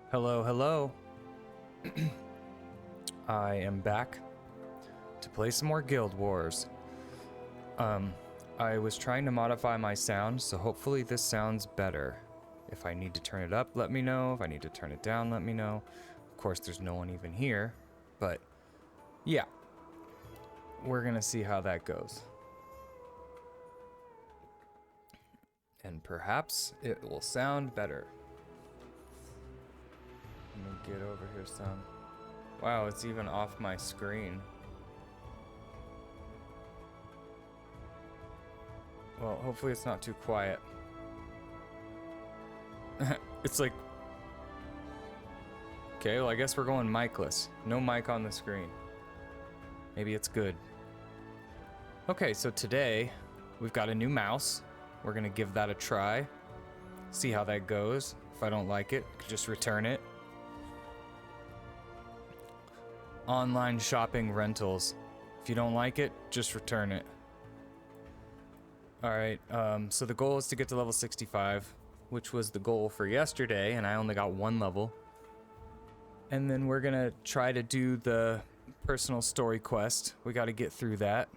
Hello, hello. I am back to play some more Guild Wars. I was trying to modify my sound, so hopefully this sounds better. If I need to turn it up, let me know. If I need to turn it down, let me know. Of course, there's no one even here, but yeah. We're gonna see how that goes. And perhaps it will sound better. Let me get over here some. Wow, it's even off my screen. Well, hopefully it's not too quiet. It's like... Okay, well I guess we're going micless. No mic on the screen. Maybe it's good. Okay, so today we've got a new mouse. We're gonna give that a try. See how that goes. If I don't like it, just return it. Online shopping rentals. If you don't like it, just return it. Alright, so the goal is to get to level 65, which was the goal for yesterday, and I only got one level. And then we're gonna try to do the personal story quest. We gotta get through that.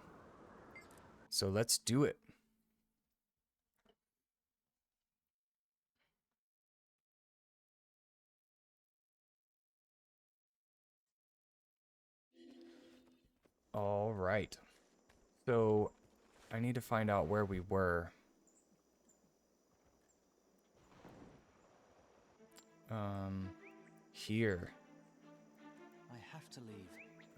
So let's do it. All right. So I need to find out where we were. Here. I have to leave.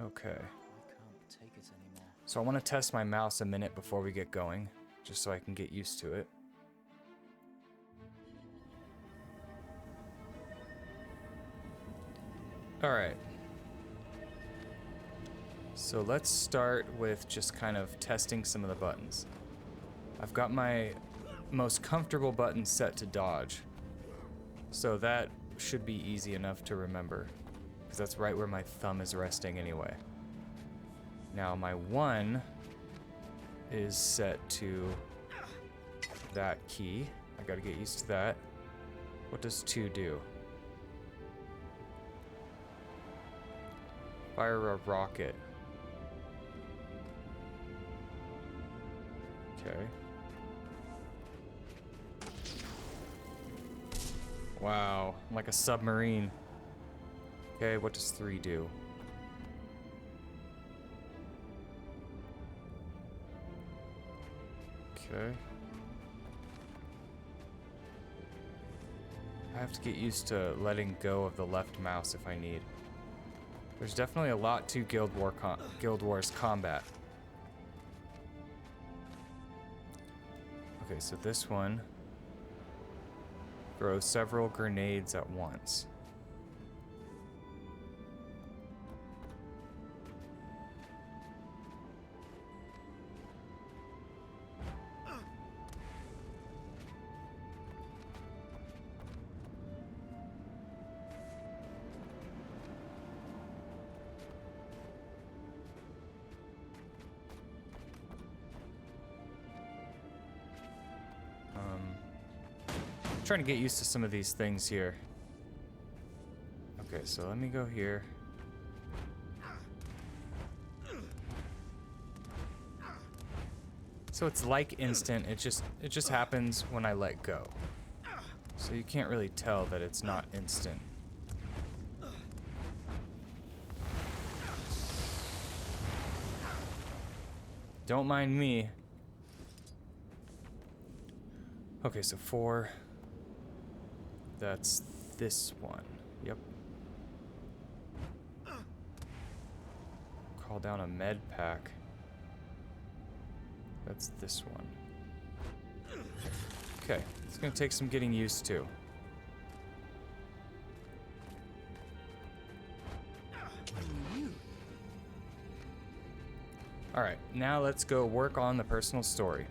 Okay. I can't take it anymore. So I want to test my mouse a minute before we get going, just so I can get used to it. Alright. So let's start with just kind of testing some of the buttons. I've got my most comfortable button set to dodge. So that should be easy enough to remember, because that's right where my thumb is resting anyway. Now my 1 is set to that key. I gotta get used to that. What does 2 do? Fire a rocket. Okay. Wow, I'm like a submarine. Okay, what does 3 do? Okay. I have to get used to letting go of the left mouse if I need. There's definitely a lot to Guild Wars combat. Okay, so this one throws several grenades at once. Trying to get used to some of these things here. Okay, so let me go here. So it's like instant, it just happens when I let go. So you can't really tell that it's not instant. Don't mind me. Okay, so 4. That's this one. Yep. Call down a med pack. That's this one. Okay, it's gonna take some getting used to. Alright, now let's go work on the personal story.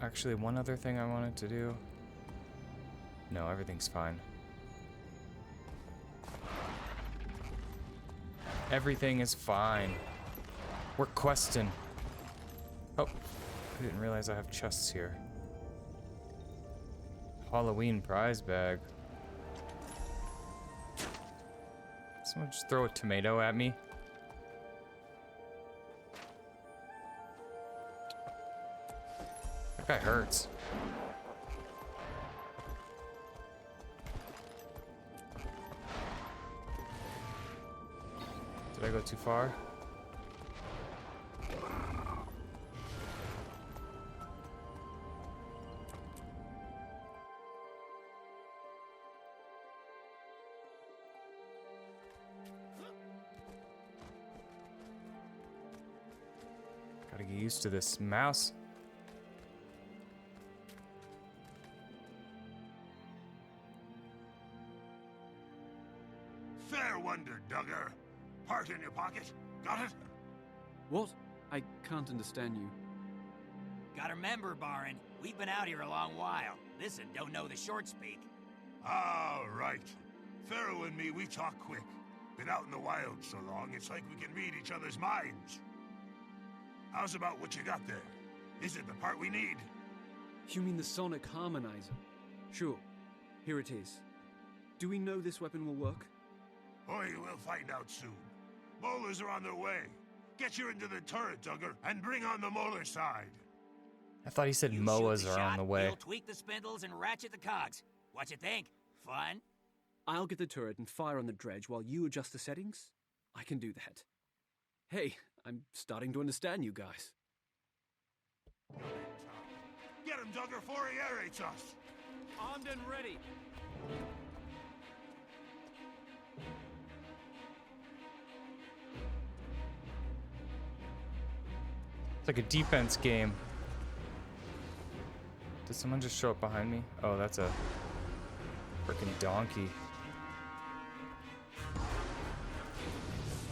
Actually, one other thing I wanted to do. No, everything's fine. Everything is fine. We're questing. Oh, I didn't realize I have chests here. Halloween prize bag. Someone just throw a tomato at me. That guy hurts. Did I go too far? Gotta get used to this mouse. Fair wonder, Duggar. Heart in your pocket. Got it? What? I can't understand you. Gotta remember, Baron, we've been out here a long while. Listen, don't know the short speak. Ah, right. Pharaoh and me, we talk quick. Been out in the wild so long, it's like we can read each other's minds. How's about what you got there? Is it the part we need? You mean the sonic harmonizer? Sure. Here it is. Do we know this weapon will work? Oh, you will find out soon. Molars are on their way. Get you into the turret, Duggar, and bring on the molar side. I thought he said You MOAs shoot the are on shot, the way. We'll tweak the spindles and ratchet the cogs. What you think? Fun? I'll get the turret and fire on the dredge while you adjust the settings? I can do that. Hey, I'm starting to understand you guys. Get him, Duggar, before he aerates us. Armed and ready. It's like a defense game. Did someone just show up behind me? Oh, that's a freaking donkey.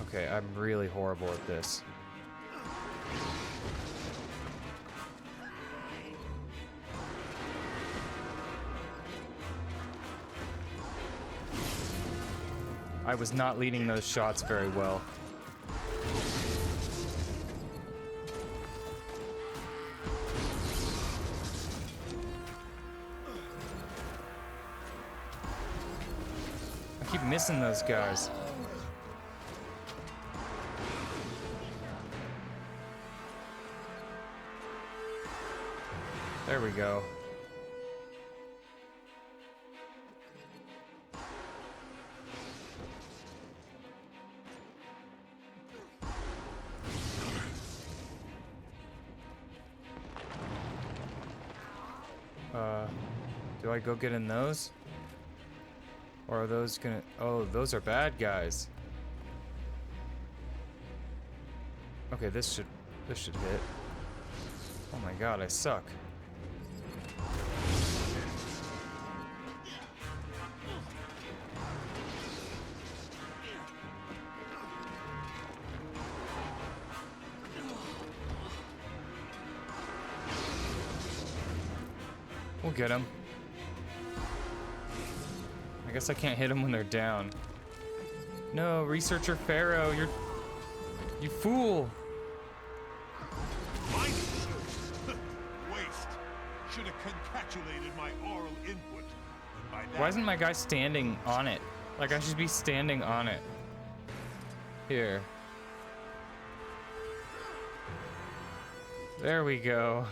Okay, I'm really horrible at this. I was not leading those shots very well. I keep missing those guys. There we go. Do I go get in those? Or are those gonna... Oh, those are bad guys. Okay, this should hit. Oh my god, I suck. We'll get him. I guess I can't hit them when they're down. No, Researcher Pharaoh, you fool! Mine waste. Should have congratulated my oral input. And by that, Why isn't my guy standing on it? Like, I should be standing on it. Here. There we go.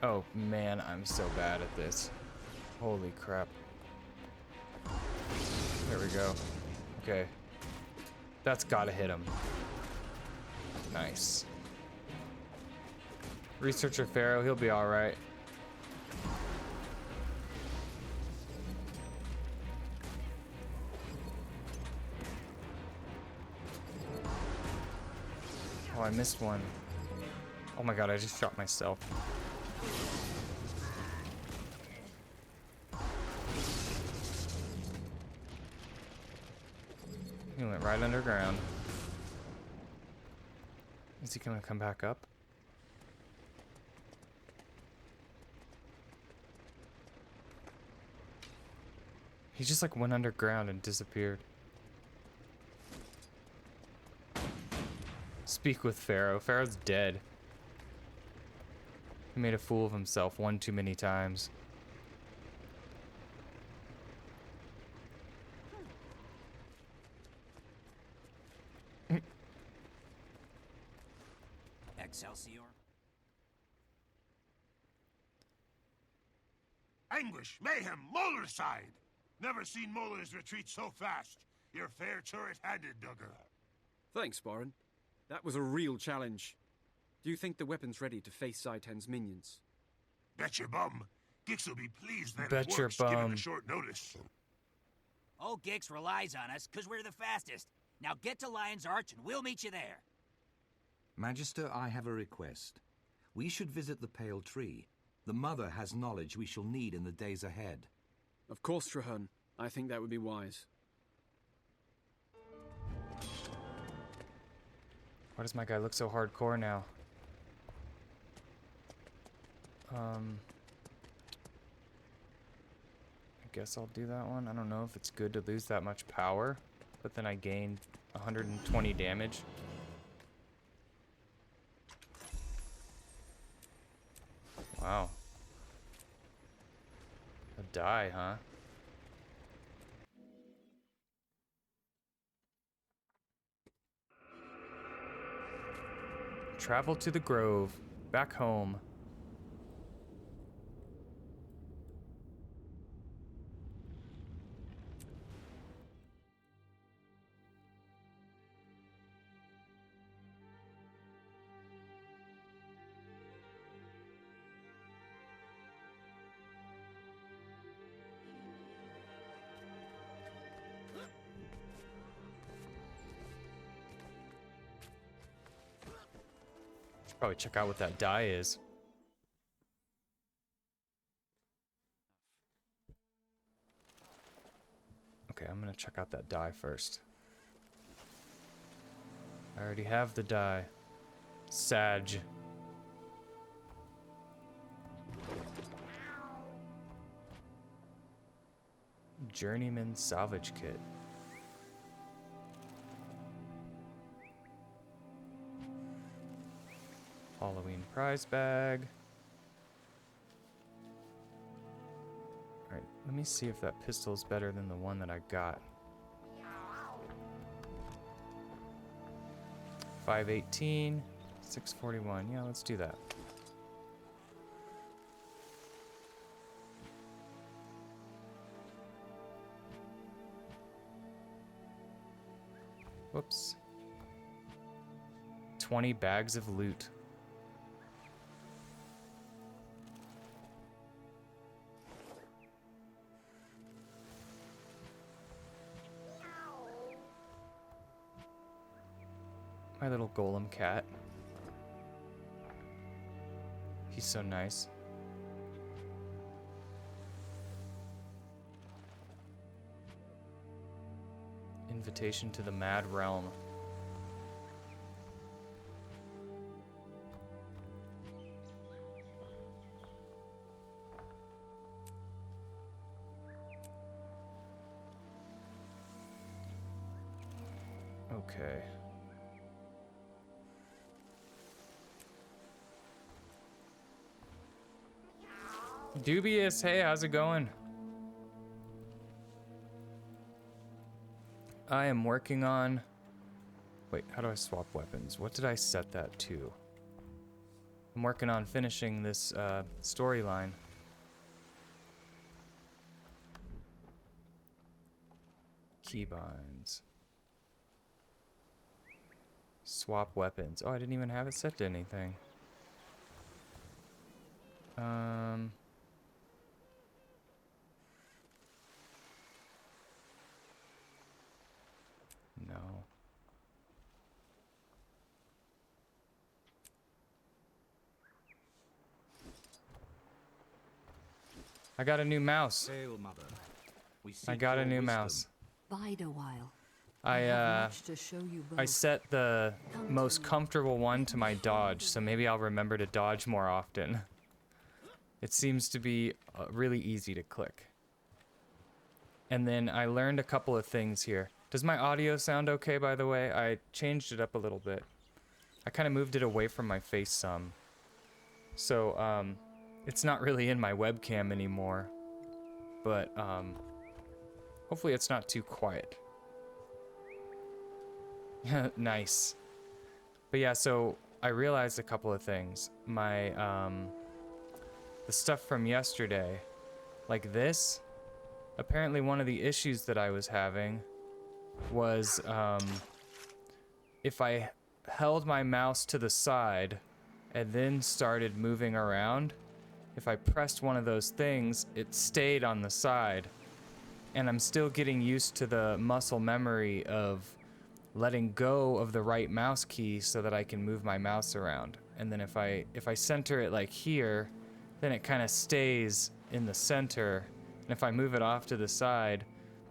Oh man, I'm so bad at this. Holy crap. There we go. Okay. That's gotta hit him. Nice. Researcher Pharaoh, he'll be alright. Oh, I missed one. Oh my god, I just shot myself. He went right underground. Is he gonna come back up? He just like went underground and disappeared. Speak with Pharaoh. Pharaoh's dead. He made a fool of himself one too many times. Excelsior? Anguish, mayhem, Molarcide! Never seen molars retreat so fast. You're fair turret-handed, Duggar. Thanks, Baron. That was a real challenge. Do you think the weapon's ready to face Zaitan's minions? Bet your bum. Gix will be pleased that Bet it your works, given bum. the short notice. Old Gix relies on us, 'cause we're the fastest. Now get to Lion's Arch and we'll meet you there. Magister, I have a request. We should visit the Pale Tree. The Mother has knowledge we shall need in the days ahead. Of course, Trahan. I think that would be wise. Why does my guy look so hardcore now? I guess I'll do that one. I don't know if it's good to lose that much power, but then I gained 120 damage. Wow. A die, huh? Travel to the Grove. Back home. Should probably check out what that die is. Okay, I'm gonna check out that die first. I already have the die. Sag. Journeyman salvage kit. Halloween prize bag. Alright, let me see if that pistol is better than the one that I got. 518, 641. Yeah, let's do that. Whoops. 20 bags of loot. My little golem cat. He's so nice. Invitation to the Mad Realm. Okay. Dubious, hey, how's it going? I am working on... Wait, how do I swap weapons? What did I set that to? I'm working on finishing this storyline. Keybinds. Swap weapons. Oh, I didn't even have it set to anything. No. I got a new mouse. Pale Mother, we I seek got a your new wisdom. mouse. Bide a while. I have much to show you I both. set the most comfortable one to my dodge, so maybe I'll remember to dodge more often. It seems to be really easy to click. And then I learned a couple of things here. Does my audio sound okay, by the way? I changed it up a little bit. I kind of moved it away from my face some. So it's not really in my webcam anymore, but hopefully it's not too quiet. Nice. But yeah, so I realized a couple of things. My the stuff from yesterday, like this, apparently one of the issues that I was having was if I held my mouse to the side and then started moving around, if I pressed one of those things, it stayed on the side. And I'm still getting used to the muscle memory of letting go of the right mouse key so that I can move my mouse around. And then if I center it like here, then it kind of stays in the center. And if I move it off to the side,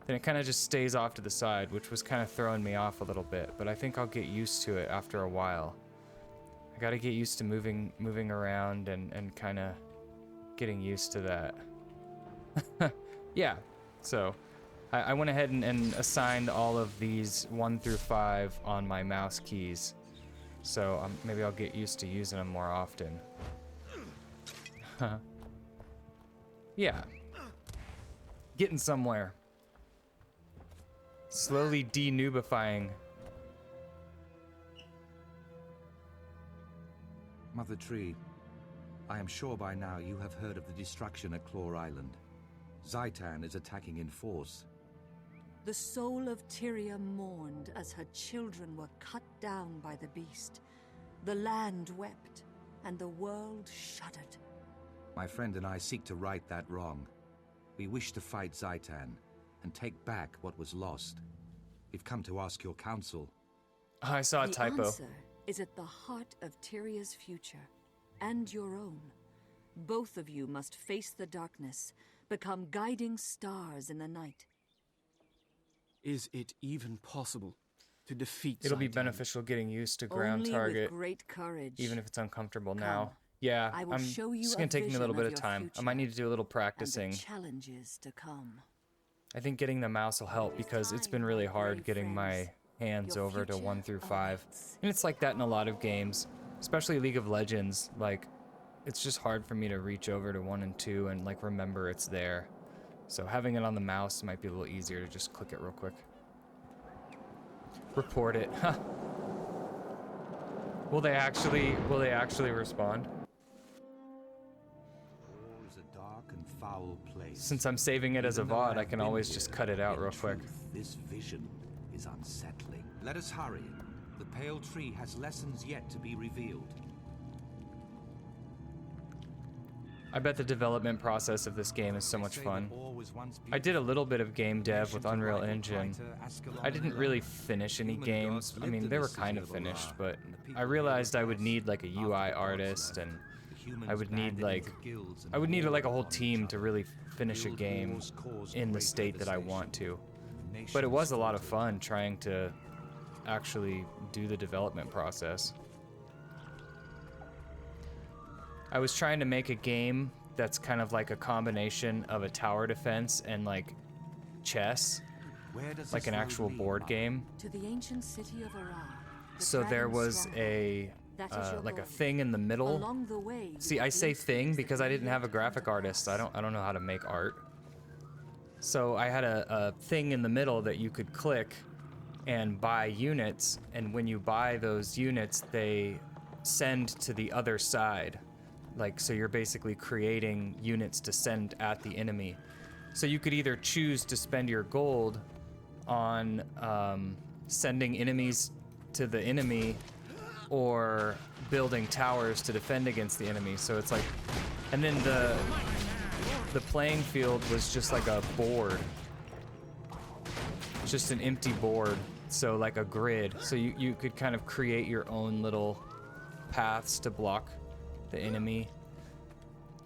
then it kind of just stays off to the side, which was kind of throwing me off a little bit. But I think I'll get used to it after a while. I gotta get used to moving around and kind of getting used to that. Yeah, so I went ahead and assigned all of these 1 through 5 on my mouse keys. So maybe I'll get used to using them more often. Yeah. Getting somewhere. Slowly de-noobifying. Mother Tree, I am sure by now you have heard of the destruction at Claw Island. Zaitan is attacking in force. The soul of Tyria mourned as her children were cut down by the beast. The land wept, and the world shuddered. My friend and I seek to right that wrong. We wish to fight Zaitan and take back what was lost. We've come to ask your counsel. Oh, I saw a typo. The answer is at the heart of Tyria's future, and your own. Both of you must face the darkness, become guiding stars in the night. Is it even possible to defeat It'll be Zaitan? beneficial getting used to ground Only target, with great courage. even if it's uncomfortable Come, now. Yeah, I will I'm show you just a gonna take me a little vision bit of of your time. I might future need to do a little and practicing. the challenges to come. I think getting the mouse will help because it's been really hard getting my hands Your over to future 1 through 5. awaits. And it's like that in a lot of games, especially League of Legends. Like, it's just hard for me to reach over to 1 and 2 and like remember it's there. So having it on the mouse might be a little easier to just click it real quick. Report it. Huh. Will they actually respond? War is a dark and foul place. Since I'm saving it as a Even though VOD, I have can been always here, just cut it out in real quick. truth, this vision is unsettling. Let us hurry. The Pale Tree has lessons yet to be revealed. I bet the development process of this game is so much fun. I did a little bit of game dev with Unreal Engine. I didn't really finish any games. I mean, they were kind of finished, but I realized I would need like a UI artist, and I would need like a whole team to really finish a game in the state that I want to. But it was a lot of fun trying to actually do the development process. I was trying to make a game that's kind of like a combination of a tower defense and like chess, like an actual board game. To the ancient city of Ara. So there was a like a thing in the middle. Along the way, See, I say thing because I didn't have a graphic artist. I don't know how to make art. So I had a thing in the middle that you could click and buy units, and when you buy those units, they send to the other side. Like, so you're basically creating units to send at the enemy. So you could either choose to spend your gold on sending enemies to the enemy or building towers to defend against the enemy. So it's like, and then the playing field was just like a board. Just an empty board. So like a grid. So you could kind of create your own little paths to block the enemy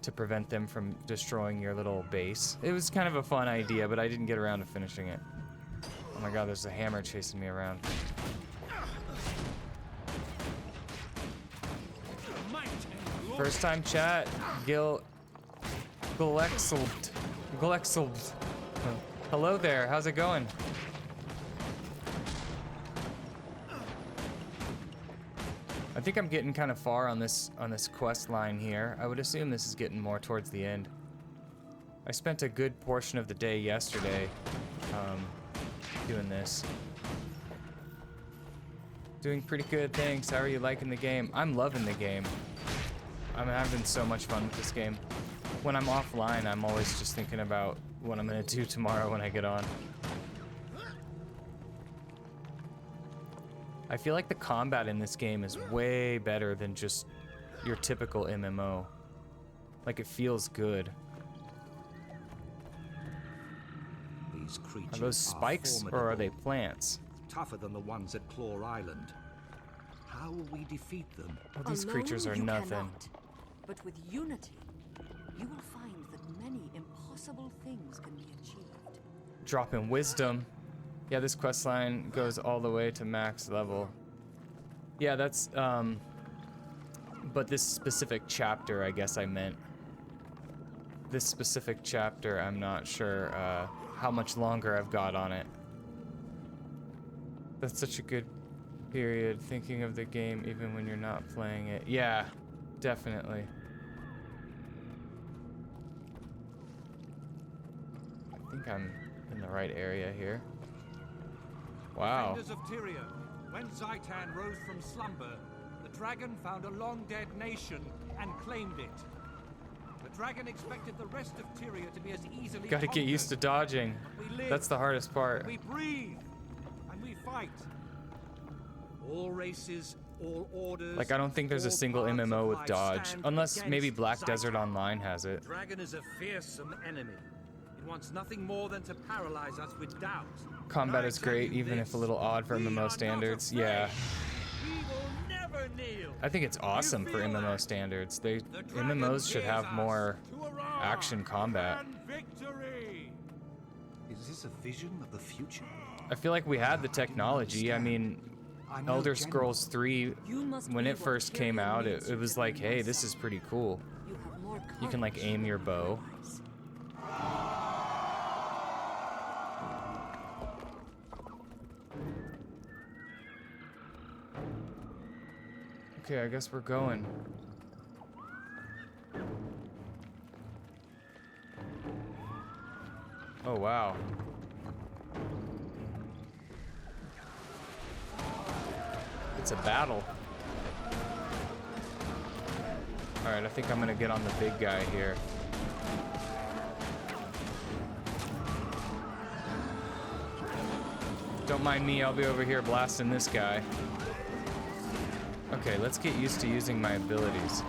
to prevent them from destroying your little base. It was kind of a fun idea, but I didn't get around to finishing it. Oh my god, there's a hammer chasing me around. First time chat, Glexeld. Hello there, how's it going? I think I'm getting kind of far on this quest line here. I would assume this is getting more towards the end. I spent a good portion of the day yesterday doing this. Doing pretty good, thanks. How are you liking the game? I'm loving the game. I'm having so much fun with this game. When I'm offline, I'm always just thinking about what I'm gonna do tomorrow when I get on. I feel like the combat in this game is way better than just your typical MMO. Like, it feels good. These creatures Are those spikes or are they formidable, plants? tougher than the ones at Claw Island. How will we defeat them? Oh, these Alone, creatures are you nothing. cannot. But with unity, you will find that many impossible things can be achieved. Dropping wisdom. Yeah, this quest line goes all the way to max level. Yeah, that's, but this specific chapter, I guess I meant. This specific chapter, I'm not sure, how much longer I've got on it. That's such a good period, thinking of the game even when you're not playing it. Yeah, definitely. I think I'm in the right area here. Wow. Defenders of Tyria, when Zaitan rose from slumber, the dragon found a long-dead nation and claimed it. The dragon expected the rest of Tyria to be as easily Gotta get used to dodging. We live, That's the hardest part. we breathe, and we fight. All races, all orders. Like, I don't think there's a all single paths of MMO with life dodge. stand Unless maybe against Black Desert Zaitan. Online has it. The dragon is a fearsome enemy. It wants nothing more than to paralyze us with doubt. Combat And I is tell great, you even this, if a little odd for we are MMO not standards. afraid. Yeah. We will never kneel. I think it's awesome for feel MMO that? standards. The dragon MMOs should hears have us. more To Iran action combat. and victory. Is this a vision of the future? I feel like we had the technology. I mean, I'm no Elder general. Scrolls 3, You must when be it what first came Tyrion out, needs it you was to like, be, hey, my this is son. pretty cool. You have more You can, like, courage aim your than bow. realize. Okay, I guess we're going. Oh, wow. It's a battle. Alright, I think I'm gonna get on the big guy here. Don't mind me, I'll be over here blasting this guy. Okay, let's get used to using my abilities.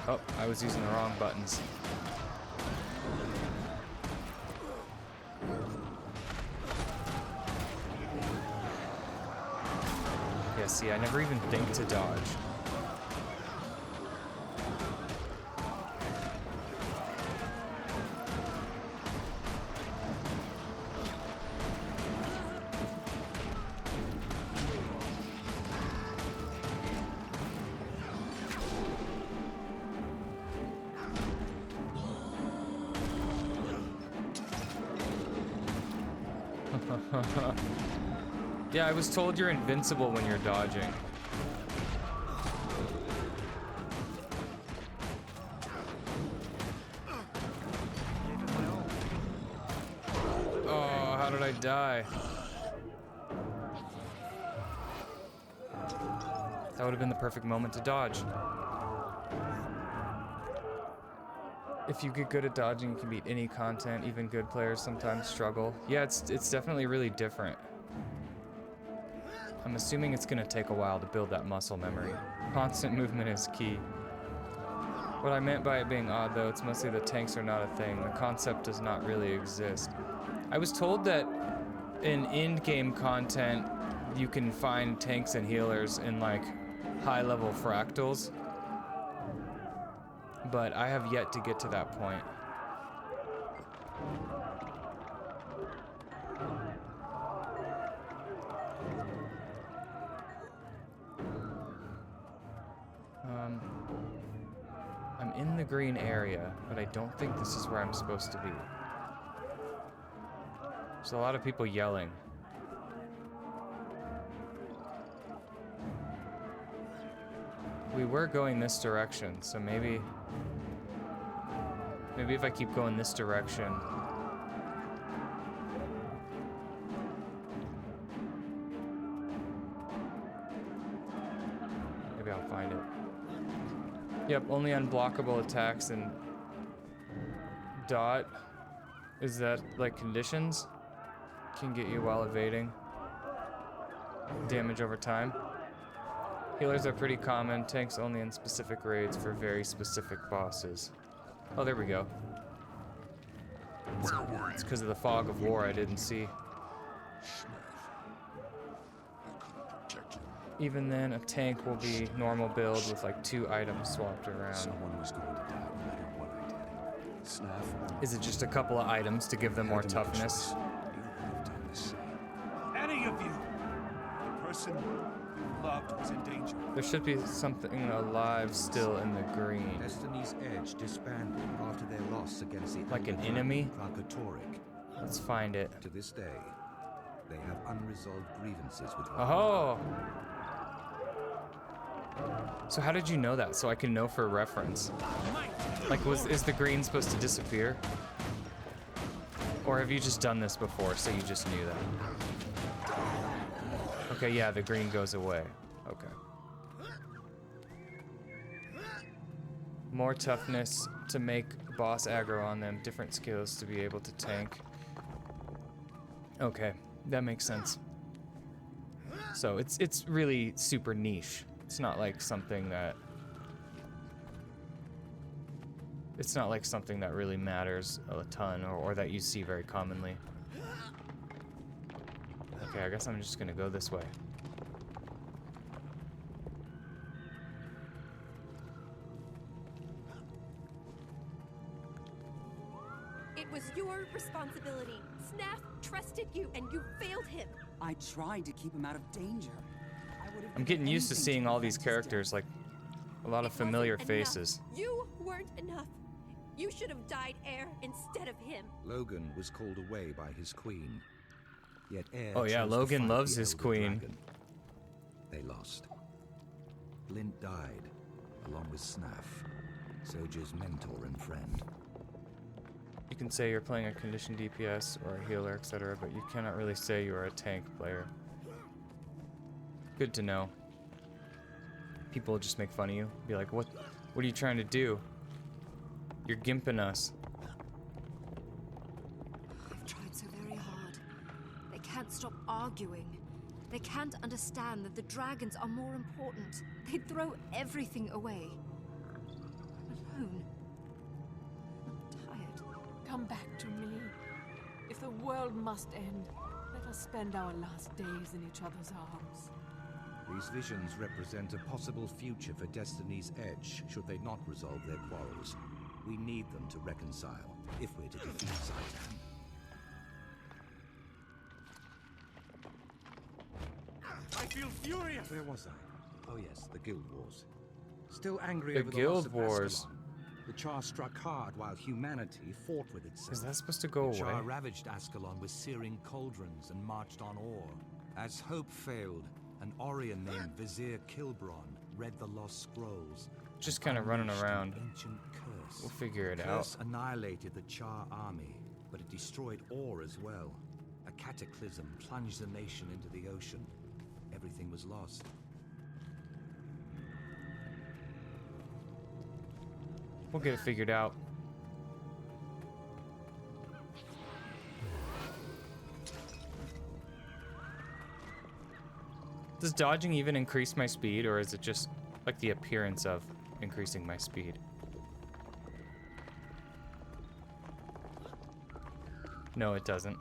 Oh, I was using the wrong buttons. Yeah, see, I never even think to dodge. Yeah, I was told you're invincible when you're dodging. Oh, how did I die? That would have been the perfect moment to dodge. If you get good at dodging, you can beat any content. Even good players sometimes struggle. Yeah, it's definitely really different. I'm assuming it's gonna take a while to build that muscle memory. Constant movement is key. What I meant by it being odd, though, it's mostly that tanks are not a thing. The concept does not really exist. I was told that in in-game content, you can find tanks and healers in, like, high-level fractals. But I have yet to get to that point. in the green area, but I don't think this is where I'm supposed to be. There's a lot of people yelling. We were going this direction, so maybe if I keep going this direction. Maybe I'll find it. Yep, only unblockable attacks and dot. Is that like conditions? Can get you while evading. Damage over time. Healers are pretty common, tanks only in specific raids for very specific bosses. Oh, there we go. It's because of the fog of war I didn't see. Even then, a tank will be normal build with like 2 items swapped around. Someone was going to die no matter what I did. Snaff. Is it just a couple of items to give them more toughness? You would have done the same. Any of you! The person you loved was in danger. There should be something alive still in the green. Destiny's Edge disbanded after their loss against the Like an elder enemy? dragon Krakatorik. Let's find it. To this day, they have unresolved grievances with one Oh! So how did you know that? So I can know for reference. Like, is the green supposed to disappear? Or have you just done this before, so you just knew that? Okay, yeah, the green goes away. Okay. More toughness to make boss aggro on them. Different skills to be able to tank. Okay, that makes sense. So it's really super niche. It's not like something that... It's not like something that really matters a ton or that you see very commonly. Okay, I guess I'm just gonna go this way. It was your responsibility. Snaff trusted you and you failed him. I tried to keep him out of danger. I'm getting used to seeing all these characters, like a lot of familiar faces. You weren't enough. You should have died Heir instead of him. Logan was called away by his queen. Yet Heir Oh yeah, chose to Logan fight loves the his elder queen. dragon. They lost. Blint died, along with Snaff, Soja's mentor and friend. You can say you're playing a conditioned DPS or a healer, etc., but you cannot really say you are a tank player. Good to know. People will just make fun of you. Be like, what are you trying to do? You're gimping us. I've tried so very hard. They can't stop arguing. They can't understand that the dragons are more important. They'd throw everything away. I'm alone. I'm tired. Come back to me. If the world must end, let us spend our last days in each other's arms. These visions represent a possible future for Destiny's Edge, should they not resolve their quarrels. We need them to reconcile, if we're to defeat Zaitan. I feel furious! Where was I? Oh yes, the Guild Wars. Still angry The over the Guild loss of Wars. Ascalon. The Char struck hard while humanity fought with itself. Is that supposed to go The away? Char ravaged Ascalon with searing cauldrons and marched on Ore. As hope failed, an Orion named Vizier Kilbron read the lost scrolls. Just kind of running Unleashed an around. Ancient curse. We'll figure it The out. curse annihilated the Char army, but it destroyed Ore as well. A cataclysm plunged the nation into the ocean. Everything was lost. We'll get it figured out. Does dodging even increase my speed, or is it just like the appearance of increasing my speed? No, it doesn't.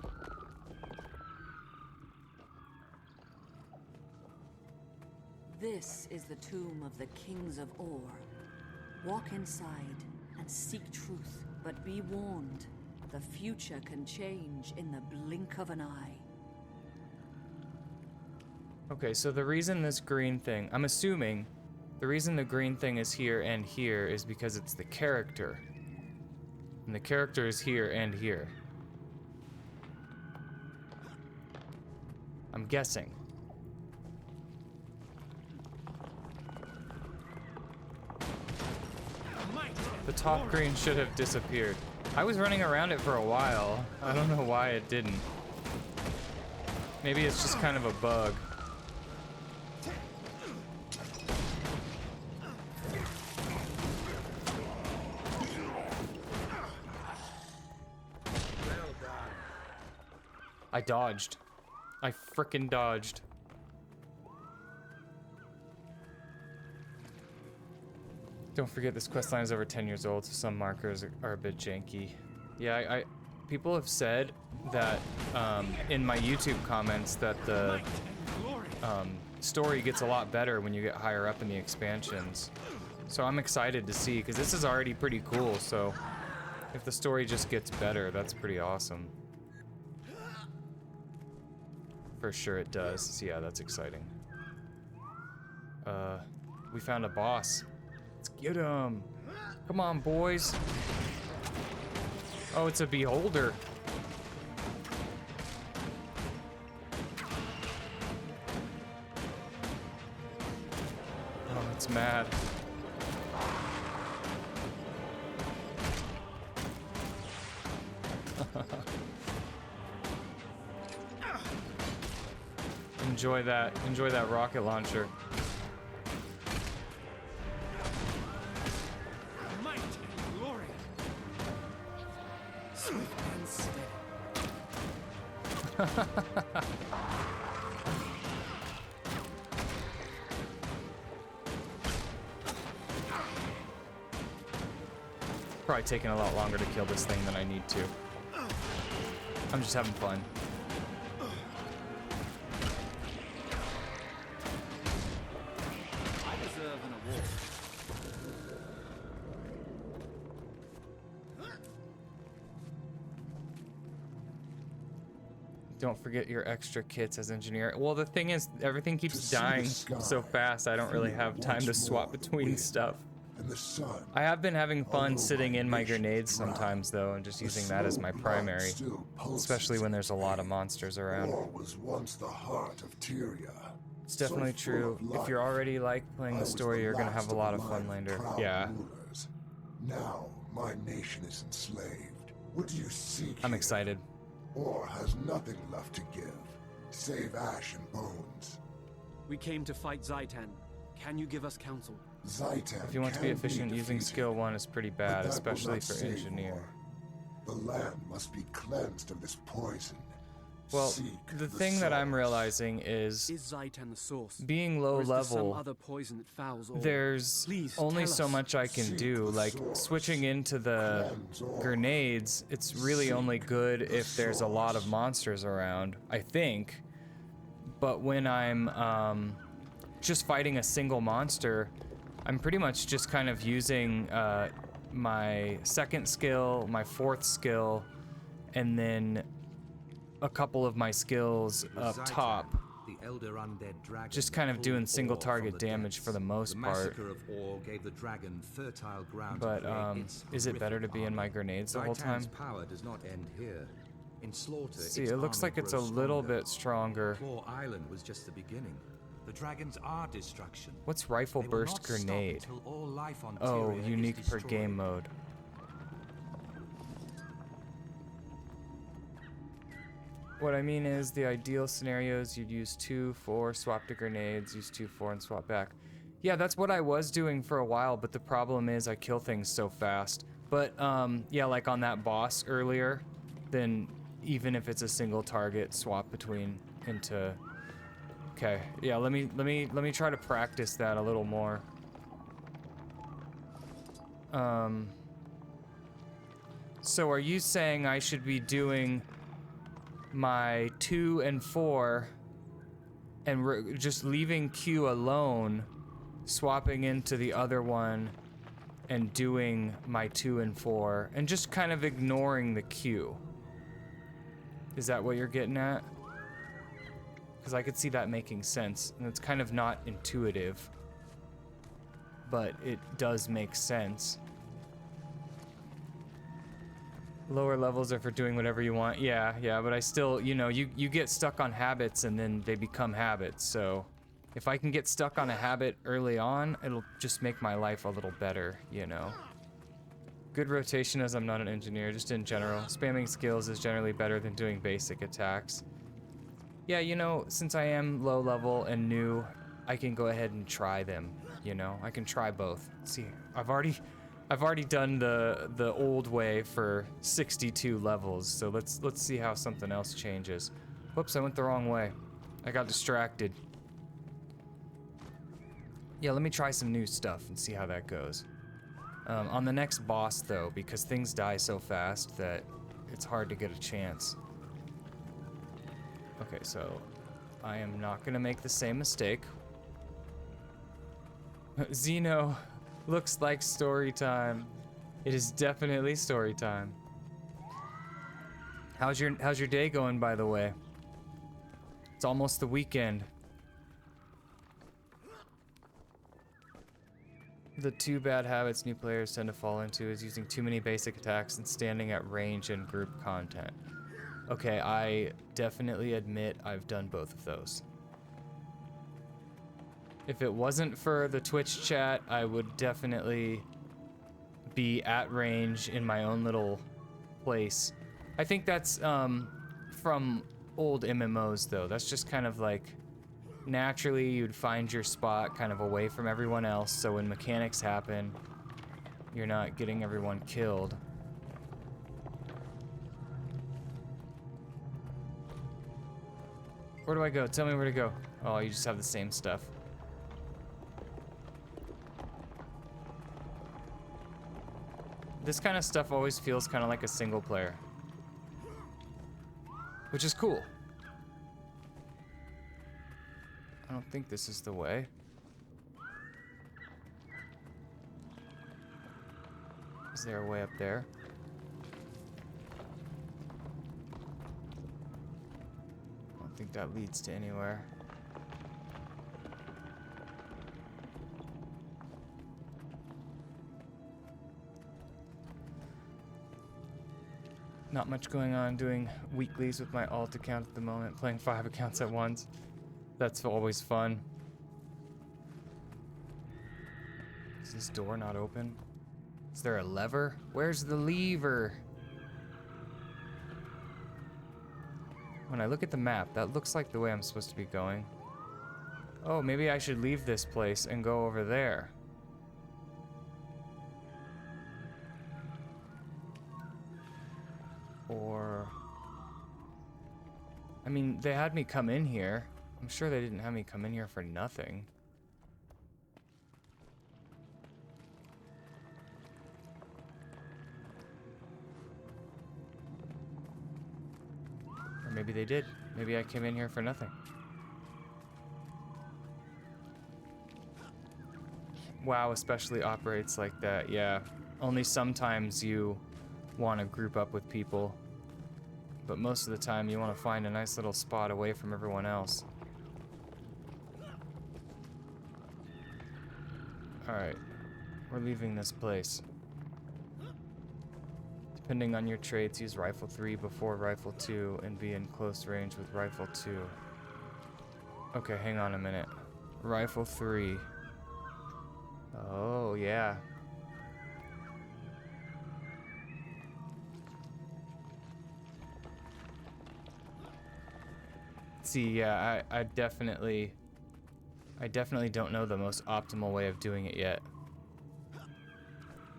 This is the tomb of the kings of Ore. Walk inside and seek truth, but be warned. The future can change in the blink of an eye. Okay, so the reason this green thing, I'm assuming The reason the green thing is here and here is because it's the character. And the character is here and here. I'm guessing. The top green should have disappeared. I was running around it for a while. I don't know why it didn't. Maybe it's just kind of a bug. I dodged. I frickin' dodged. Don't forget this questline is over 10 years old, so some markers are a bit janky. Yeah, people have said that in my YouTube comments that the story gets a lot better when you get higher up in the expansions. So I'm excited to see, because this is already pretty cool, so if the story just gets better, that's pretty awesome. For sure it does. So yeah, that's exciting. We found a boss. Let's get him. Come on, boys. Oh, it's a beholder. Oh, it's mad. Enjoy that rocket launcher. Might and glory. Swift and steady. Probably taking a lot longer to kill this thing than I need to. I'm just having fun. I deserve an award. Don't forget your extra kits as engineer. Well, the thing is, everything keeps dying so fast, I don't really have time to swap between stuff. And the sun. I have been having fun sitting in my grenades sometimes, though, and just using that as my primary. Especially when there's a lot of monsters around. War was once the heart of Tyria. It's definitely true. If you're already like playing the story, you're gonna have a lot of fun later. Yeah. Now my nation is enslaved. What do you seek? I'm excited. Or has nothing left to give, save ash and bones. We came to fight Zaitan. Can you give us counsel? Zaitan. If you want to be efficient, using skill 1 is pretty bad, especially for engineer. The land must be cleansed of this poison. Well, the thing that I'm realizing is Zaitan the source? being low Or is there some level, other poison that fouls all? there's Please, only tell so us. much I can do. Like, switching into the grenades, it's really only good if there's a lot of monsters around, I think. But when I'm just fighting a single monster, I'm pretty much just kind of using my second skill, my fourth skill, and then a couple of my skills up top. The elder undead dragon Just kind of doing pulled single ore target from the damage depths. for the most The part. massacre of ore gave the dragon fertile ground But to create its is it better to horrific be in my armor. grenades the whole time? Zaitan's power does not end here. In slaughter, See, its it looks armor like it's a grows little stronger. bit stronger. Claw Island was just the beginning. The dragons are destruction. What's rifle They will burst not stop grenade? until all life on Oh, Tyria is unique per destroyed. game mode. What I mean is, the ideal scenarios, you'd use 2, 4, swap to grenades, use 2, 4, and swap back. Yeah, that's what I was doing for a while, but the problem is I kill things so fast. But, yeah, like on that boss earlier, then even if it's a single target, swap between into... Okay, yeah, let me try to practice that a little more. So are you saying I should be doing my 2 and 4 and just leaving Q alone, swapping into the other one and doing my 2 and 4 and just kind of ignoring the Q? Is that what you're getting at? Because I could see that making sense, and it's kind of not intuitive. but it does make sense. Lower levels are for doing whatever you want. Yeah, but I still, you know, you get stuck on habits and then they become habits. So if I can get stuck on a habit early on, it'll just make my life a little better, you know. Good rotation as I'm not an engineer, just in general. Spamming skills is generally better than doing basic attacks. Yeah, you know, since I am low level and new, I can go ahead and try them, you know. I can try both. See, I've already done the old way for 62 levels, so let's see how something else changes. Whoops, I went the wrong way. I got distracted. Yeah, let me try some new stuff and see how that goes. On the next boss, though, because things die so fast that it's hard to get a chance. Okay, so I am not gonna make the same mistake. Xeno, looks like story time. It is definitely story time. How's your day going, by the way? It's almost the weekend. The two bad habits new players tend to fall into is using too many basic attacks and standing at range in group content. Okay, I definitely admit I've done both of those. If it wasn't for the Twitch chat, I would definitely be at range in my own little place. I think that's from old MMOs though. That's just kind of like naturally you'd find your spot kind of away from everyone else, so when mechanics happen, you're not getting everyone killed. Where do I go? Tell me where to go. Oh, you just have the same stuff. This kind of stuff always feels kind of like a single player, which is cool. I don't think this is the way. Is there a way up there? I don't think that leads to anywhere. Not much going on, doing weeklies with my alt account at the moment, playing 5 accounts at once. That's always fun. Is this door not open? Is there a lever? Where's the lever? When I look at the map, that looks like the way I'm supposed to be going. Oh, maybe I should leave this place and go over there. Or... I mean, they had me come in here. I'm sure they didn't have me come in here for nothing. Or maybe they did. Maybe I came in here for nothing. WoW especially operates like that, yeah. Only sometimes you want to group up with people, but most of the time you want to find a nice little spot away from everyone else. Alright, we're leaving this place. Depending on your traits, use Rifle 3 before Rifle 2 and be in close range with Rifle 2. Okay, hang on a minute. Rifle 3. Oh, yeah. See, yeah, I definitely don't know the most optimal way of doing it yet.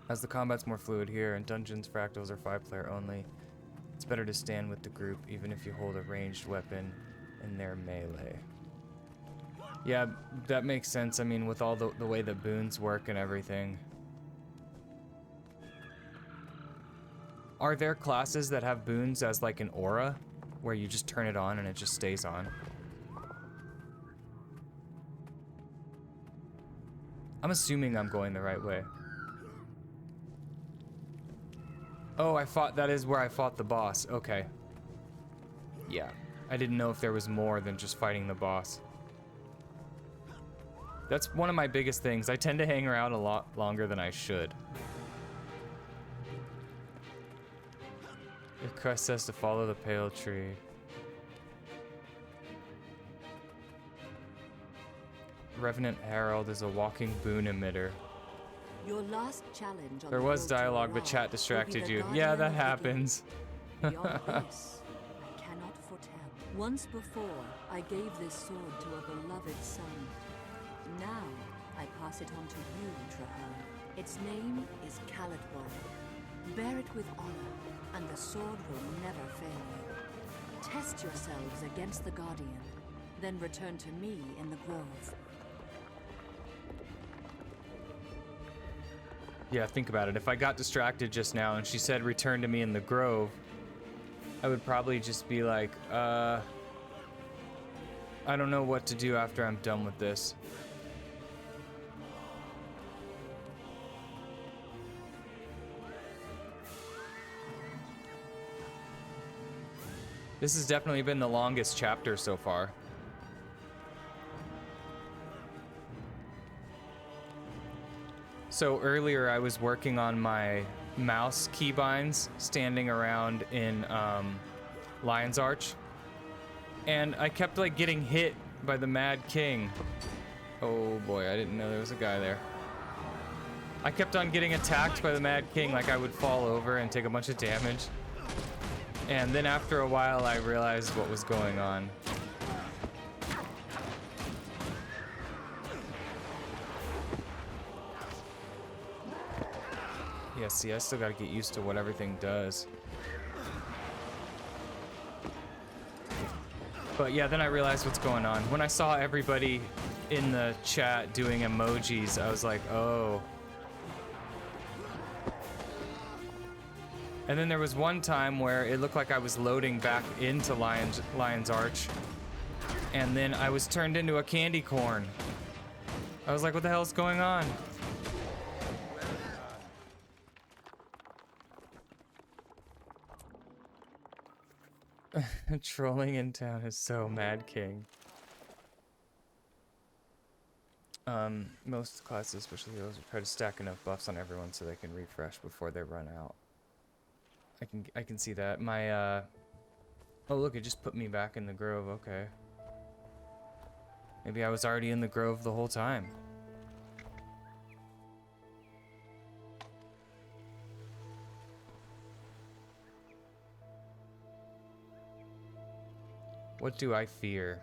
As the combat's more fluid here, and dungeons fractals are 5-player only, it's better to stand with the group even if you hold a ranged weapon in their melee. Yeah, that makes sense. I mean, with all the way that boons work and everything. Are there classes that have boons as like an aura, where you just turn it on and it just stays on? I'm assuming I'm going the right way. Oh, that is where I fought the boss. Okay. Yeah. I didn't know if there was more than just fighting the boss. That's one of my biggest things. I tend to hang around a lot longer than I should. Your crest says to follow the pale tree. Revenant Herald is a walking boon emitter. Your last challenge on There the was road to dialogue, but Arar chat will be distracted the you. guardian Yeah, that of the happens. gate. Beyond this, I cannot foretell. Once before, I gave this sword to a beloved son. Now, I pass it on to you, Trahan. Its name is Caladbor. Bear it with honor, and the sword will never fail you. Test yourselves against the Guardian, then return to me in the grove. Yeah, think about it. If I got distracted just now and she said return to me in the grove, I would probably just be like, I don't know what to do after I'm done with this. This has definitely been the longest chapter so far. So earlier I was working on my mouse keybinds standing around in Lion's Arch. And I kept like getting hit by the Mad King. Oh boy, I didn't know there was a guy there. I kept on getting attacked by the Mad King, like I would fall over and take a bunch of damage. And then after a while I realized what was going on. Yeah, see, I still gotta get used to what everything does. But yeah, then I realized what's going on. When I saw everybody in the chat doing emojis, I was like, oh. And then there was one time where it looked like I was loading back into Lion's Arch. And then I was turned into a candy corn. I was like, what the hell's going on? Trolling in town is so Mad King. Most classes, especially those, will try to stack enough buffs on everyone so they can refresh before they run out. I can see that. My oh look, it just put me back in the grove. Okay. Maybe I was already in the grove the whole time. What do I fear?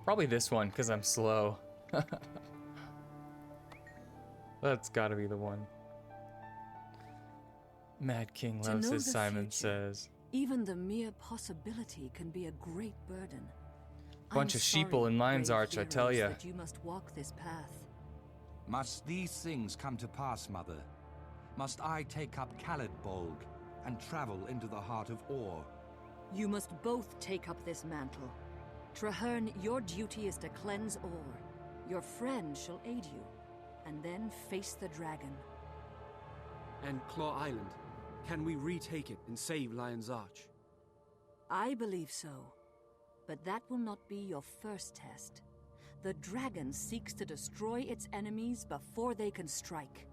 Probably this one, because I'm slow. That's gotta be the one. Mad King loves his Simon Says. Even the mere possibility can be a great burden. Bunch of sheeple in Lion's Arch, I tell ya. That you must walk this path. Must these things come to pass, Mother? Must I take up Caladbolg and travel into the heart of Or? You must both take up this mantle. Traherne, your duty is to cleanse Or. Your friend shall aid you, and then face the dragon. And Claw Island. Can we retake it and save Lion's Arch? I believe so. But that will not be your first test. The dragon seeks to destroy its enemies before they can strike.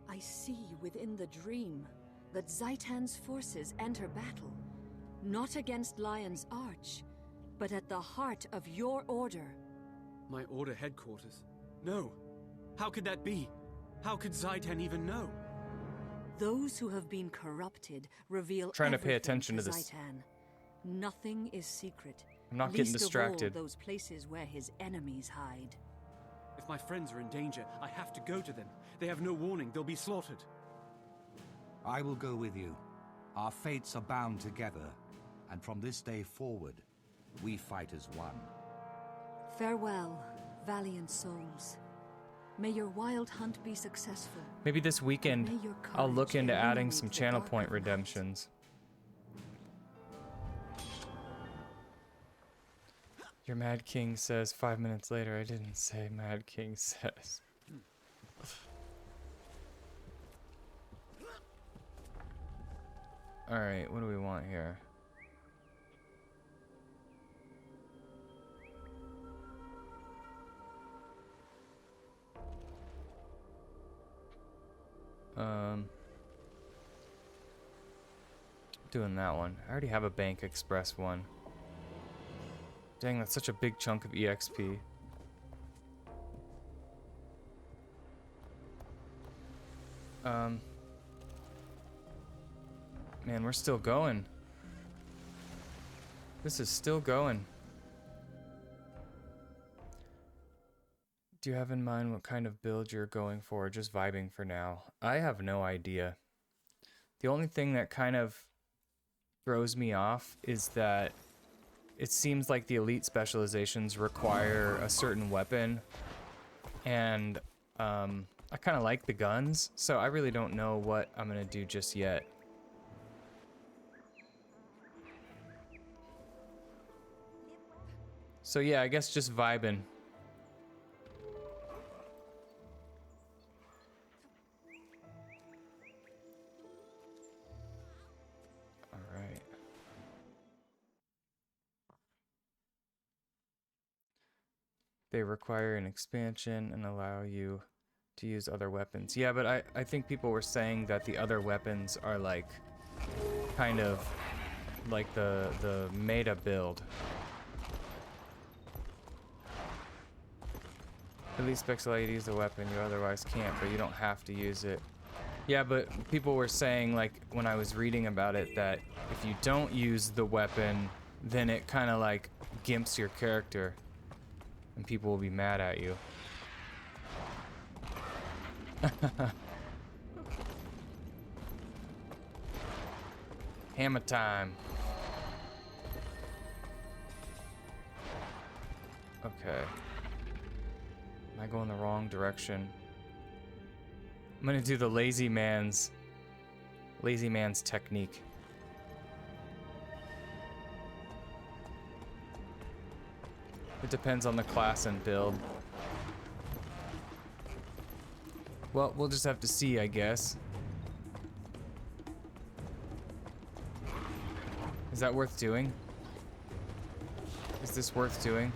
I see within the dream that Zaitan's forces enter battle, not against Lion's Arch, but at the heart of your order. My order headquarters? No. How could that be? How could Zaitan even know? Those who have been corrupted reveal Trying to pay attention to this. Zaitan. Nothing is secret. I'm not getting distracted. Of all, those places where his enemies hide. If my friends are in danger, I have to go to them. They have no warning. They'll be slaughtered. I will go with you. Our fates are bound together, and from this day forward, we fight as one. Farewell, valiant souls. May your wild hunt be successful. Maybe this weekend I'll look into adding some channel point redemptions. Your Mad King says 5 minutes later. I didn't say Mad King says. Alright, what do we want here? Doing that one. I already have a Bank Express one. Dang, that's such a big chunk of EXP. Man, we're still going. This is still going. Do you have in mind what kind of build you're going for? Just vibing for now. I have no idea. The only thing that kind of throws me off is that it seems like the elite specializations require a certain weapon, and I kind of like the guns, so I really don't know what I'm gonna do just yet. So yeah, I guess just vibing. Alright. They require an expansion and allow you to use other weapons. Yeah, but I think people were saying that the other weapons are like kind of like the meta build. At least Spexalite use the weapon you otherwise can't, but you don't have to use it. Yeah, but people were saying, like, when I was reading about it, that if you don't use the weapon, then it kind of like gimps your character, and people will be mad at you. Hammer time. Okay. Am I going the wrong direction? I'm gonna do the lazy man's technique. It depends on the class and build. Well, we'll just have to see, I guess. Is that worth doing? Is this worth doing?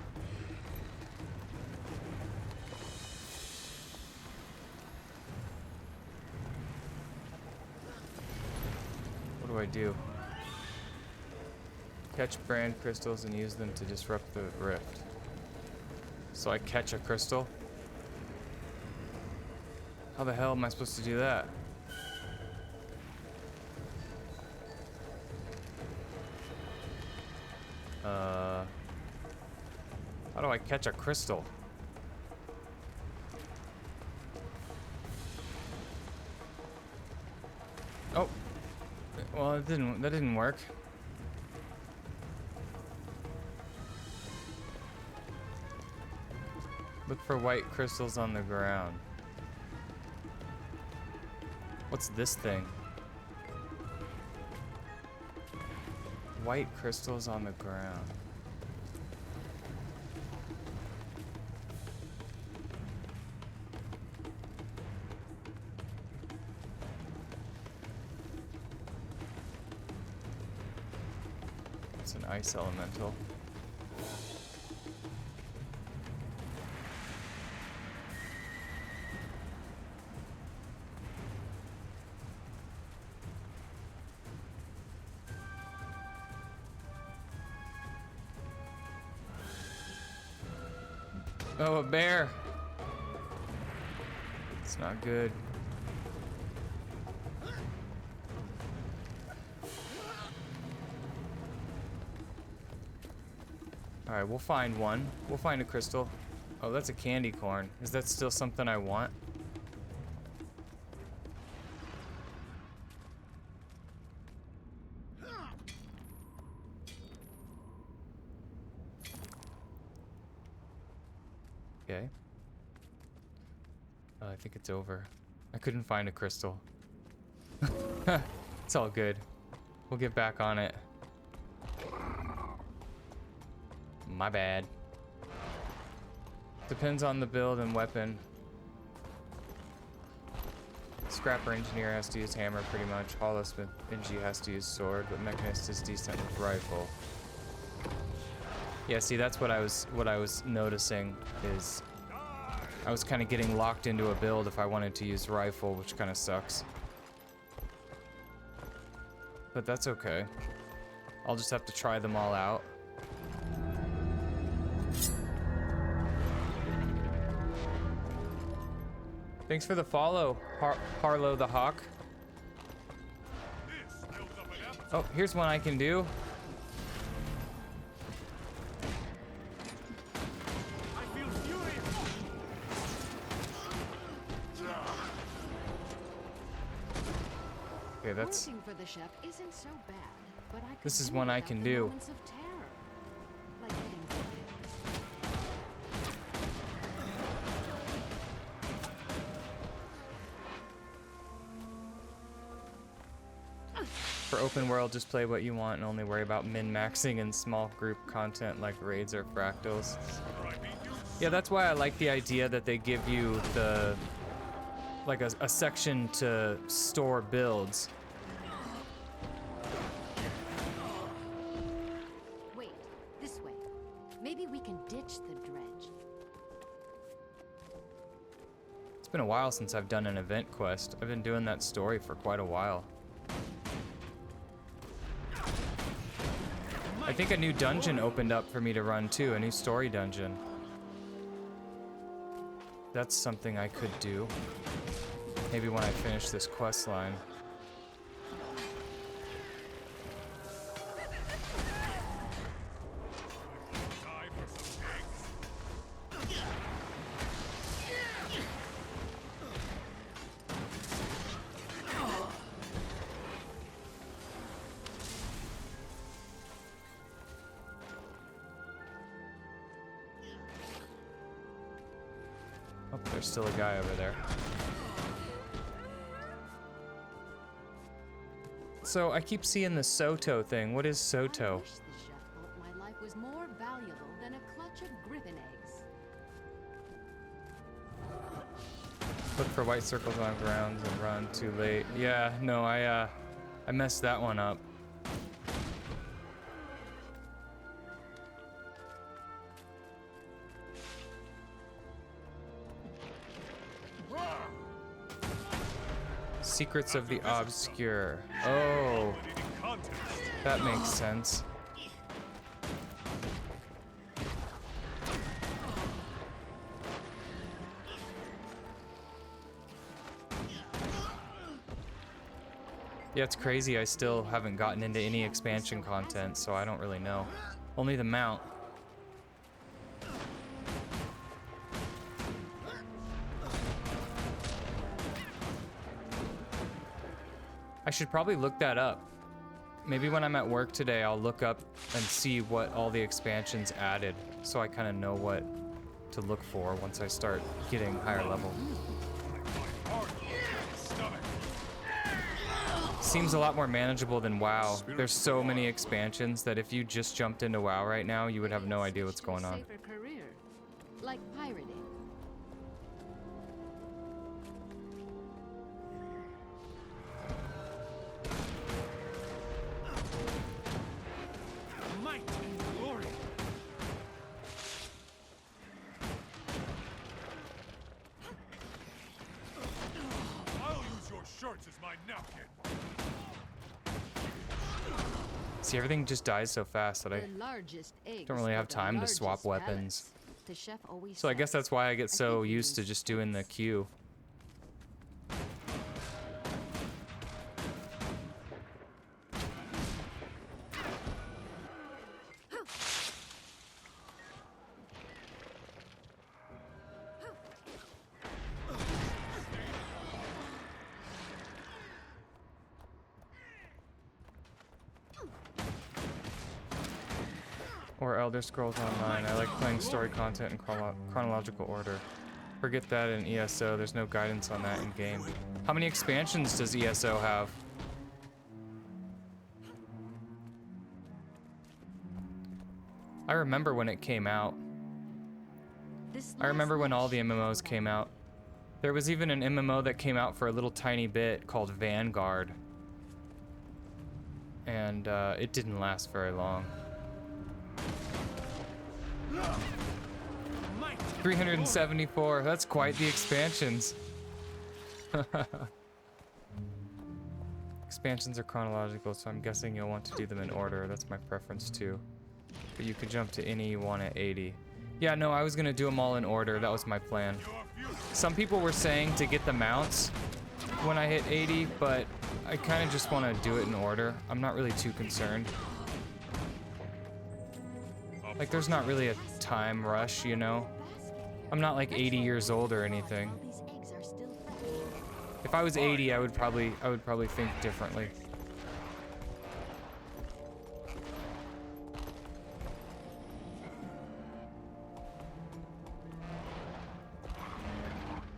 What do I do? Catch brand crystals and use them to disrupt the rift. So I catch a crystal? How the hell am I supposed to do that? How do I catch a crystal? Oh. Well, that didn't work. Look for white crystals on the ground. What's this thing? White crystals on the ground. It's an ice elemental. Oh, a bear. It's not good. Alright, we'll find one. We'll find a crystal. Oh, that's a candy corn. Is that still something I want? Okay. I think it's over. I couldn't find a crystal. It's all good. We'll get back on it. My bad. Depends on the build and weapon. Scrapper Engineer has to use hammer pretty much. Hollowsmith NG has to use sword, but Mechanist is decent with rifle. Yeah, see, that's what I was noticing is I was kind of getting locked into a build if I wanted to use rifle, which kind of sucks. But that's okay. I'll just have to try them all out. Thanks for the follow, Harlow the Hawk. Oh, here's one I can do. Okay, that's. Working for the chef isn't so bad, but I This is one I can do. moments of terror, like getting For open world, just play what you want and only worry about min-maxing in small group content like raids or fractals. Yeah, that's why I like the idea that they give you the like a section to store builds. Wait, this way. Maybe we can ditch the dredge. It's been a while since I've done an event quest. I've been doing that story for quite a while. I think a new dungeon opened up for me to run too, a new story dungeon. That's something I could do. Maybe when I finish this quest line. Oh, there's still a guy over there. So I keep seeing the Soto thing. What is Soto? I wish the chef thought my life was more valuable than a clutch of griffin eggs. Look for white circles on ground and run too late. Yeah, no, I messed that one up. Secrets of the Obscure. Oh, that makes sense. Yeah, it's crazy. I still haven't gotten into any expansion content, so I don't really know. Only the mount. I should probably look that up. Maybe when I'm at work today, I'll look up and see what all the expansions added, so I kind of know what to look for once I start getting higher level. Seems a lot more manageable than WoW. There's so many expansions that if you just jumped into WoW right now, you would have no idea what's going on. Safer career, like pirating. Might and glory. I'll use your shorts as my napkin. See, everything just dies so fast that I don't really have time to swap weapons. So I guess that's why I get so used to just doing the queue. Or Elder Scrolls Online. I like playing story content in chronological order. Forget that in ESO, there's no guidance on that in game. How many expansions does ESO have? I remember when it came out. I remember when all the MMOs came out. There was even an MMO that came out for a little tiny bit called Vanguard. And it didn't last very long. 374, that's quite the expansions. Expansions are chronological, so I'm guessing you'll want to do them in order. That's my preference too. But you could jump to any you want at 80. Yeah, no, I was gonna do them all in order. That was my plan. Some people were saying to get the mounts when I hit 80, but I kind of just want to do it in order. I'm not really too concerned. Like, there's not really a time rush, you know? I'm not like 80 years old or anything. If I was 80, I would probably think differently.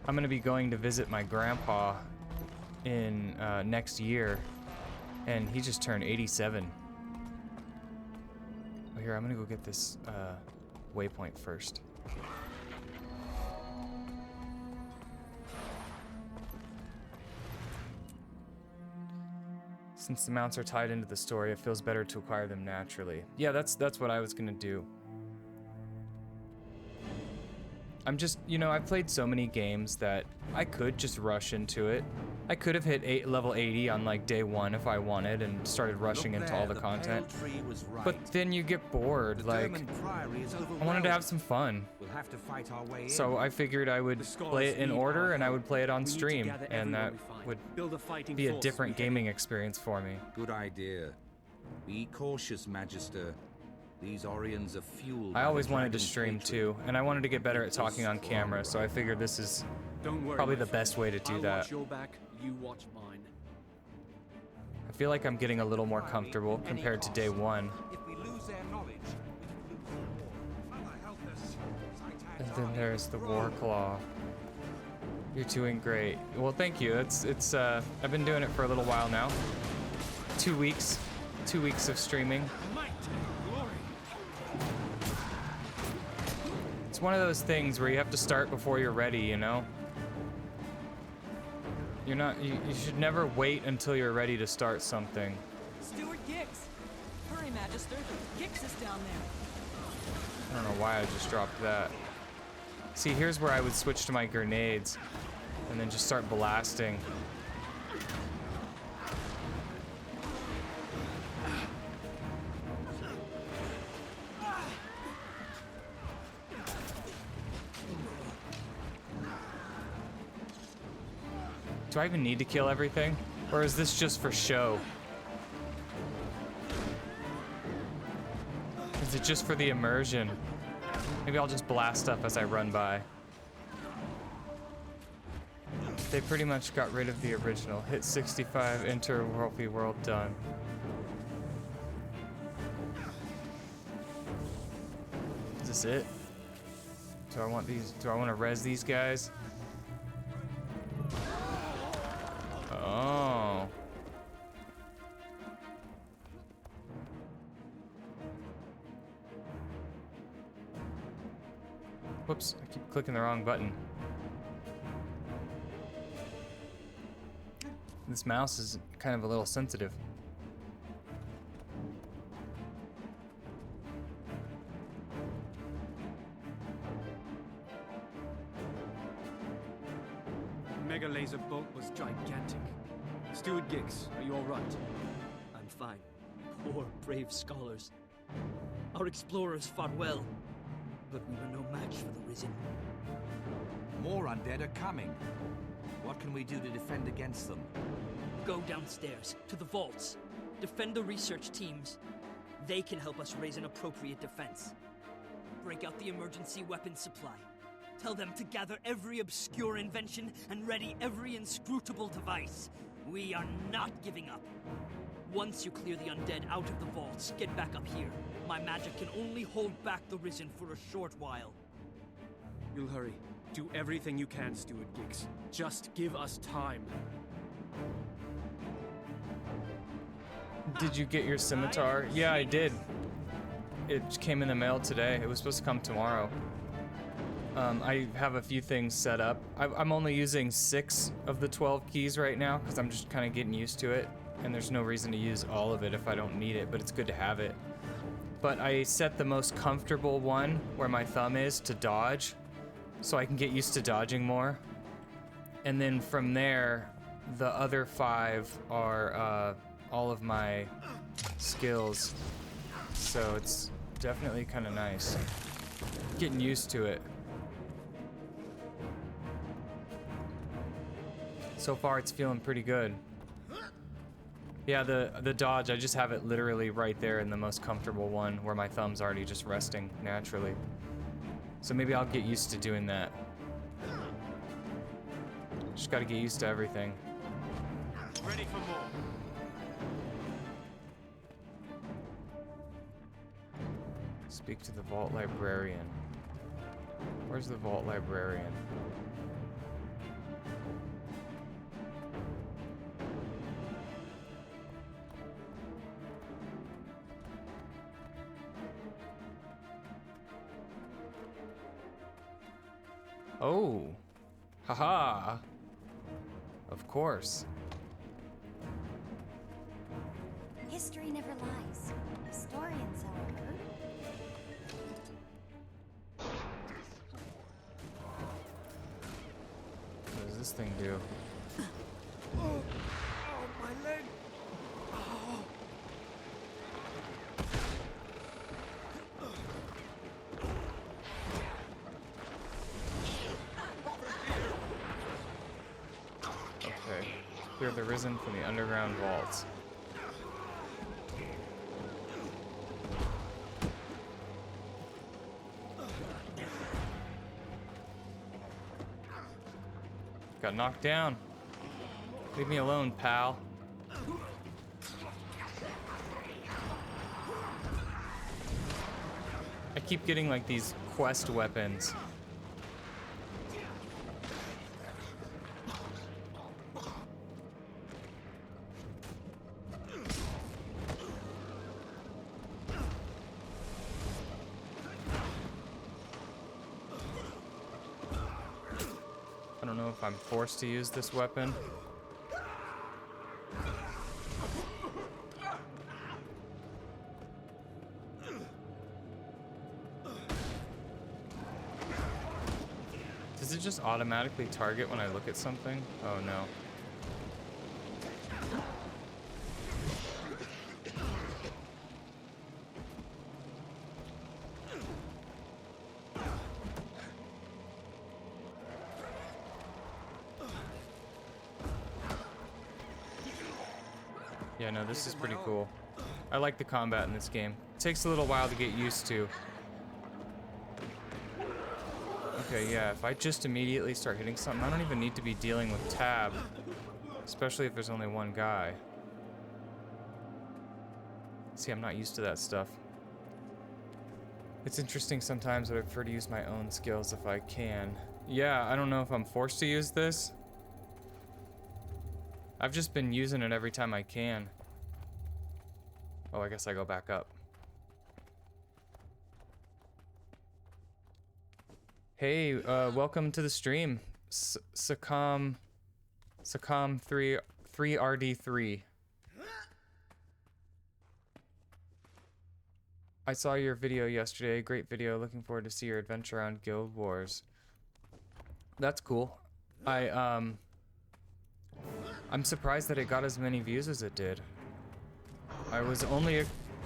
I'm gonna be going to visit my grandpa in next year, and he just turned 87. Oh, here, I'm gonna go get this waypoint first. Since the mounts are tied into the story, it feels better to acquire them naturally. Yeah, that's what I was gonna do. I'm just, you know, I've played so many games that I could just rush into it. I could have hit level 80 on like day 1 if I wanted and started rushing into all the content. But then you get bored. Like, I wanted to have some fun. So I figured I would play it in order and I would play it on stream, and that would be a different gaming experience for me. Good idea. Be cautious, Magister. These Orions are fueled. I always wanted to stream too, and I wanted to get better at talking on camera, so I figured this is probably the best way to do that. Watch your back, you watch mine. I feel like I'm getting a little more comfortable compared to day 1. And then there's the War Claw. You're doing great. Well, thank you. It's I've been doing it for a little while now. 2 weeks. 2 weeks of streaming. It's one of those things where you have to start before you're ready, you know? You should never wait until you're ready to start something. Stuart Gix! Hurry, Magister. Gix is down there. I don't know why I just dropped that. See, here's where I would switch to my grenades and then just start blasting. Do I even need to kill everything? Or is this just for show? Is it just for the immersion? Maybe I'll just blast stuff as I run by. They pretty much got rid of the original. Hit 65, enter world done. Is this it? Do I want to res these guys? Oh. Whoops, I keep clicking the wrong button. This mouse is kind of a little sensitive. Mega laser bolt was gigantic. Stuart Gix, are you all right? I'm fine. Poor, brave scholars. Our explorers fought well, but we were no match for the Risen. More undead are coming. What can we do to defend against them? Go downstairs, to the vaults. Defend the research teams. They can help us raise an appropriate defense. Break out the emergency weapons supply. Tell them to gather every obscure invention and ready every inscrutable device. We are not giving up. Once you clear the undead out of the vaults, get back up here. My magic can only hold back the Risen for a short while. You'll hurry. Do everything you can, Stuart Gix. Just give us time. Did you get your scimitar? Yeah, I did. It came in the mail today. It was supposed to come tomorrow. I have a few things set up. I'm only using 6 of the 12 keys right now because I'm just kind of getting used to it. And there's no reason to use all of it if I don't need it, but it's good to have it. But I set the most comfortable one where my thumb is to dodge, so I can get used to dodging more. And then from there, the other 5 are all of my skills. So it's definitely kind of nice. Getting used to it. So far, it's feeling pretty good. Yeah, the dodge, I just have it literally right there in the most comfortable one where my thumb's already just resting naturally. So maybe I'll get used to doing that. Just gotta get used to everything. Ready for more. Speak to the Vault Librarian. Where's the Vault Librarian? Oh, haha. Of course. History never lies. Historians, however. What does this thing do? Oh, my leg. Oh. Okay. Clear the Risen from the underground vaults. Got knocked down. Leave me alone, pal. I keep getting like these quest weapons. I don't know if I'm forced to use this weapon. Does it just automatically target when I look at something? Oh no. Yeah, no, this is pretty cool. I like the combat in this game. It takes a little while to get used to. Okay, yeah, if I just immediately start hitting something, I don't even need to be dealing with tab. Especially if there's only one guy. See, I'm not used to that stuff. It's interesting sometimes, but I prefer to use my own skills if I can. Yeah, I don't know if I'm forced to use this. I've just been using it every time I can. Oh, I guess I go back up. Hey, welcome to the stream. Sakam 3RD3. I saw your video yesterday. Great video. Looking forward to see your adventure around Guild Wars. That's cool. I'm surprised that it got as many views as it did.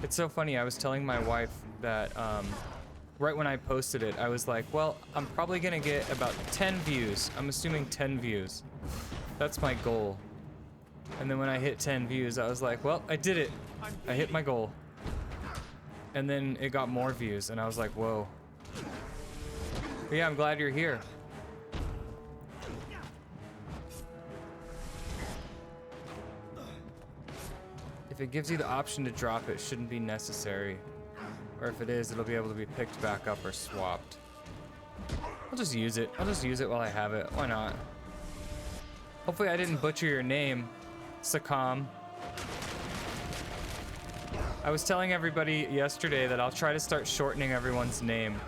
It's so funny, I was telling my wife that, right when I posted it, I was like, well, I'm probably gonna get about 10 views. I'm assuming 10 views. That's my goal. And then when I hit 10 views, I was like, well, I did it. I hit my goal. And then it got more views, and I was like, whoa. But yeah, I'm glad you're here. If it gives you the option to drop it, shouldn't be necessary. Or if it is, it'll be able to be picked back up or swapped. I'll just use it. I'll just use it while I have it. Why not? Hopefully I didn't butcher your name, Sakam. I was telling everybody yesterday that I'll try to start shortening everyone's name.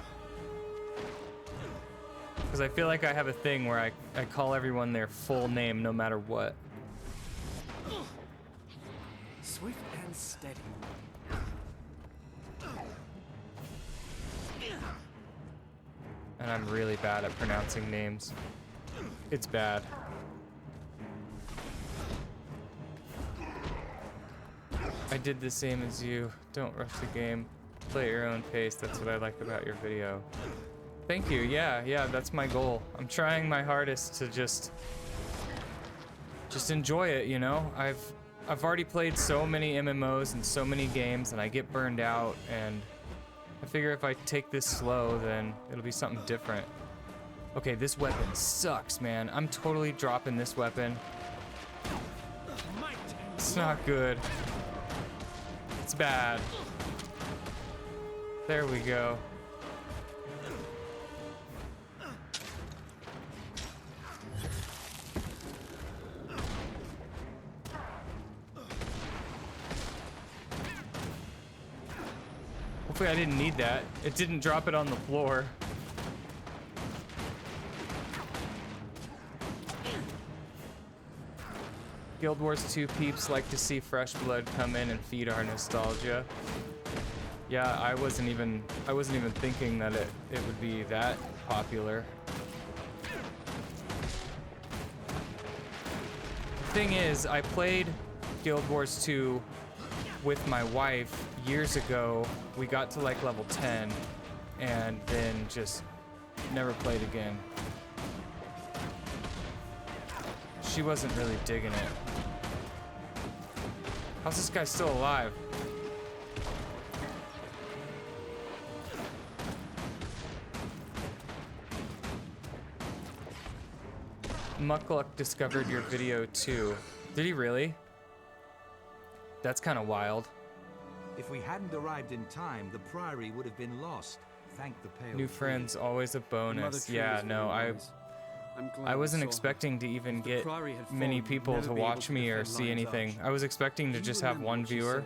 Because I feel like I have a thing where I call everyone their full name no matter what. Swift and steady. And I'm really bad at pronouncing names. It's bad. I did the same as you. Don't rush the game. Play at your own pace. That's what I like about your video. Thank you. Yeah, that's my goal. I'm trying my hardest to just enjoy it, you know? I've already played so many MMOs and so many games, and I get burned out, and I figure if I take this slow, then it'll be something different. Okay, this weapon sucks, man. I'm totally dropping this weapon. It's not good. It's bad. There we go. Hopefully I didn't need that. It didn't drop it on the floor. Guild Wars 2 peeps like to see fresh blood come in and feed our nostalgia. Yeah, I wasn't even thinking that it would be that popular. The thing is, I played Guild Wars 2 with my wife years ago. We got to like level 10 and then just never played again. She wasn't really digging it. How's this guy still alive? Muckluck discovered your video too. Did he really? That's kind of wild. If we hadn't arrived in time, the Priory would have been lost. Thank the Pale New Tree. friends, always a bonus. Yeah, no, I wasn't expecting to even get many people to watch me or see anything. I was expecting to just have one viewer,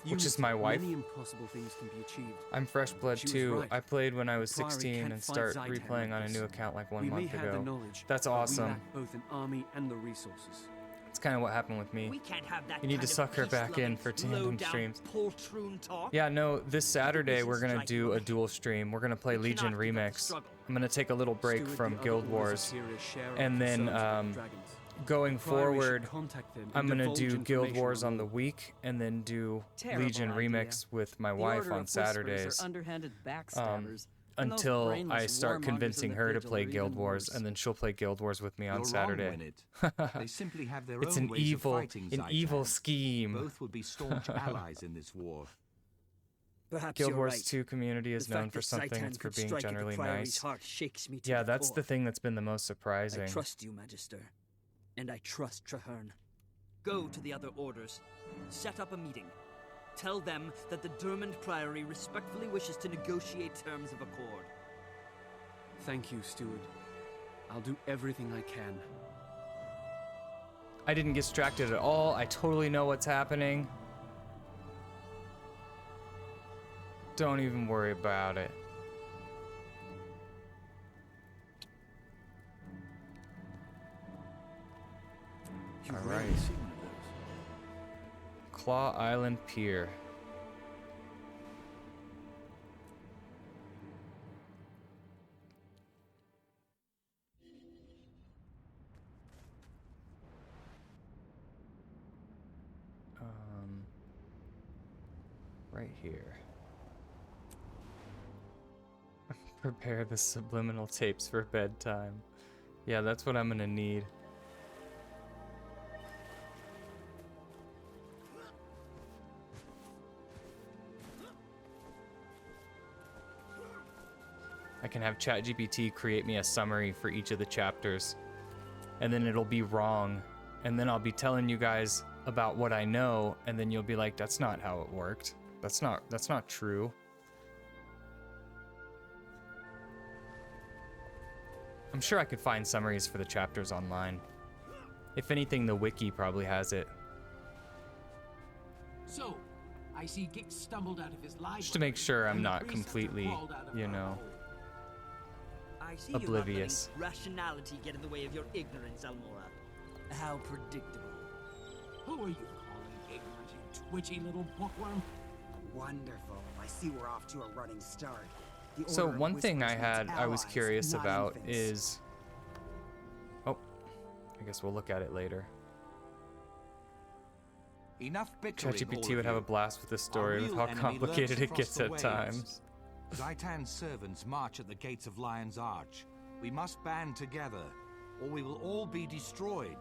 which is my wife. I'm fresh blood too. I played when I was 16 and start replaying on a new account like 1 month ago. That's awesome. Both an army and the resources. That's kind of what happened with me. We can't have that You need to suck her back in for tandem streams. Yeah, no, this Saturday we're gonna do a dual stream. We're gonna play Legion Remix. I'm gonna take a little break from Guild Wars, and then going forward, I'm gonna do Guild Wars on the week, and then do Legion Remix with my wife on Saturdays. Until I start convincing her to play Guild Wars, and then she'll play Guild Wars with me on Saturday. They simply have their It's own an ways evil, of fighting an Zaitan. evil scheme. Both would be staunch allies in this war. Perhaps Guild you're Wars right. 2 community is The known fact for that something. Zaitan It's for could being strike at the generally Priory's nice. heart shakes me to Yeah, the that's core. the thing that's been the most surprising. I trust you, Magister, and I trust Traherne. Go to the other orders. Set up a meeting. Tell them that the Dermond Priory respectfully wishes to negotiate terms of accord. Thank you, Steward. I'll do everything I can. I didn't get distracted at all. I totally know what's happening. Don't even worry about it. All right. Claw Island Pier. Right here. Prepare the subliminal tapes for bedtime. Yeah, that's what I'm gonna need. I can have ChatGPT create me a summary for each of the chapters, and then it'll be wrong, and then I'll be telling you guys about what I know, and then you'll be like, that's not how it worked. That's not true. I'm sure I could find summaries for the chapters online. If anything, the wiki probably has it. So, I see Gix stumbled out of his library. Just to make sure I'm not completely, you know. I see oblivious. you're not letting rationality get in the way of your ignorance, Almora. How predictable. Who are you calling ignorant, you twitchy little bookworm? Wonderful. I see we're off to a running start. So one thing I was curious about is... Oh, I guess we'll look at it later. Enough bickering, ChatGPT would have a blast with this story with how complicated it gets at times. Zaitan's servants march at the gates of Lion's Arch. We must band together, or we will all be destroyed.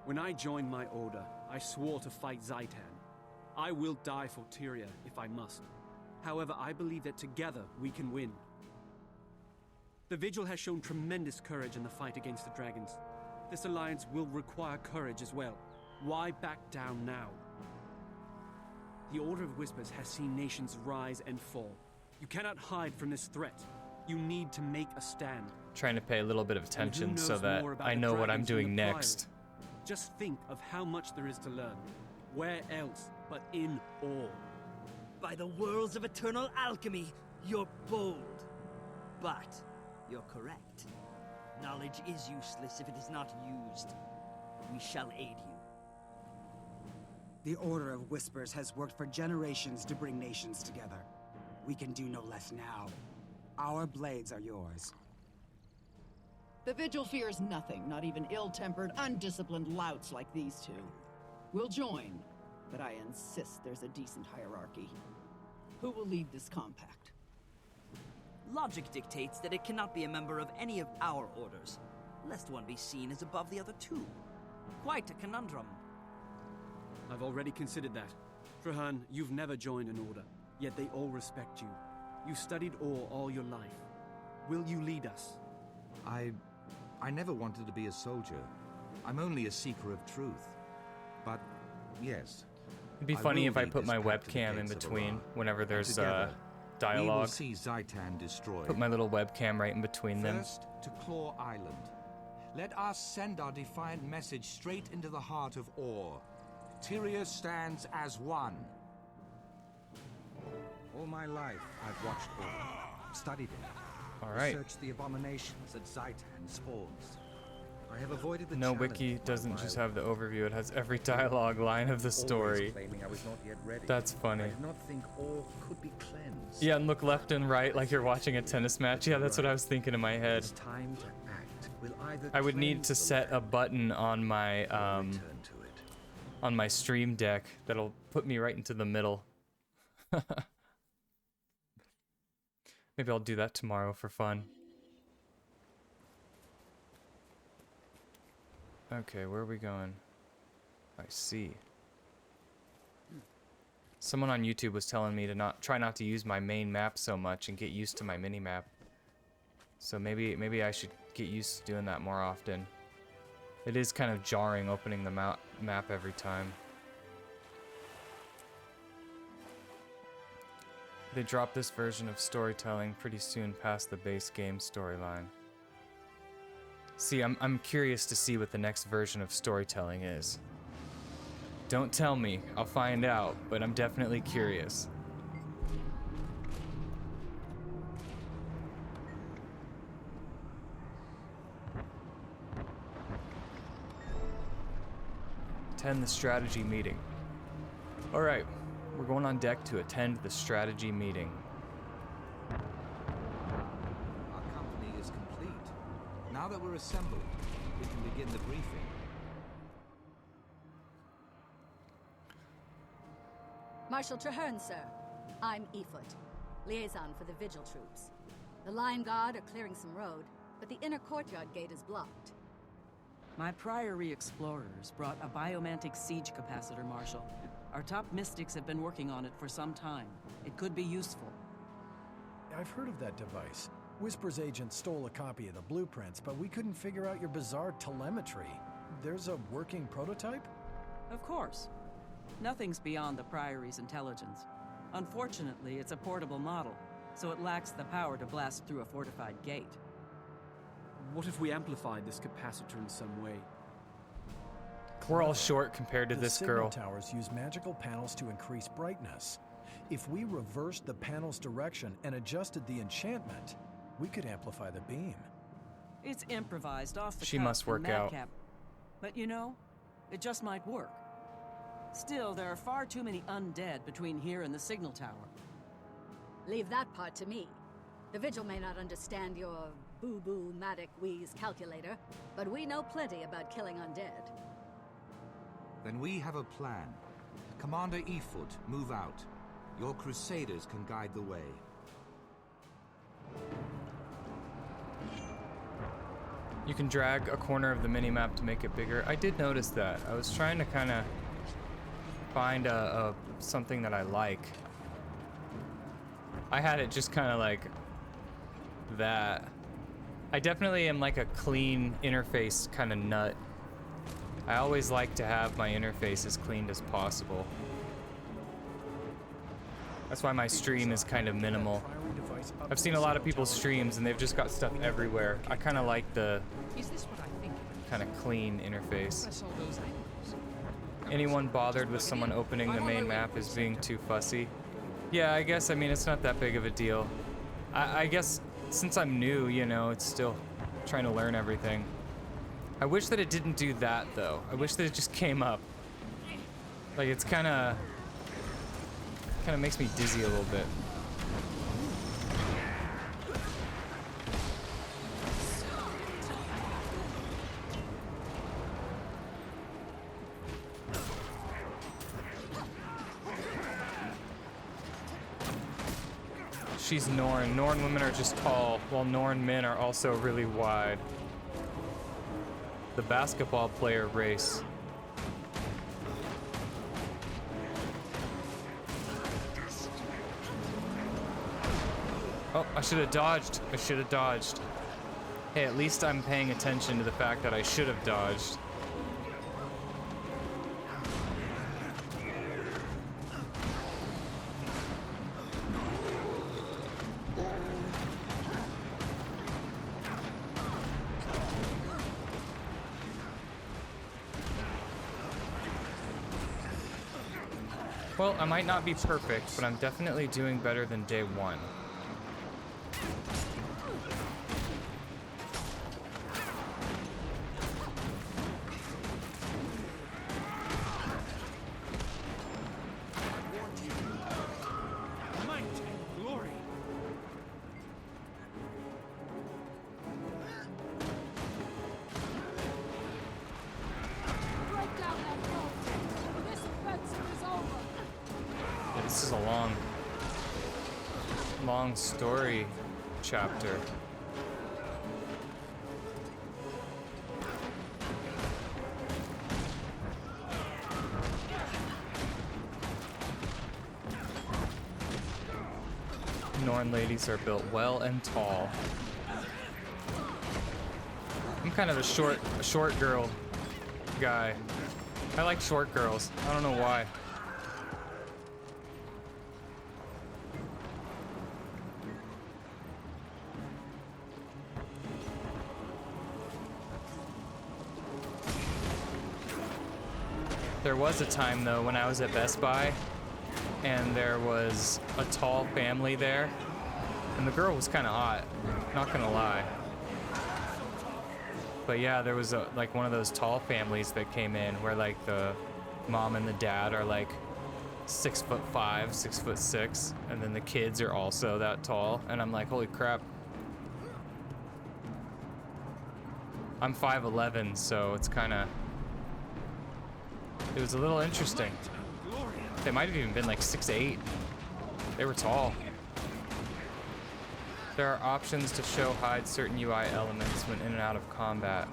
When I joined my order, I swore to fight Zaitan. I will die for Tyria if I must. However, I believe that together we can win. The Vigil has shown tremendous courage in the fight against the dragons. This alliance will require courage as well. Why back down now? The Order of Whispers has seen nations rise and fall. You cannot hide from this threat. You need to make a stand. Trying to pay a little bit of attention so that I know what I'm doing next. Just think of how much there is to learn. Where else but in awe? By the worlds of eternal alchemy, you're bold. But you're correct. Knowledge is useless if it is not used. We shall aid you. The Order of Whispers has worked for generations to bring nations together. We can do no less now. Our blades are yours. The Vigil fears nothing, not even ill-tempered, undisciplined louts like these two. We'll join, but I insist there's a decent hierarchy. Who will lead this compact? Logic dictates that it cannot be a member of any of our orders, lest one be seen as above the other two. Quite a conundrum. I've already considered that. Trahan, you've never joined an order, yet they all respect you. You studied ore all your life. Will you lead us? I never wanted to be a soldier. I'm only a seeker of truth. But, yes. It'd be funny if I put my webcam in between whenever there's dialogue. We will see Zaitan destroyed. Put my little webcam right in between them. First to Claw Island. Let us send our defiant message straight into the heart of Ore. Tyria stands as one. All my life, I've watched Ore, studied it, all right. researched the abominations that Zaitan spawns. I have avoided the No wiki doesn't just have the overview; it has every dialogue line of the story. I was not yet ready. That's funny. I did not think Ore could be cleansed. Yeah, and look left and right like you're watching a tennis match. Yeah, that's what I was thinking in my head. It's time to act. We'll either I would need to set a button on my stream deck that'll put me right into the middle. Maybe I'll do that tomorrow for fun. Okay, where are we going? I see. Someone on YouTube was telling me to try not to use my main map so much and get used to my mini map. So maybe I should get used to doing that more often. It is kind of jarring opening the map every time. They drop this version of storytelling pretty soon past the base game storyline. See, I'm curious to see what the next version of storytelling is. Don't tell me, I'll find out, but I'm definitely curious. Attend the strategy meeting. All right, we're going on deck to attend the strategy meeting. Our company is complete. Now that we're assembled, we can begin the briefing. Marshal Traherne, sir. I'm Efoot, liaison for the Vigil troops. The Lion Guard are clearing some road, but the inner courtyard gate is blocked. My Priory explorers brought a biomantic siege capacitor, Marshal. Our top mystics have been working on it for some time. It could be useful. I've heard of that device. Whisper's agent stole a copy of the blueprints, but we couldn't figure out your bizarre telemetry. There's a working prototype? Of course. Nothing's beyond the Priory's intelligence. Unfortunately, it's a portable model, so it lacks the power to blast through a fortified gate. What if we amplified this capacitor in some way? We're all short compared to this girl. The signal towers use magical panels to increase brightness. If we reversed the panel's direction and adjusted the enchantment, We could amplify the beam. It's improvised off the She cuff must from work out. Madcap. But you know, it just might work. Still, there are far too many undead between here and the signal tower. Leave that part to me. The Vigil may not understand your boo-boo matic wheeze calculator, but we know plenty about killing undead. Then we have a plan. Commander Efoot, move out. Your crusaders can guide the way. You can drag a corner of the minimap to make it bigger. I did notice that. I was trying to kind of find something that I like. I had it just kind of like that. I definitely am like a clean interface kind of nut. I always like to have my interface as clean as possible. That's why my stream is kind of minimal. I've seen a lot of people's streams and they've just got stuff everywhere. I kind of like the kind of clean interface. Anyone bothered with someone opening the main map is being too fussy? Yeah, I guess, I mean, it's not that big of a deal. I guess since I'm new, you know, it's still trying to learn everything. I wish that it didn't do that, though. I wish that it just came up. Like, it's kind of makes me dizzy a little bit. She's Norn. Norn women are just tall, while Norn men are also really wide. The basketball player race. Oh, I should have dodged. I should have dodged. Hey, at least I'm paying attention to the fact that I should have dodged. Well, I might not be perfect, but I'm definitely doing better than day one. This is a long story chapter. Norn ladies are built well and tall. I'm kind of a short girl guy. I like short girls. I don't know why. There was a time, though, when I was at Best Buy, and there was a tall family there, and the girl was kind of hot, not gonna lie. But yeah, there was like one of those tall families that came in where like the mom and the dad are like 6'5", 6'6", and then the kids are also that tall, and I'm like, holy crap. I'm 5'11", so it's kind of... It was a little interesting. They might have even been like 6'8". They were tall. There are options to hide certain UI elements when in and out of combat.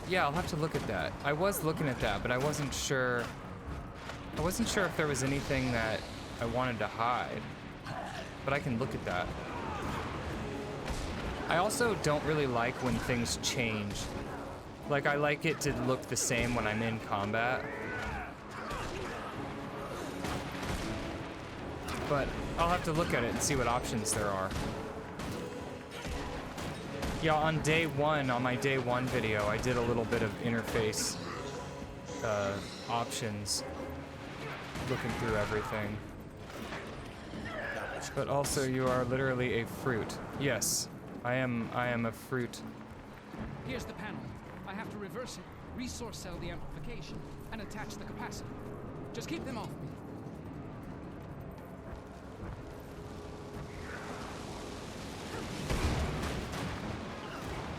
Yeah, I'll have to look at that. I was looking at that, but I wasn't sure. I wasn't sure if there was anything that I wanted to hide. But I can look at that. I also don't really like when things change. Like, I like it to look the same when I'm in combat. But I'll have to look at it and see what options there are. Yeah, on day one, on my day one video, I did a little bit of interface options, looking through everything. But also you are literally a fruit. Yes, I am a fruit. Here's the panel. I have to reverse it, resource cell the amplification, and attach the capacitor. Just keep them off me.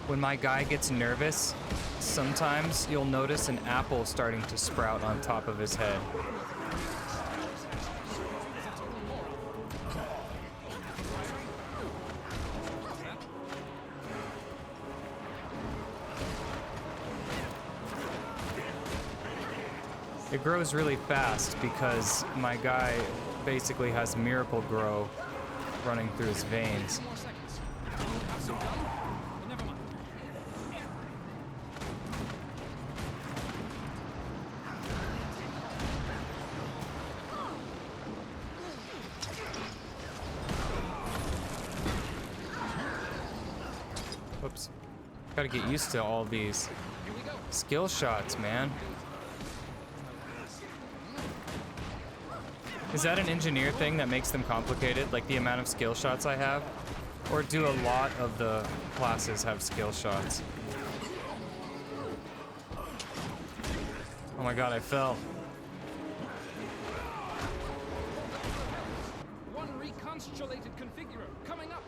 When my guy gets nervous, sometimes you'll notice an apple starting to sprout on top of his head. It grows really fast because my guy basically has miracle grow running through his veins. Whoops. Gotta get used to all these skill shots, man. Is that an engineer thing that makes them complicated, like the amount of skill shots I have? Or do a lot of the classes have skill shots? Oh my god, I fell. One reconstellated configurer coming up.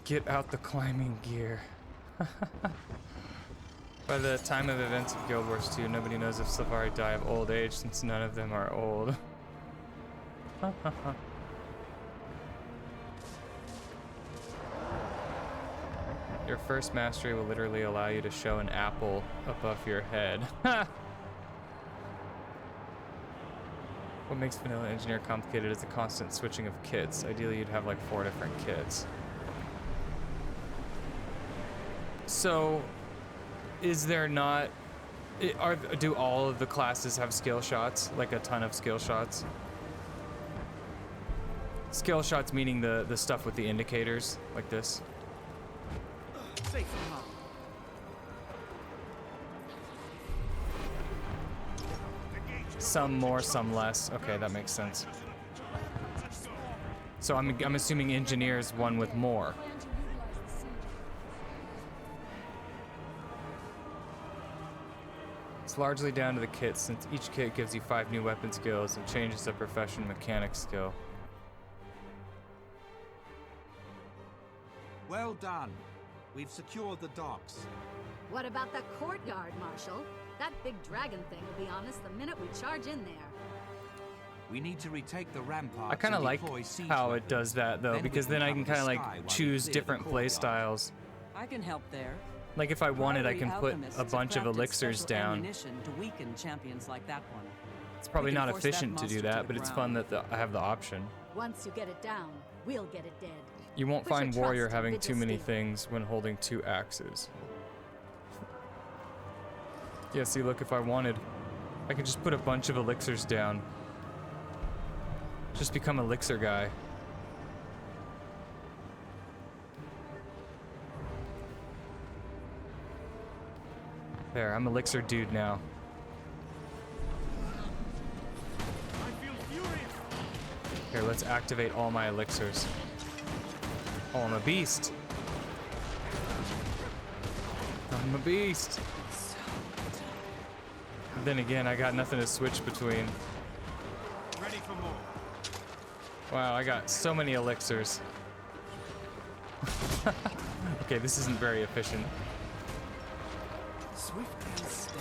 Get out the climbing gear. By the time of events of Guild Wars 2, nobody knows if Sylvari die of old age since none of them are old. Your first mastery will literally allow you to show an apple above your head. What makes Vanilla Engineer complicated is the constant switching of kits. Ideally, you'd have like 4 different kits. So, is there not... do all of the classes have skill shots? Like a ton of skill shots? Skill shots meaning the stuff with the indicators, like this. Safe from harm. Some more, some less. Okay, that makes sense. So I'm assuming engineers one with more. It's largely down to the kit, since each kit gives you 5 new weapon skills and changes a profession mechanic skill. Well done. We've secured the docks. What about the courtyard, Marshal? That big dragon thing will be on us the minute we charge in there. We need to retake the ramparts. I kind of like how it does that though, because then I can kind of like choose different play styles. I can help there. Like if I wanted, I can put Alchemists a bunch of have crafted elixirs special down. ammunition to weaken champions like that one. It's probably We can not force that efficient to do monster to that, the but it's ground. fun that I have the option. Once you get it down, we'll get it dead. You won't Put your find warrior trust in having Vigil too many Steel. things when holding 2 axes. Yeah, see, look, if I wanted, I could just put a bunch of elixirs down. Just become elixir guy. There, I'm elixir dude now. Here, let's activate all my elixirs. Oh, I'm a beast. I'm a beast. Then again, I got nothing to switch between. Ready for more. Wow, I got so many elixirs. Okay, this isn't very efficient. Swift and steady.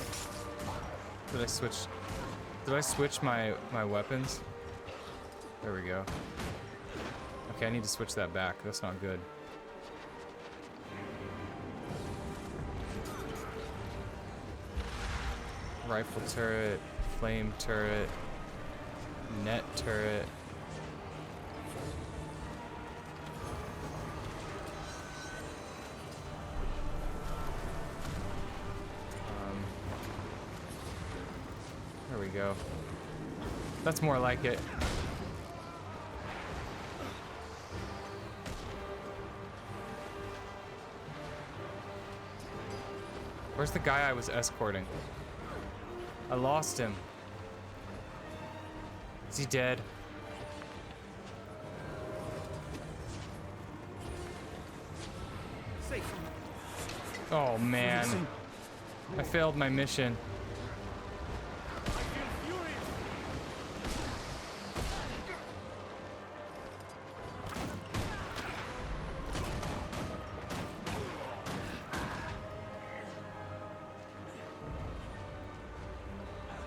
Did I switch my weapons? There we go. Okay, I need to switch that back. That's not good. Rifle turret, flame turret, net turret. There we go. That's more like it. Where's the guy I was escorting? I lost him. Is he dead? Oh man. I failed my mission.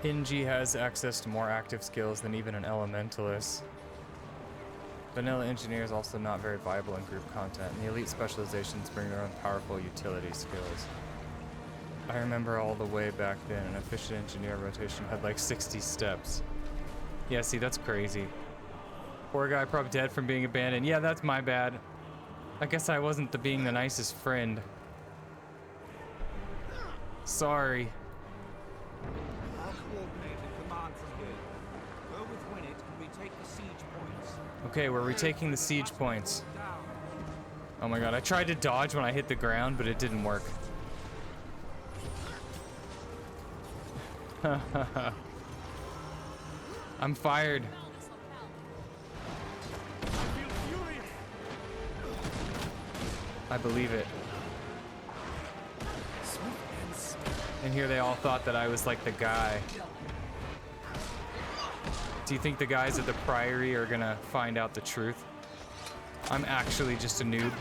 NG has access to more active skills than even an elementalist. Vanilla engineer is also not very viable in group content, and the elite specializations bring their own powerful utility skills. I remember all the way back then, an efficient engineer rotation had like 60 steps. Yeah, see, that's crazy. Poor guy probably dead from being abandoned. Yeah, that's my bad. I guess I wasn't being the nicest friend. Sorry. I'll coordinate the command from here. Go with Winnet and retake the siege points. Okay, we're retaking the siege points. Oh my god, I tried to dodge when I hit the ground, but it didn't work. I'm fired. I believe it. And here they all thought that I was like the guy. Do you think the guys at the Priory are gonna find out the truth? I'm actually just a noob.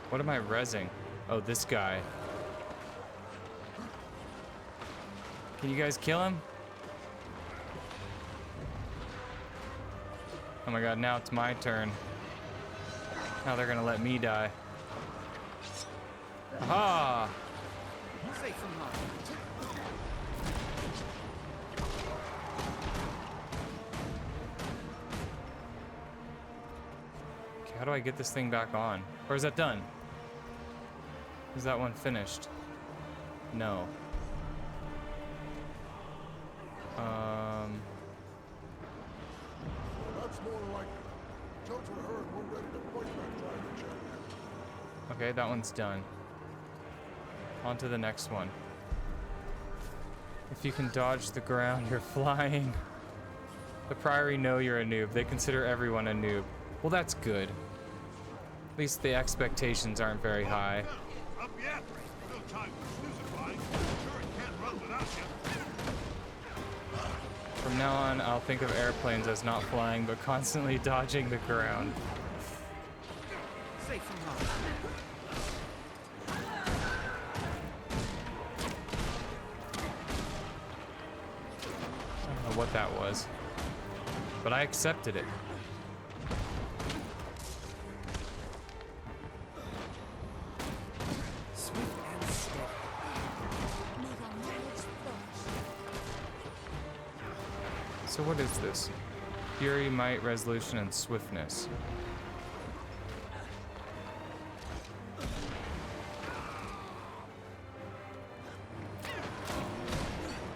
What am I rezzing? Oh, this guy. Can you guys kill him? Oh my god, now it's my turn. Now they're gonna let me die. Aha! Safe from harm. Okay, how do I get this thing back on? Or is that done? Is that one finished? No. That's more like it. Tell to her we're ready to fight that dragon champion. Okay, that one's done. On to the next one. If you can dodge the ground, you're flying. The Priory know you're a noob. They consider everyone a noob. Well, that's good. At least the expectations aren't very high. Up yet? No time for snoozifying. Sure it can't run without you. From now on, I'll think of airplanes as not flying, but constantly dodging the ground. Safe from harm. I don't know what that was, but I accepted it. So what is this? Fury, might, resolution, and swiftness.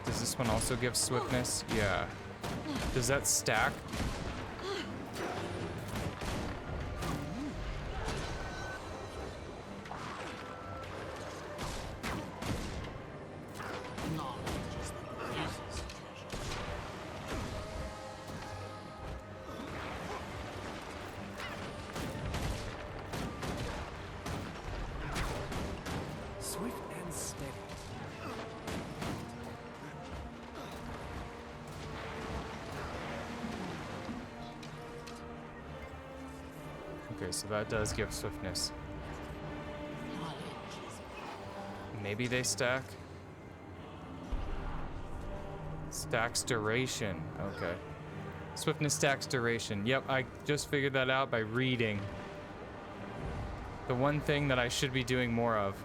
Does this one also give swiftness? Yeah. Does that stack? Okay, so that does give swiftness. Maybe they stack? Stacks duration. Okay. Swiftness stacks duration. Yep, I just figured that out by reading. The one thing that I should be doing more of.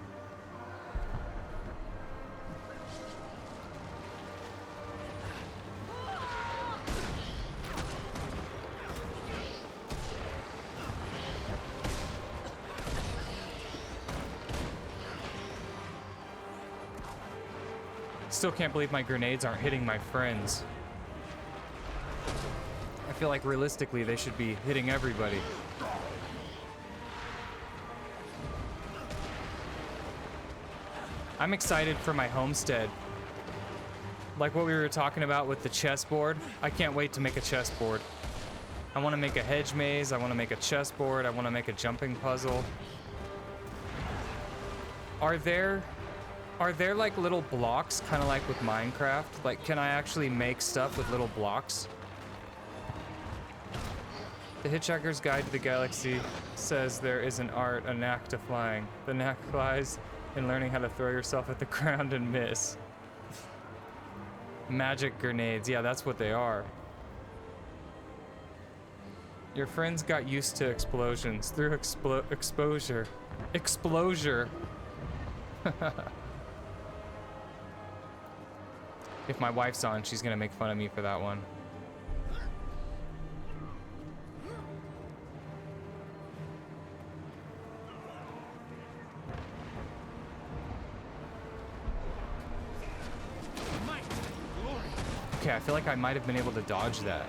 Still can't believe my grenades aren't hitting my friends. I feel like realistically they should be hitting everybody. I'm excited for my homestead. Like what we were talking about with the chessboard. I can't wait to make a chessboard. I want to make a hedge maze. I want to make a chessboard. I want to make a jumping puzzle. Are there like little blocks, kind of like with Minecraft? Like, can I actually make stuff with little blocks? The Hitchhiker's Guide to the Galaxy says there is an art, a knack to flying. The knack lies in learning how to throw yourself at the ground and miss. Magic grenades, yeah, that's what they are. Your friends got used to explosions through exposure. Exposure. If my wife's on, she's gonna make fun of me for that one. Okay, I feel like I might have been able to dodge that.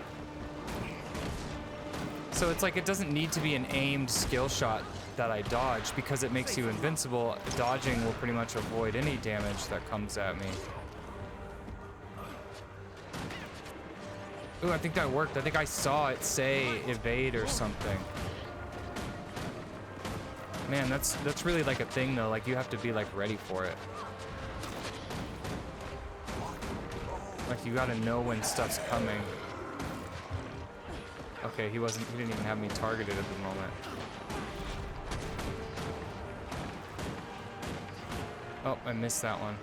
So it's like it doesn't need to be an aimed skill shot that I dodge because it makes you invincible. Dodging will pretty much avoid any damage that comes at me. Ooh, I think that worked. I think I saw it say evade or something. Man, that's really like a thing though. Like you have to be like ready for it. Like you gotta know when stuff's coming. Okay, he didn't even have me targeted at the moment. Oh, I missed that one.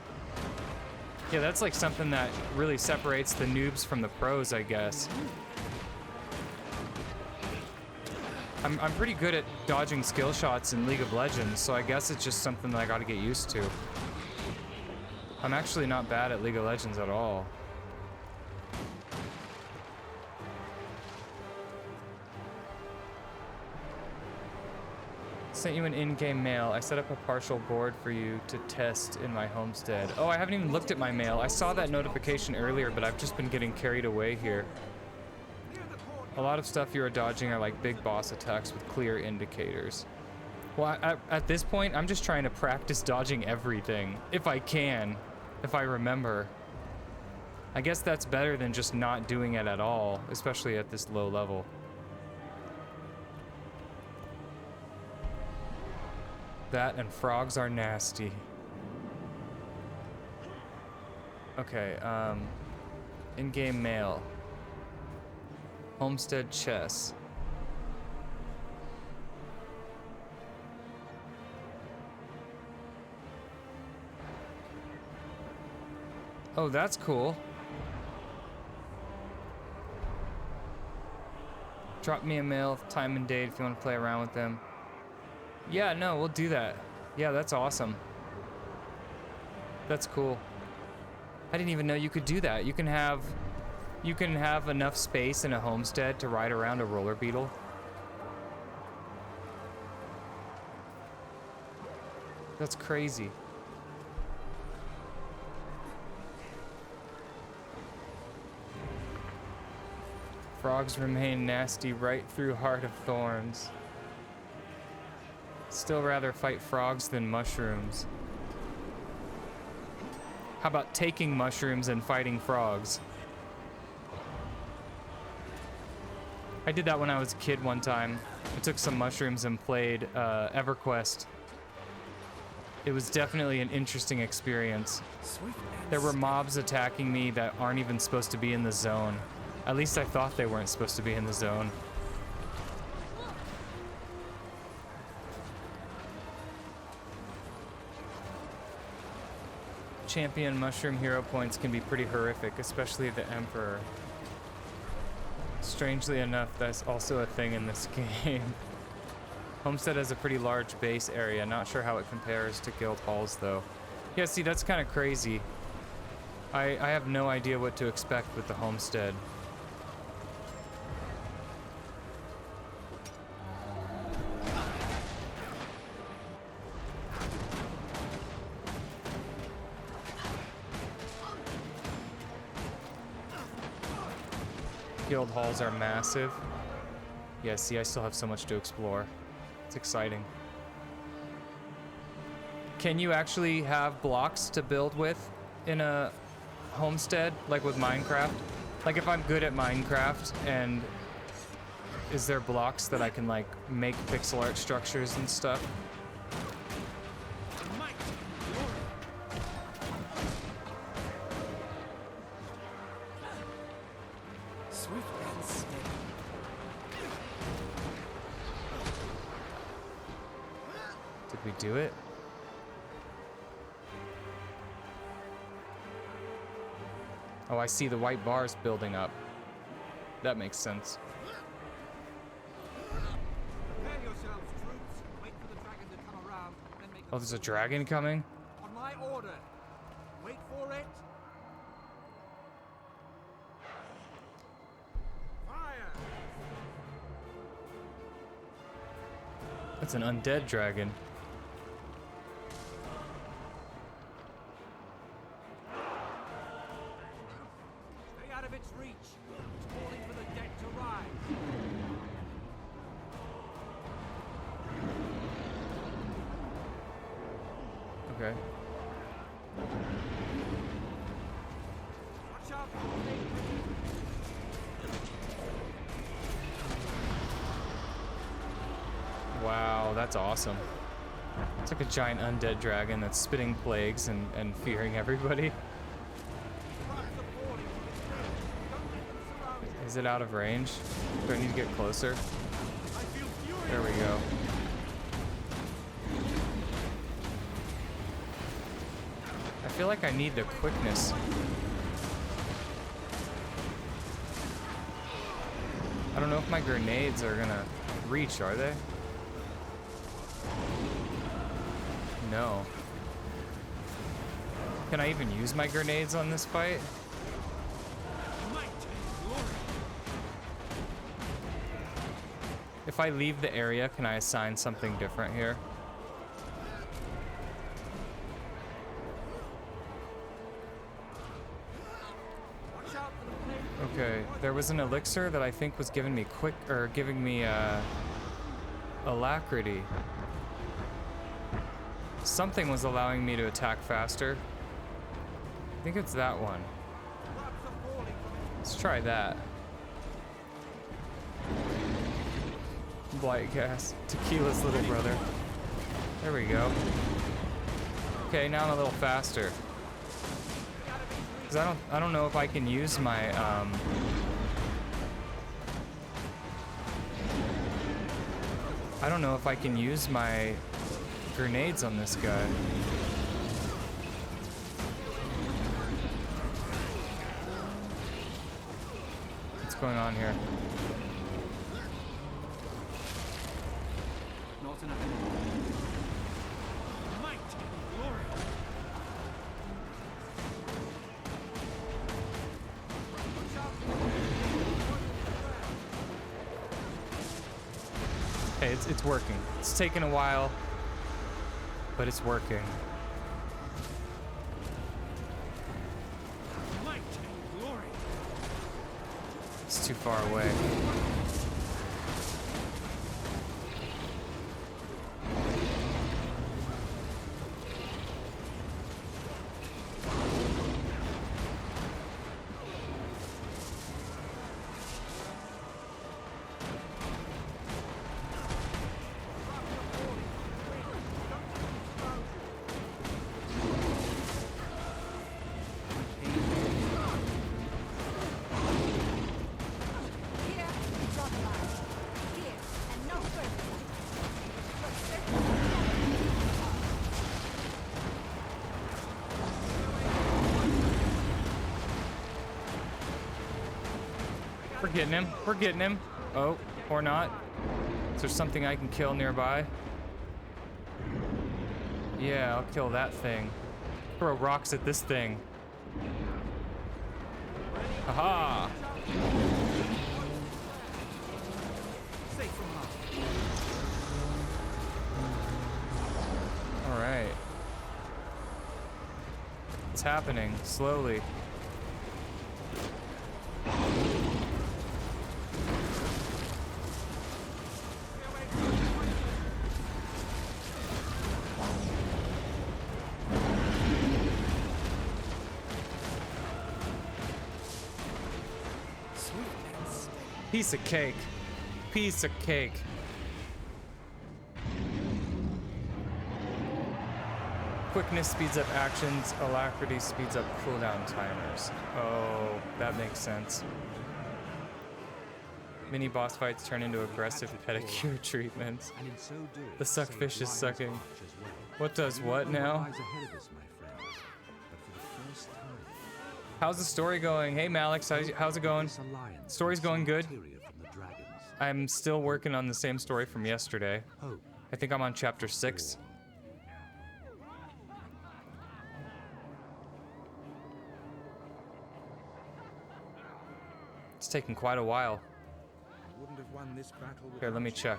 Yeah, that's like something that really separates the noobs from the pros, I guess. I'm pretty good at dodging skill shots in League of Legends, so I guess it's just something that I gotta get used to. I'm actually not bad at League of Legends at all. Sent you an in-game mail. I set up a partial board for you to test in my homestead. Oh, I haven't even looked at my mail. I saw that notification earlier, but I've just been getting carried away here. A lot of stuff you are dodging are like big boss attacks with clear indicators. Well, at this point, I'm just trying to practice dodging everything, if I can, if I remember. I guess that's better than just not doing it at all, especially at this low level. That and frogs are nasty. Okay, in-game mail. Homestead chess. Oh, that's cool. Drop me a mail, time and date if you want to play around with them. Yeah, no, we'll do that. Yeah, that's awesome. That's cool. I didn't even know you could do that. You can have enough space in a homestead to ride around a roller beetle. That's crazy. Frogs remain nasty right through Heart of Thorns. Still rather fight frogs than mushrooms. How about taking mushrooms and fighting frogs? I did that when I was a kid one time. I took some mushrooms and played EverQuest. It was definitely an interesting experience. There were mobs attacking me that aren't even supposed to be in the zone. At least I thought they weren't supposed to be in the zone. Champion mushroom hero points can be pretty horrific, especially the Emperor. Strangely enough, that's also a thing in this game. Homestead has a pretty large base area. Not sure how it compares to guild halls, though. Yeah, see, that's kind of crazy. I have no idea what to expect with the homestead. guild halls are massive. Yeah, see, I still have so much to explore. It's exciting. Can you actually have blocks to build with in a homestead, like with Minecraft? Like if I'm good at Minecraft, and is there blocks that I can like make pixel art structures and stuff? Swift and steady. Did we do it? Oh, I see the white bars building up. That makes sense. Prepare yourselves, troops. Wait for the dragon to come around, then make Oh, there's a dragon coming? on my order. Wait for it. Fire! That's an undead dragon. Stay out of its reach. It's calling for the dead to rise. Okay. Watch out. Wow, that's awesome. It's like a giant undead dragon that's spitting plagues and fearing everybody. Is it out of range? Do I need to get closer? There we go. I feel like I need the quickness. I don't know if my grenades are gonna reach, are they? No. Can I even use my grenades on this fight? If I leave the area, can I assign something different here? Okay, there was an elixir that I think was giving me alacrity. Something was allowing me to attack faster. I think it's that one. Let's try that. Blight gas. Tequila's little brother. There we go. Okay, now I'm a little faster. Cause I don't know if I can use my I don't know if I can use my grenades on this guy. What's going on here? Not enough. Might and glory. Hey, it's working. It's taken a while, but it's working. Might and glory. It's too far away. We're getting him. We're getting him. Oh, or not. Is there something I can kill nearby? Yeah, I'll kill that thing. Throw rocks at this thing. Aha! Alright. It's happening, slowly. Piece of cake. Piece of cake. Quickness speeds up actions. Alacrity speeds up cooldown timers. Oh, that makes sense. Mini boss fights turn into aggressive pedicure treatments. The suckfish is sucking. What does what now? How's the story going? Hey Malix, how's it going? Story's going good. I'm still working on the same story from yesterday. I think I'm on chapter 6. It's taking quite a while. Here, let me check.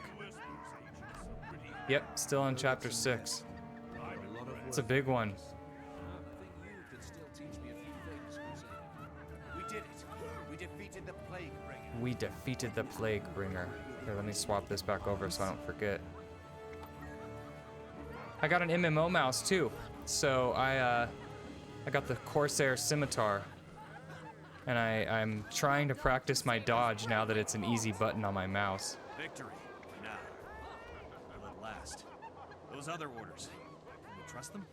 Yep, still on chapter 6. It's a big one. We defeated the Plague Bringer. Here, let me swap this back over so I don't forget. I got an MMO mouse too. So I got the Corsair Scimitar. And I'm trying to practice my dodge now that it's an easy button on my mouse. Victory. Nah. Will it last? Those other orders. Can we trust them?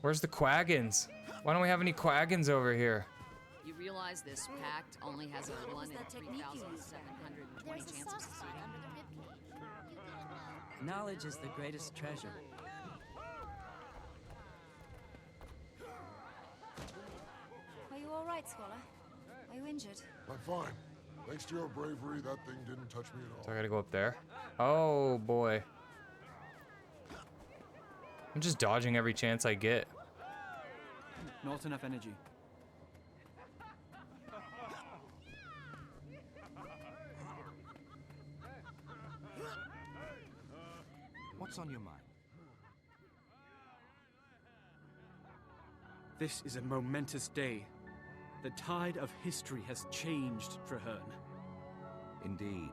Where's the Quaggins? Why don't we have any Quaggins over here? You realize this pact only has a 1 in 3,720 chance of succeeding? Knowledge is the greatest treasure. Are you all right, Scholar? Are you injured? I'm fine. Thanks to your bravery, that thing didn't touch me at all. So I gotta go up there. Oh boy. I'm just dodging every chance I get. Not enough energy. What's on your mind? This is a momentous day. The tide of history has changed, Traherne. Indeed.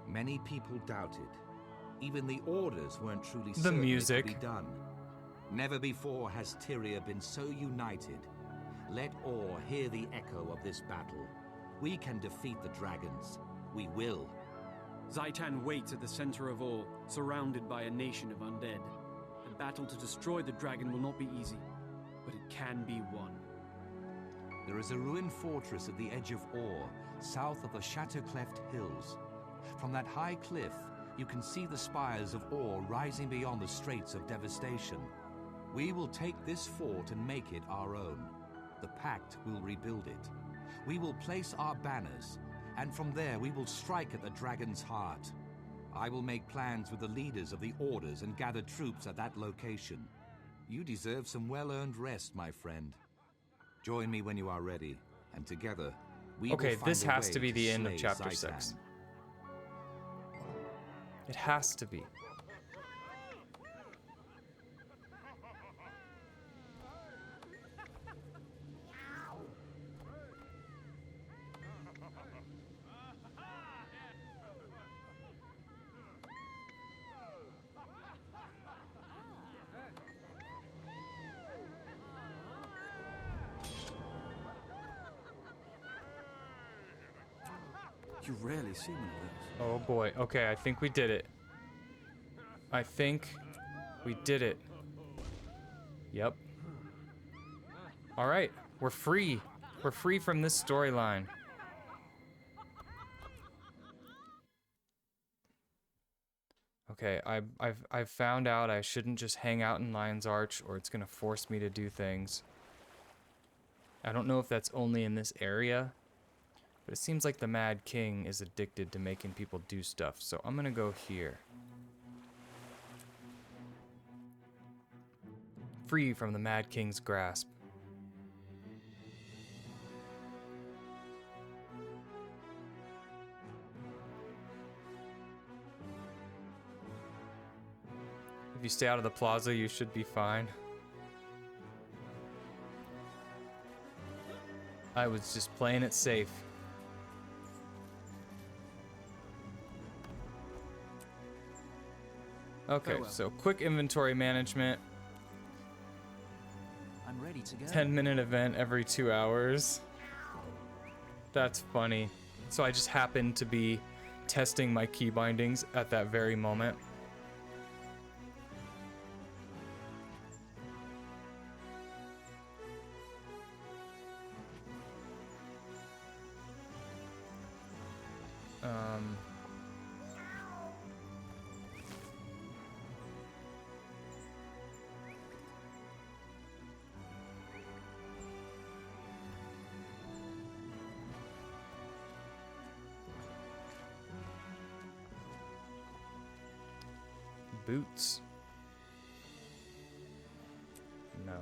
Many people doubted. Even the orders weren't truly certain music. it could be done. Never before has Tyria been so united. Let all hear the echo of this battle. We can defeat the dragons. We will. Zaitan waits at the center of all, surrounded by a nation of undead. The battle to destroy the dragon will not be easy, but it can be won. There is a ruined fortress at the edge of Or, south of the Chateau-Cleft Hills. From that high cliff, you can see the spires of Or rising beyond the Straits of Devastation. We will take this fort and make it our own. The Pact will rebuild it. We will place our banners, and from there we will strike at the dragon's heart. I will make plans with the leaders of the orders and gather troops at that location. You deserve some well-earned rest, my friend. Join me when you are ready, and together we will find this a has way to be the end of slay chapter Zaitan. 6. It has to be. You rarely see one of those. Oh boy. Okay, I think we did it. I think we did it. Yep. All right, we're free. We're free from this storyline. Okay, I've found out I shouldn't just hang out in Lion's Arch, or it's gonna force me to do things. I don't know if that's only in this area, but it seems like the Mad King is addicted to making people do stuff, so I'm gonna go here. Free from the Mad King's grasp. If you stay out of the plaza, you should be fine. I was just playing it safe. Okay, so quick inventory management. I'm ready to go. 10-minute event every 2 hours. That's funny. So I just happened to be testing my key bindings at that very moment. Boots. No.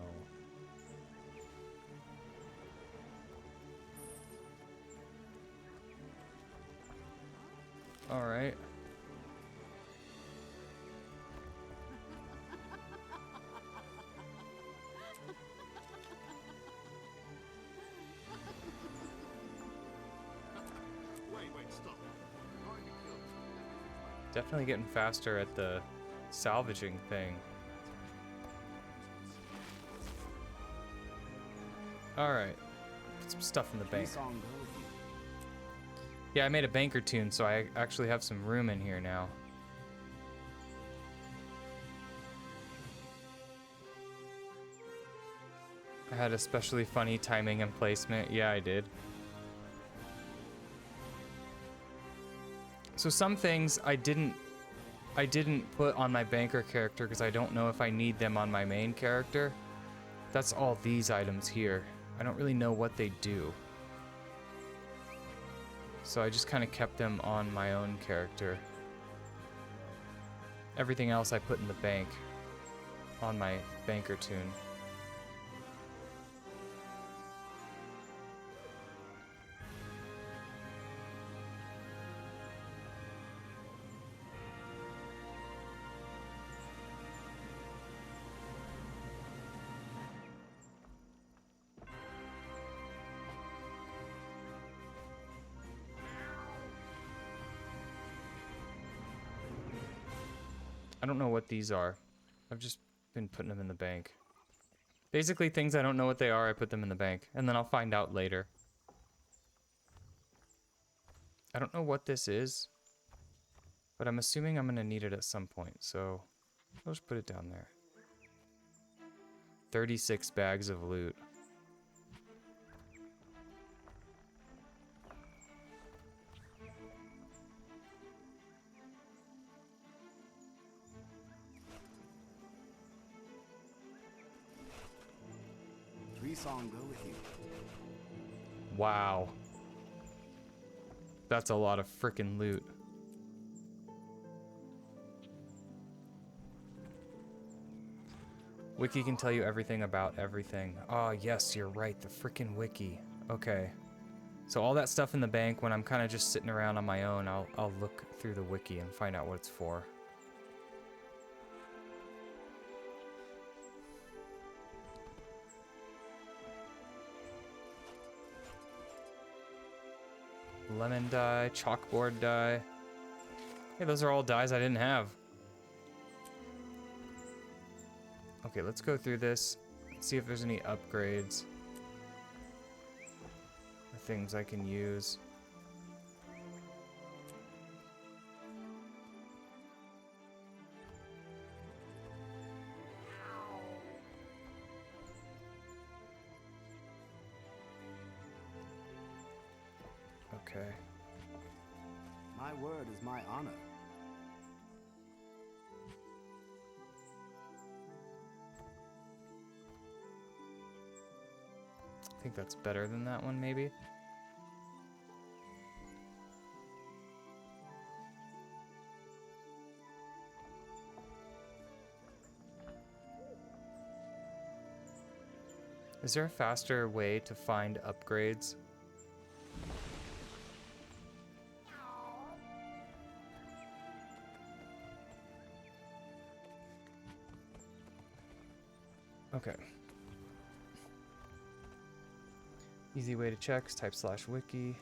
All right. Wait, stop. Definitely getting faster at the salvaging thing. Alright. Put some stuff in the bank. Yeah, I made a banker tune, so I actually have some room in here now. I had especially funny timing and placement. Yeah, I did. So some things I didn't put on my banker character because I don't know if I need them on my main character. That's all these items here. I don't really know what they do. So I just kind of kept them on my own character. Everything else I put in the bank on my banker tune. I don't know what these are. I've just been putting them in the bank. Basically, things I don't know what they are, I put them in the bank. And then I'll find out later. I don't know what this is. But I'm assuming I'm going to need it at some point. So I'll just put it down there. 36 bags of loot. Go with you. Wow. That's a lot of frickin' loot. Wiki can tell you everything about everything. Oh, yes, you're right. The frickin' wiki. Okay. So all that stuff in the bank, when I'm kind of just sitting around on my own, I'll look through the wiki and find out what it's for. Lemon dye, chalkboard dye. Hey, those are all dyes I didn't have. Okay, let's go through this. See if there's any upgrades. Or things I can use. Okay. My word is my honor. I think that's better than that one, maybe. Is there a faster way to find upgrades? Okay. Easy way to check is type /wiki.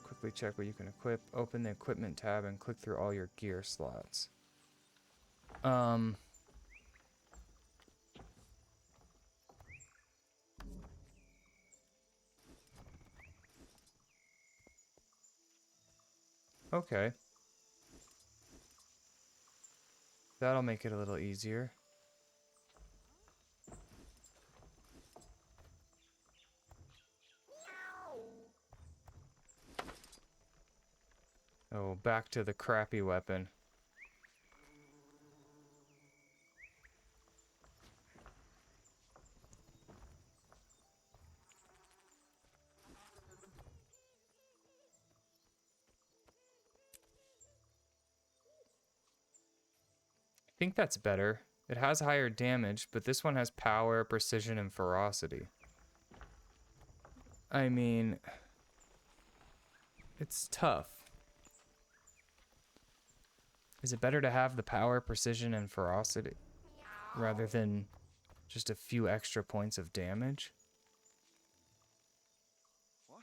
Quickly check what you can equip. Open the equipment tab and click through all your gear slots. Okay. That'll make it a little easier. Oh, back to the crappy weapon. I think that's better. It has higher damage, but this one has power, precision, and ferocity. I mean, it's tough. Is it better to have the power, precision, and ferocity rather than just a few extra points of damage? What?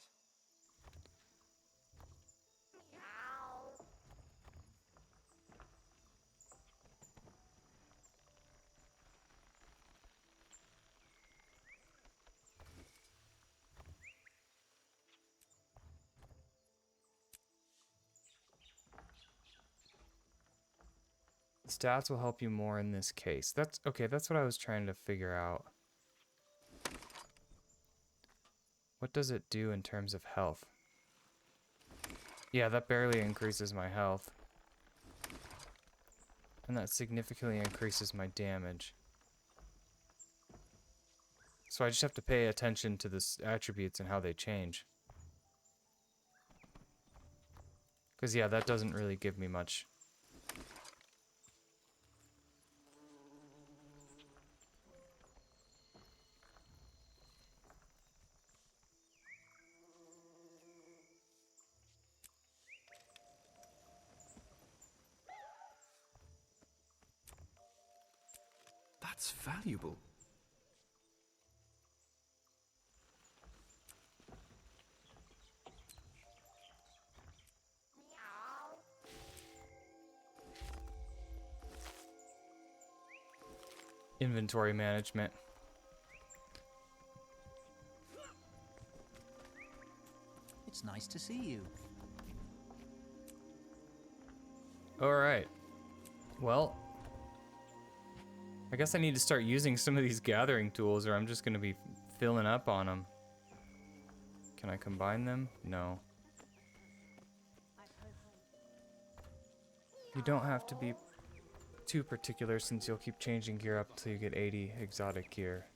The stats will help you more in this case. That's okay, that's what I was trying to figure out. What does it do in terms of health? Yeah, that barely increases my health. And that significantly increases my damage. So I just have to pay attention to the attributes and how they change. Because yeah, that doesn't really give me much. That's valuable. Inventory management. It's nice to see you. Alright. Well, I guess I need to start using some of these gathering tools or I'm just going to be filling up on them. Can I combine them? No. You don't have to be too particular since you'll keep changing gear up until you get 80 exotic gear.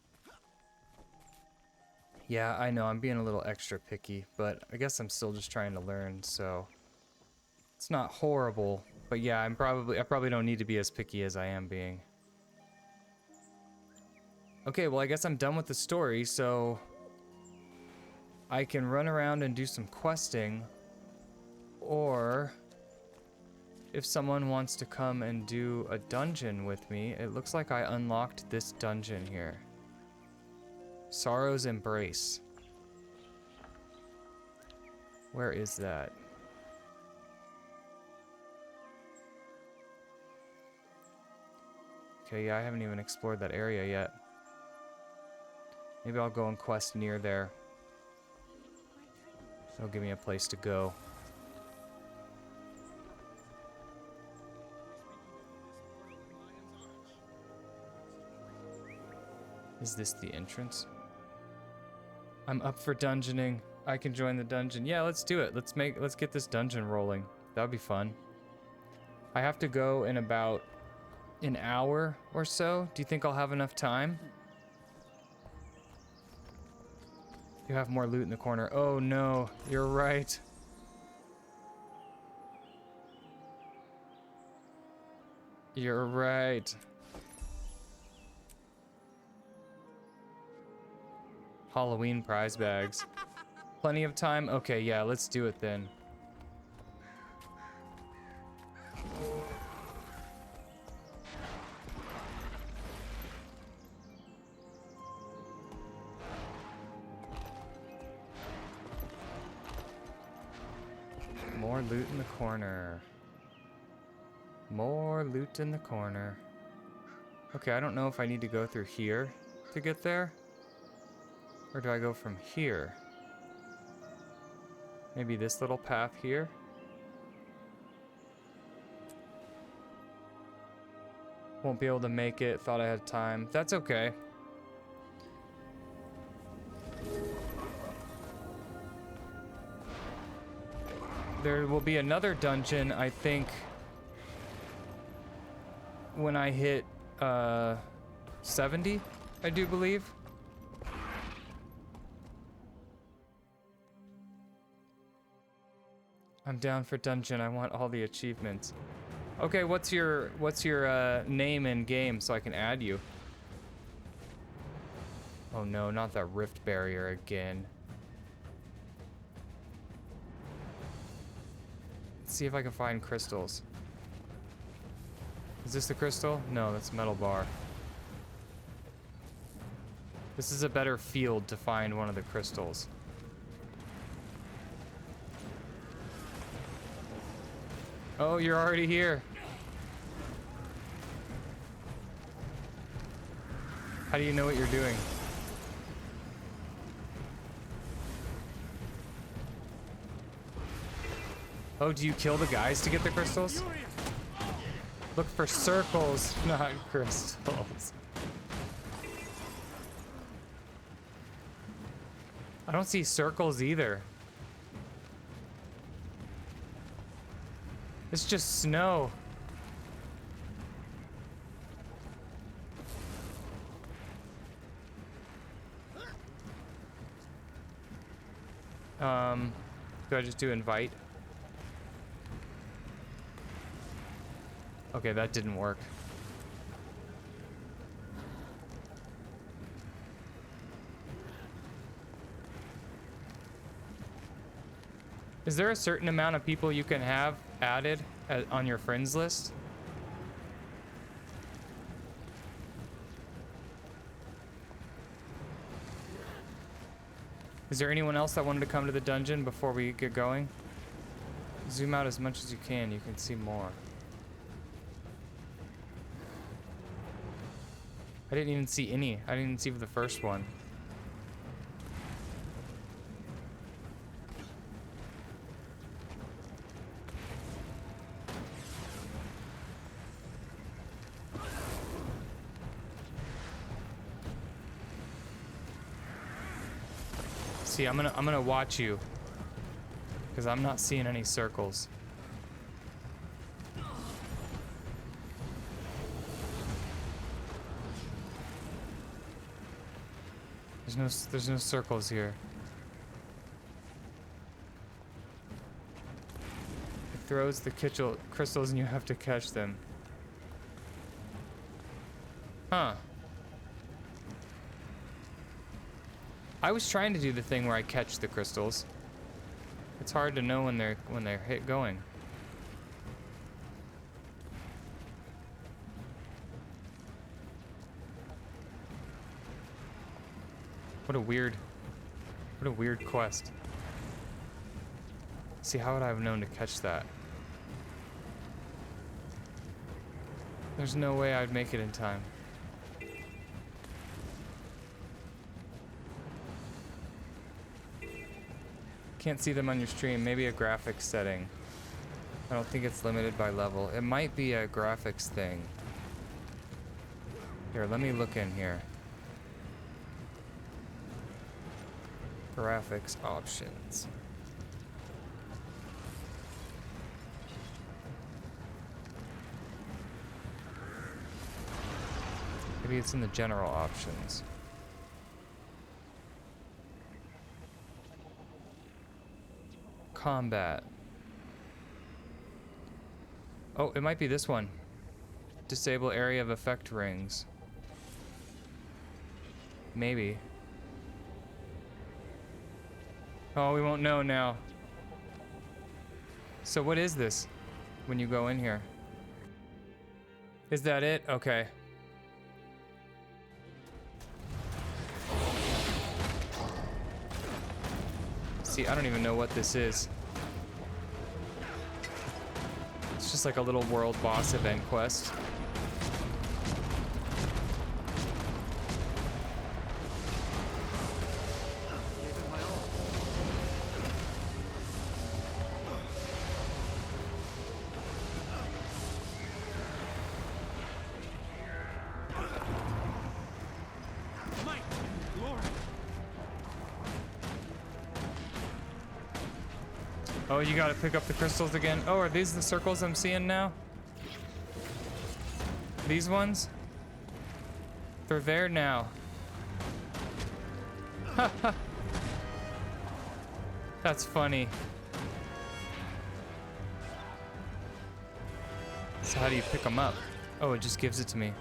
Yeah, I know, I'm being a little extra picky, but I guess I'm still just trying to learn, so it's not horrible. But yeah, I probably don't need to be as picky as I am being. Okay, well I guess I'm done with the story, so I can run around and do some questing, or if someone wants to come and do a dungeon with me, it looks like I unlocked this dungeon here. Sorrow's Embrace. Where is that? Okay, yeah, I haven't even explored that area yet. Maybe I'll go and quest near there. That'll give me a place to go. Is this the entrance? I'm up for dungeoning. I can join the dungeon. Yeah, let's do it. Let's get this dungeon rolling. That would be fun. I have to go in about an hour or so. Do you think I'll have enough time? You have more loot in the corner. Oh no, you're right. You're right. Halloween prize bags. Plenty of time? Okay, yeah, let's do it then. More loot in the corner. More loot in the corner. Okay, I don't know if I need to go through here to get there. Or do I go from here? Maybe this little path here? Won't be able to make it. Thought I had time. That's okay. There will be another dungeon, I think, when I hit 70, I do believe. I'm down for dungeon. I want all the achievements. Okay, what's your name in game so I can add you? Oh no, not that rift barrier again. Let's see if I can find crystals. Is this the crystal? No, that's metal bar. This is a better field to find one of the crystals. Oh, you're already here. How do you know what you're doing? Oh, do you kill the guys to get the crystals? Look for circles, not crystals. I don't see circles either. It's just snow. Do I just do invite? Okay, that didn't work. Is there a certain amount of people you can have added on your friends list? Is there anyone else that wanted to come to the dungeon before we get going? Zoom out as much as you can see more. I didn't even see any. I didn't even see the first one. See, I'm gonna watch you, because I'm not seeing any circles. There's no circles here. It throws the crystals and you have to catch them. Huh. I was trying to do the thing where I catch the crystals. It's hard to know when they're going. What a weird quest. See, how would I have known to catch that? There's no way I'd make it in time. Can't see them on your stream. Maybe a graphics setting. I don't think it's limited by level. It might be a graphics thing. Here, let me look in here. Graphics options. Maybe it's in the general options. Combat. Oh, it might be this one. Disable area of effect rings. Maybe. Oh, we won't know now. So what is this when you go in here? Is that it? Okay. See, I don't even know what this is. It's just like a little world boss event quest. Oh, you gotta pick up the crystals again. Oh, are these the circles I'm seeing now? These ones? They're there now. That's funny. So how do you pick them up? Oh, it just gives it to me.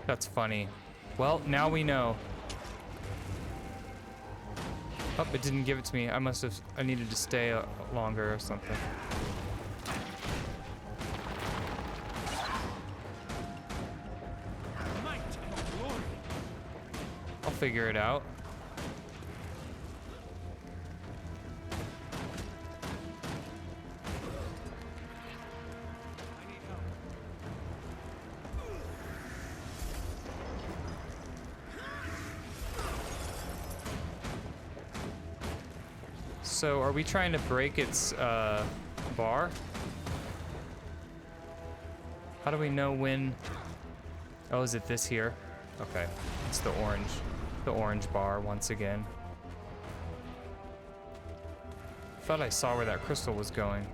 That's funny. Well, now we know. Oh, it didn't give it to me. I needed to stay longer or something. I'll figure it out. So, are we trying to break its bar? How do we know when? Oh, is it this here? Okay, it's the orange bar once again. Thought I saw where that crystal was going.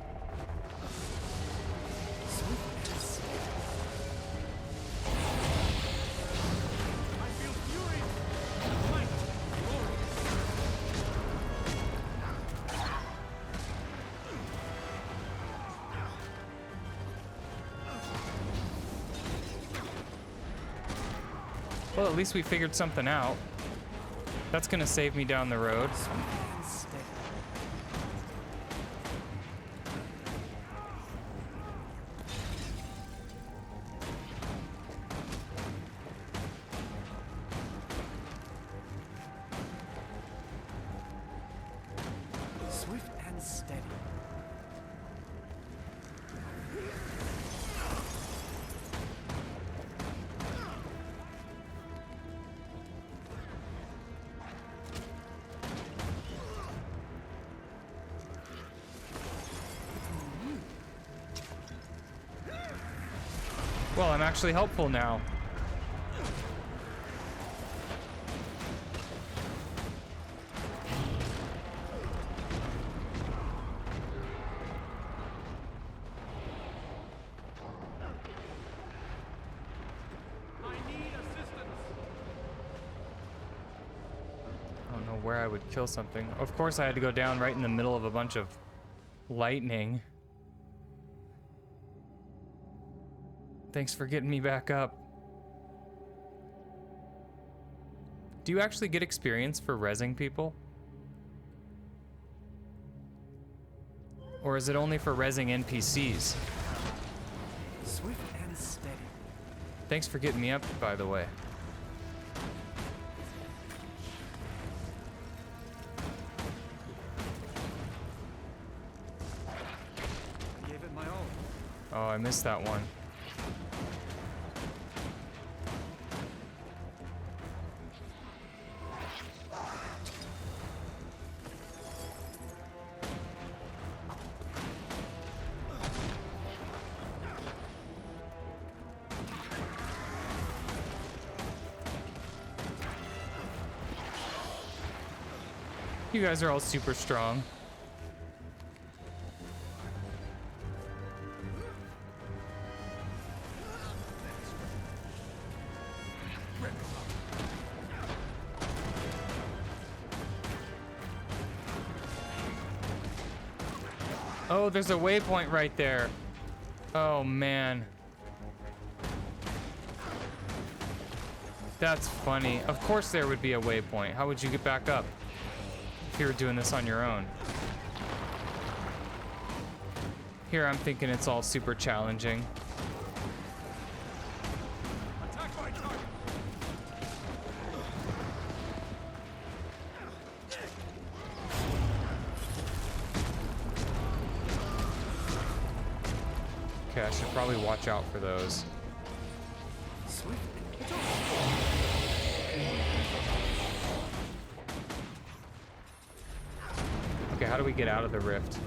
Well, at least we figured something out. That's gonna save me down the road. Swift and steady. Well, I'm actually helpful now. I don't know where I would kill something. Of course, I had to go down right in the middle of a bunch of lightning. Thanks for getting me back up. Do you actually get experience for rezzing people? Or is it only for rezzing NPCs? Swift and steady. Thanks for getting me up, by the way. I gave it my all. Oh, I missed that one. You guys are all super strong. Oh, there's a waypoint right there. Oh, man. That's funny. Of course there would be a waypoint. How would you get back up if you were doing this on your own? Here I'm thinking it's all super challenging. Okay, I should probably watch out for those. Okay, how do we get out of the rift?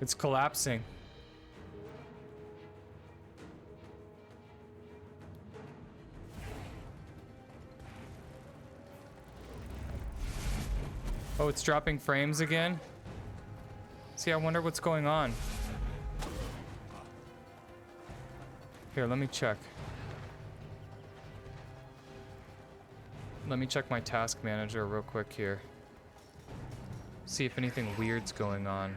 It's collapsing. Oh, it's dropping frames again? See, I wonder what's going on. Here, let me check. Let me check my task manager real quick here. See if anything weird's going on.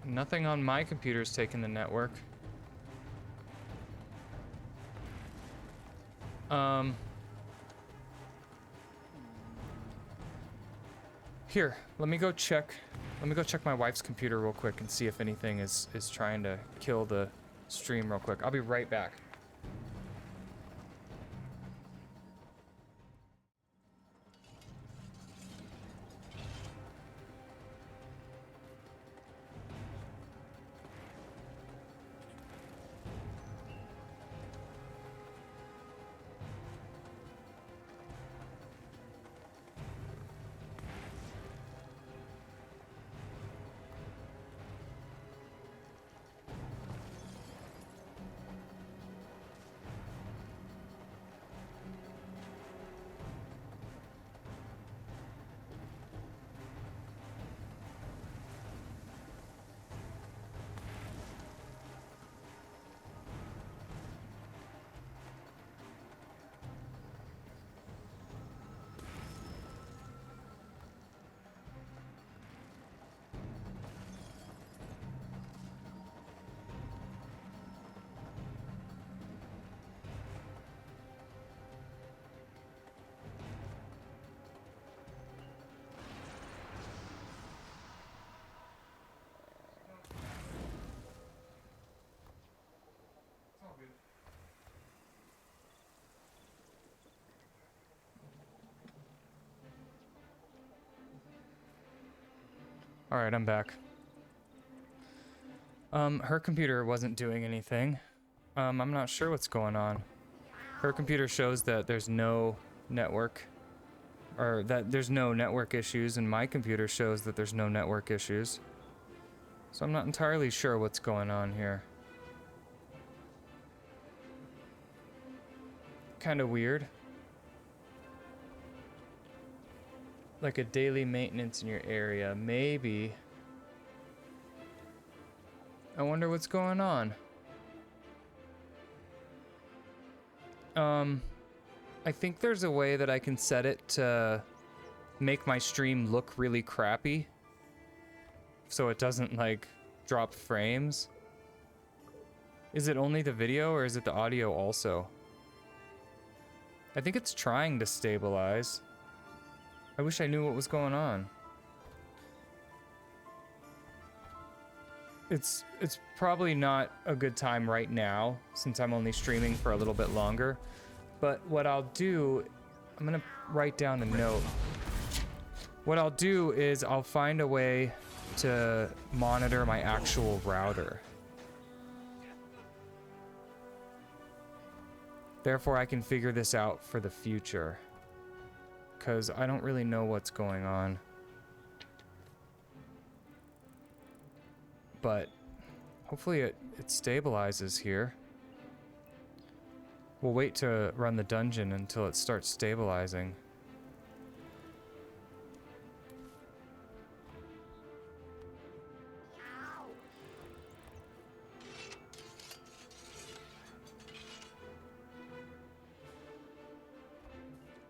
Nothing on my computer's taking the network. Here, let me go check my wife's computer real quick and see if anything is trying to kill the stream real quick. I'll be right back. All right, I'm back. Her computer wasn't doing anything. I'm not sure what's going on. Her computer shows that there's no network, or that there's no network issues, and my computer shows that there's no network issues. So I'm not entirely sure what's going on here. Kind of weird. Like a daily maintenance in your area, maybe. I wonder what's going on. I think there's a way that I can set it to make my stream look really crappy, so it doesn't like drop frames. Is it only the video or is it the audio also? I think it's trying to stabilize. I wish I knew what was going on. It's probably not a good time right now since I'm only streaming for a little bit longer. But what I'll do, I'm gonna write down a note. What I'll do is I'll find a way to monitor my actual router. Therefore, I can figure this out for the future, because I don't really know what's going on. But hopefully it stabilizes here. We'll wait to run the dungeon until it starts stabilizing.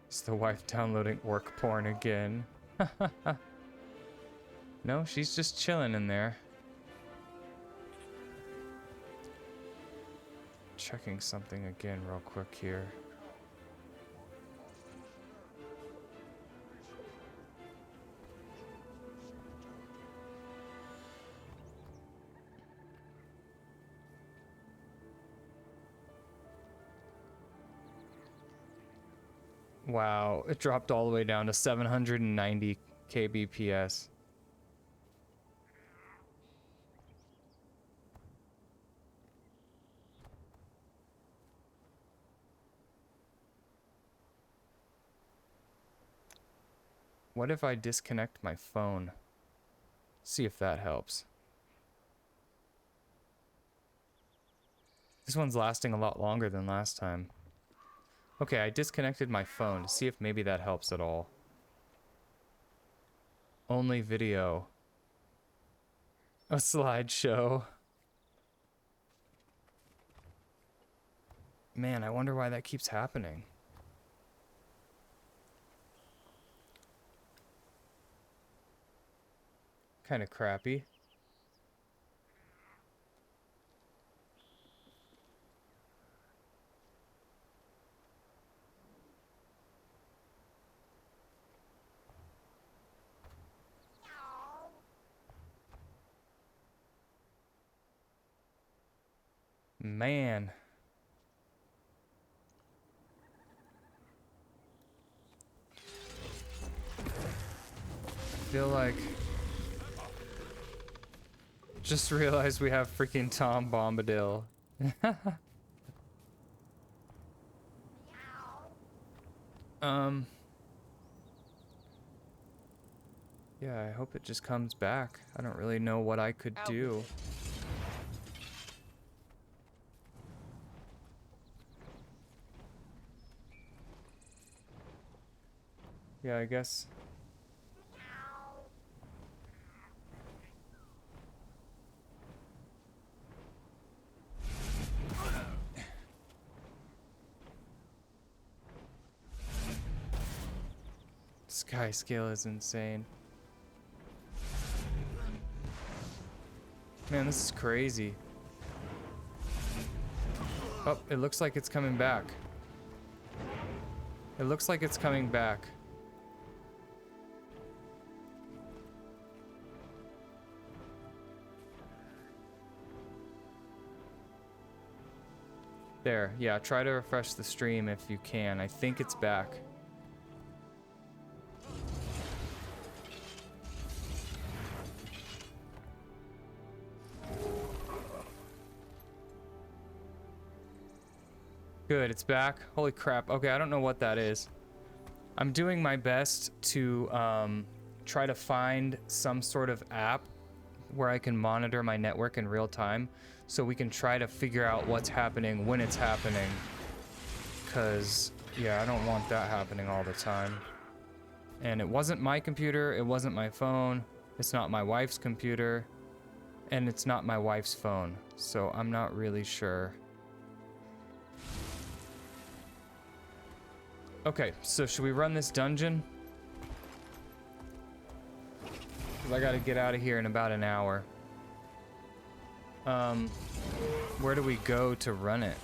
Is the wife downloading orc porn again? No, she's just chilling in there. Checking something again real quick here. Wow, it dropped all the way down to 790 kbps. What if I disconnect my phone? See if that helps. This one's lasting a lot longer than last time. Okay, I disconnected my phone to see if maybe that helps at all. Only video. A slideshow. Man, I wonder why that keeps happening. Kind of crappy. Man. I feel like... Just realized we have freaking Tom Bombadil. Yeah, I hope it just comes back. I don't really know what I could do. Yeah, I guess. Sky scale is insane. Man, this is crazy. Oh, it looks like it's coming back. It looks like it's coming back. There, yeah, try to refresh the stream if you can. I think it's back. Good, it's back. Holy crap. Okay, I don't know what that is. I'm doing my best to try to find some sort of app where I can monitor my network in real time so we can try to figure out what's happening when it's happening. Because, yeah, I don't want that happening all the time. And it wasn't my computer, it wasn't my phone, it's not my wife's computer, and it's not my wife's phone. So I'm not really sure. Okay, so should we run this dungeon? Because I gotta get out of here in about an hour. Where do we go to run it?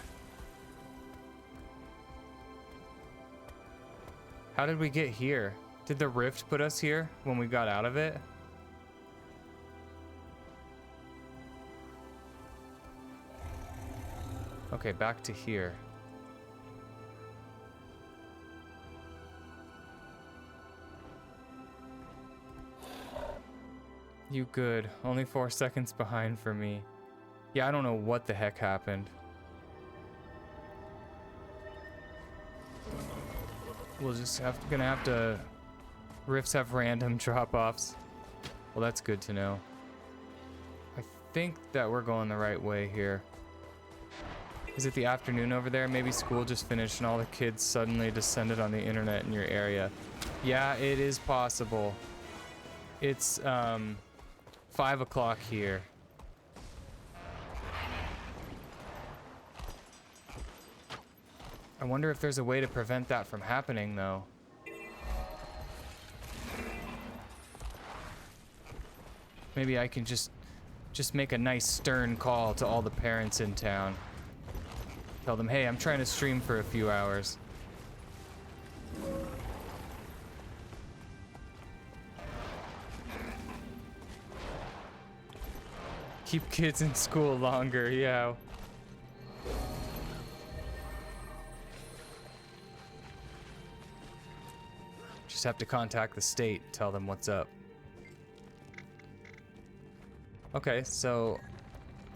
How did we get here? Did the rift put us here when we got out of it? Okay, back to here. You good. Only 4 seconds behind for me. Yeah, I don't know what the heck happened. We'll just gonna have to... Rifts have random drop-offs. Well, that's good to know. I think that we're going the right way here. Is it the afternoon over there? Maybe school just finished and all the kids suddenly descended on the internet in your area. Yeah, it is possible. It's, 5 o'clock here. I wonder if there's a way to prevent that from happening, though. Maybe I can just make a nice stern call to all the parents in town. Tell them, hey, I'm trying to stream for a few hours. Keep kids in school longer, yeah. Just have to contact the state, tell them what's up. Okay, so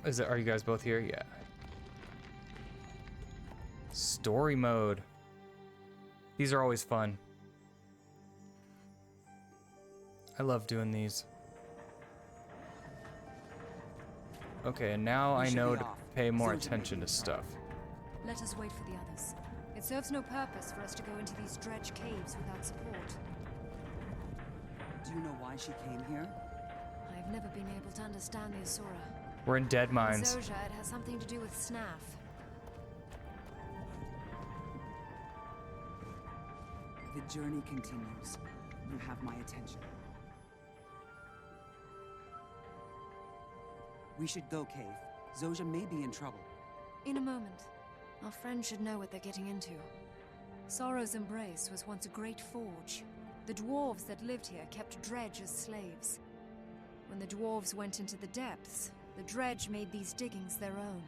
are you guys both here? Yeah. Story mode. These are always fun. I love doing these. Okay, and now I know to pay more attention to stuff. Let us wait for the others. It serves no purpose for us to go into these dredge caves without support. Do you know why she came here? I have never been able to understand the Asura. We're in dead mines. Zosha, it has something to do with Snaff. The journey continues. You have my attention. We should go, Cave. Zosha may be in trouble. In a moment. Our friends should know what they're getting into. Sorrow's Embrace was once a great forge. The dwarves that lived here kept dredge as slaves. When the dwarves went into the depths, the dredge made these diggings their own.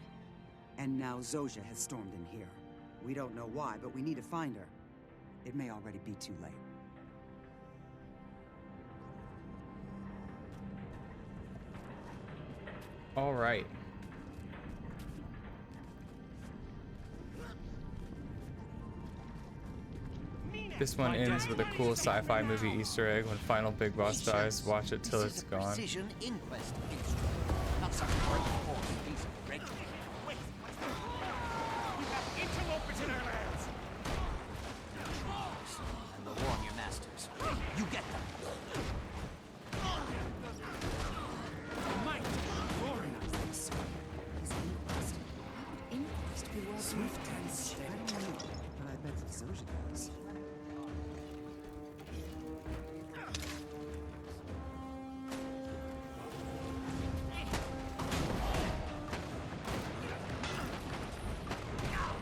And now Zosha has stormed in here. We don't know why, but we need to find her. It may already be too late. All right. This one ends with a cool sci-fi movie Easter egg. When final big boss dies, watch it till it's gone. Precision inquest instrument, not some hard-core piece of regular. Wait! We have interlopers in our lands! And we'll warn your masters. You get them. Might! Glory! His inquest. How would inquest be working? Swift and steady. But I bet Zosha knows.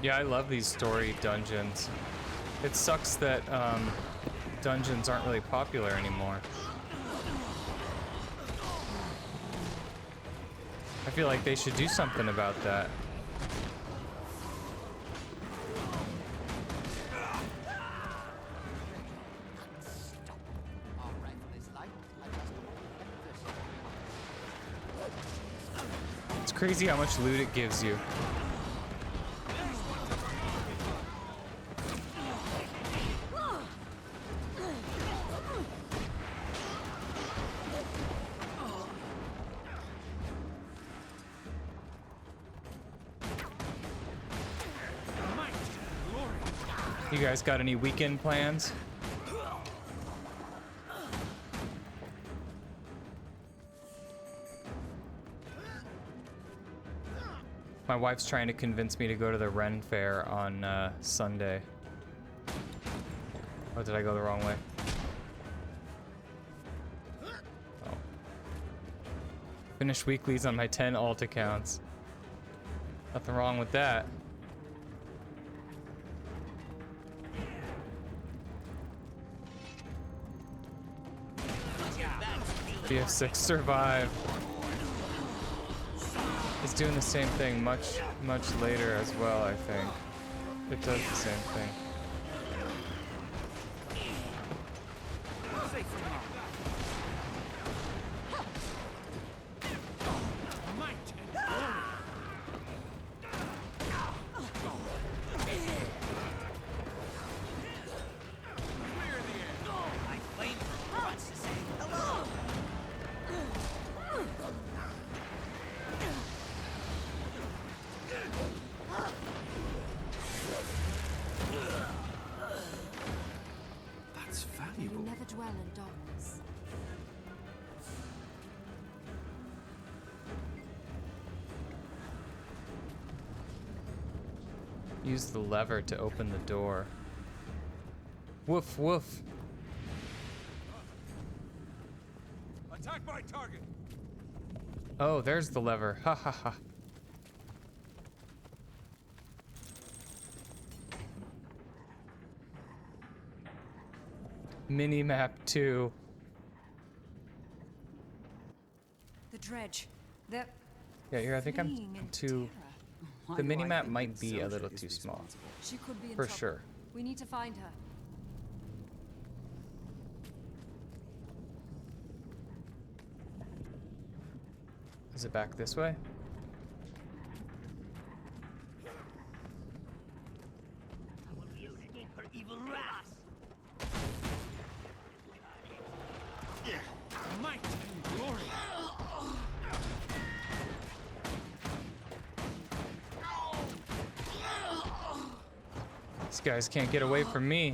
Yeah, I love these story dungeons. It sucks that dungeons aren't really popular anymore. I feel like they should do something about that. It's crazy how much loot it gives you. You guys got any weekend plans? My wife's trying to convince me to go to the Ren Fair on Sunday. Oh, did I go the wrong way? Oh. Finish weeklies on my 10 alt accounts. Nothing wrong with that. BF6 survive. It's doing the same thing much later as well, I think. It does the same thing. Use the lever to open the door. Woof woof. Attack my target. Oh, there's the lever. Ha ha ha. Minimap 2. The dredge. The Yeah, here I think I'm too. The minimap might be a little too small. She could be in For trouble. sure. We need to find her. Is it back this way? guys can't get away from me.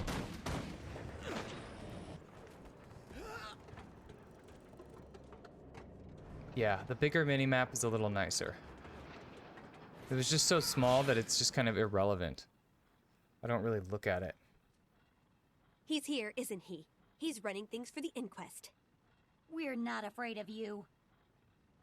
Yeah, the bigger mini-map is a little nicer. It was just so small that it's just kind of irrelevant. I don't really look at it. He's here, isn't he? He's running things for the inquest. We're not afraid of you.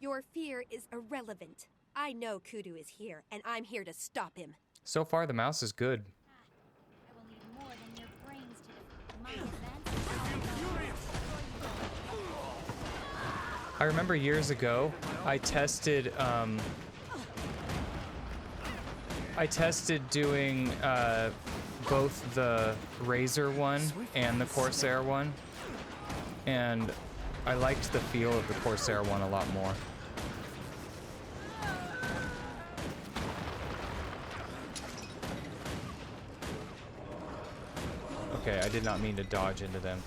Your fear is irrelevant. I know Kudu is here, and I'm here to stop him. So far, the mouse is good. I will need more than your brains to my events. I remember years ago, I tested doing both the Razor one and the Corsair one, and I liked the feel of the Corsair one a lot more. Okay, I did not mean to dodge into them.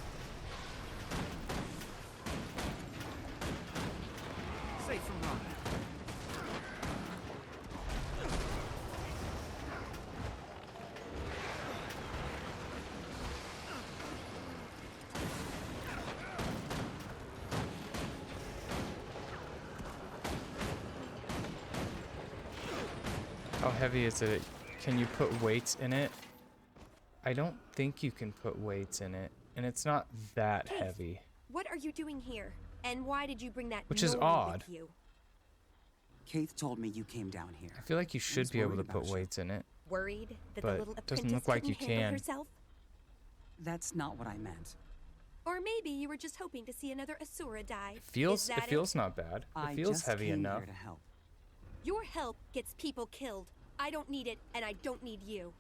Safe from harm. How heavy is it? Can you put weights in it? I don't think you can put weights in it, and it's not that heavy. What are you doing here? And why did you bring that Which is Nori odd. with you? Keith told me you came down here. I feel like you should be able to put weights in it. Worried that the But little it doesn't apprentice look like couldn't you handle can. herself? That's not what I meant. Or maybe you were just hoping to see another Asura die. It feels Is that not bad. I It feels just heavy came enough. here to help. Your help gets people killed. I don't need it, and I don't need you.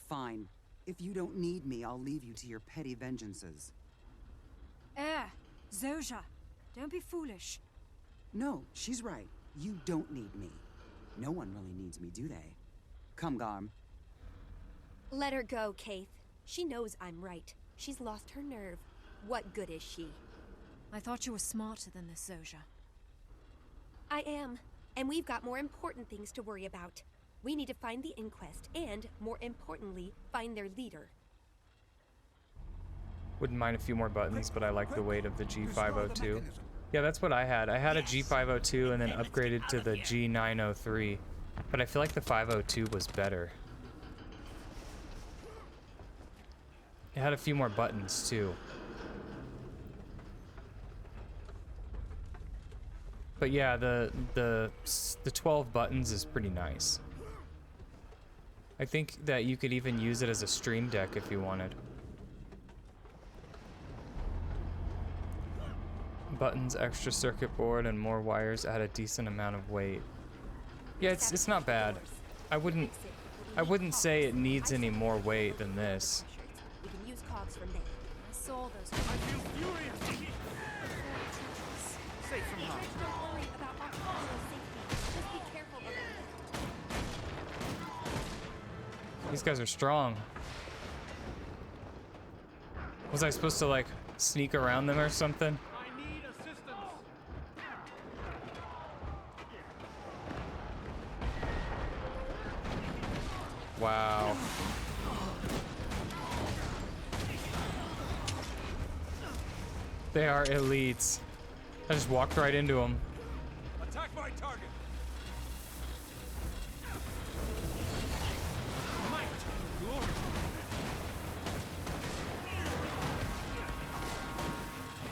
Fine. If you don't need me, I'll leave you to your petty vengeances. Zoja, don't be foolish. No, she's right. You don't need me. No one really needs me, do they? Come, Garm. Let her go, Keith. She knows I'm right. She's lost her nerve. What good is she? I thought you were smarter than this, Zoja. I am. And we've got more important things to worry about. We need to find the inquest and, more importantly, find their leader. Wouldn't mind a few more buttons, but I like the weight of the G502. Yeah, that's what I had. I had a G502 and then upgraded to the G903. But I feel like the 502 was better. It had a few more buttons, too. But yeah, the 12 buttons is pretty nice. I think that you could even use it as a stream deck if you wanted. Buttons, extra circuit board, and more wires add a decent amount of weight. Yeah, it's not bad. I wouldn't say it needs any more weight than this. We can use cogs from there. I saw those. I feel furious. Safe from harm. Don't worry about our personal safety. Just be careful of it. These guys are strong. Was I supposed to like sneak around them or something? I need assistance. Wow. They are elites. I just walked right into them. Attack my target. Might, glory.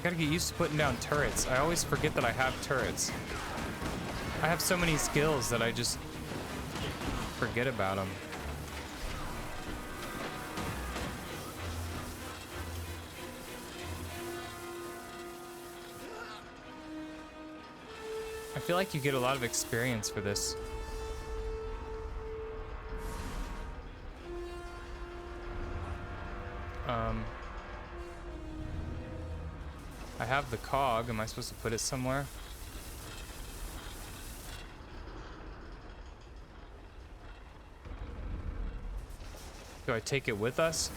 Gotta get used to putting down turrets. I always forget that I have turrets. I have so many skills that I just forget about them. I feel like you get a lot of experience for this. I have the cog. Am I supposed to put it somewhere? Do I take it with us?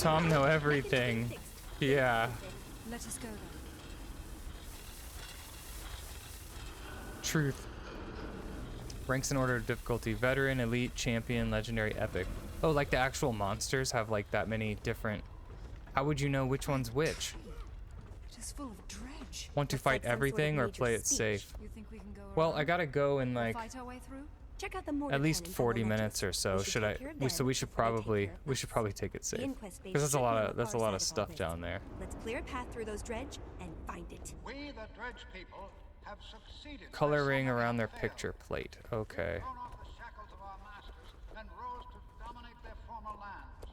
Tom know everything. Yeah. Let us go then. Truth. Ranks in order of difficulty: veteran, elite, champion, legendary, epic. Oh, like the actual monsters have like that many different. How would you know which one's which? It is full of dredge. Want to fight everything or play it safe? You think we can go Well, around? I gotta go in like Fight our way through? Check out the mortar at least cannon 40 for the minutes or so. Should I? So we should probably take it safe because that's a lot of stuff down there. Let's clear a path through those dredge and find it. We, the dredge people, have succeeded. Coloring around their picture plate. Okay. Thrown off the shackles of our masters and rose to dominate their former lands.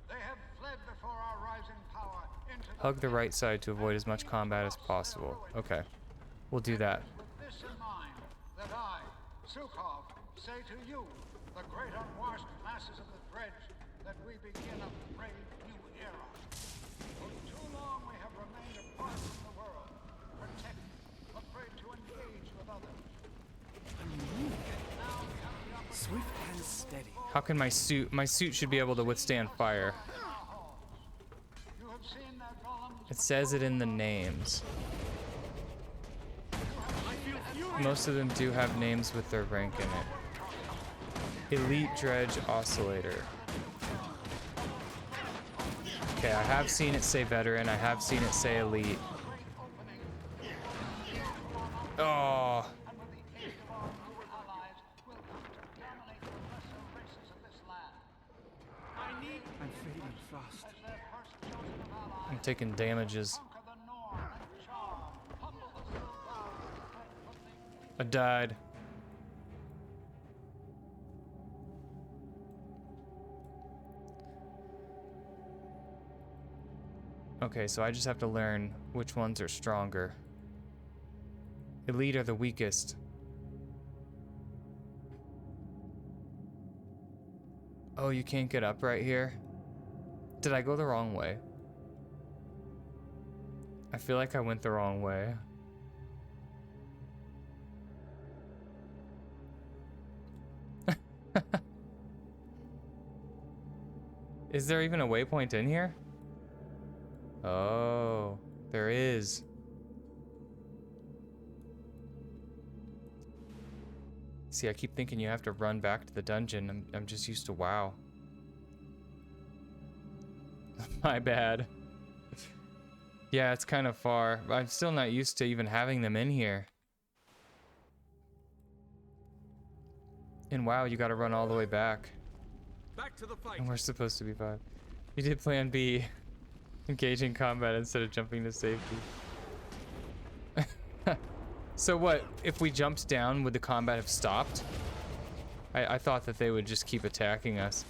They have fled before our rising power into Hug the right side to avoid as much combat as possible. Okay, we'll do that. With this in mind, that I, Sukhov, say to you, the great unwashed masses of the dredge, that we begin a brave new era. For too long we have remained apart from the world, protected, afraid to engage with others. Swift and steady. How can my suit should be able to withstand fire? It says it in the names. Most of them do have names with their rank in it. Elite Dredge Oscillator. Okay, I have seen it say veteran. I have seen it say elite. Oh. I'm fading fast. I'm taking damages. I died. Okay, so I just have to learn which ones are stronger. Elite are the weakest. Oh, you can't get up right here? Did I go the wrong way? I feel like I went the wrong way. Is there even a waypoint in here? Oh, there is. See, I keep thinking you have to run back to the dungeon. I'm just used to WoW. My bad. Yeah, it's kind of far. I'm still not used to even having them in here. In WoW, you gotta run all the way back. Back to the fight. And we're supposed to be 5. You did plan B. Engaging combat instead of jumping to safety. So what, if we jumped down, would the combat have stopped? I thought that they would just keep attacking us.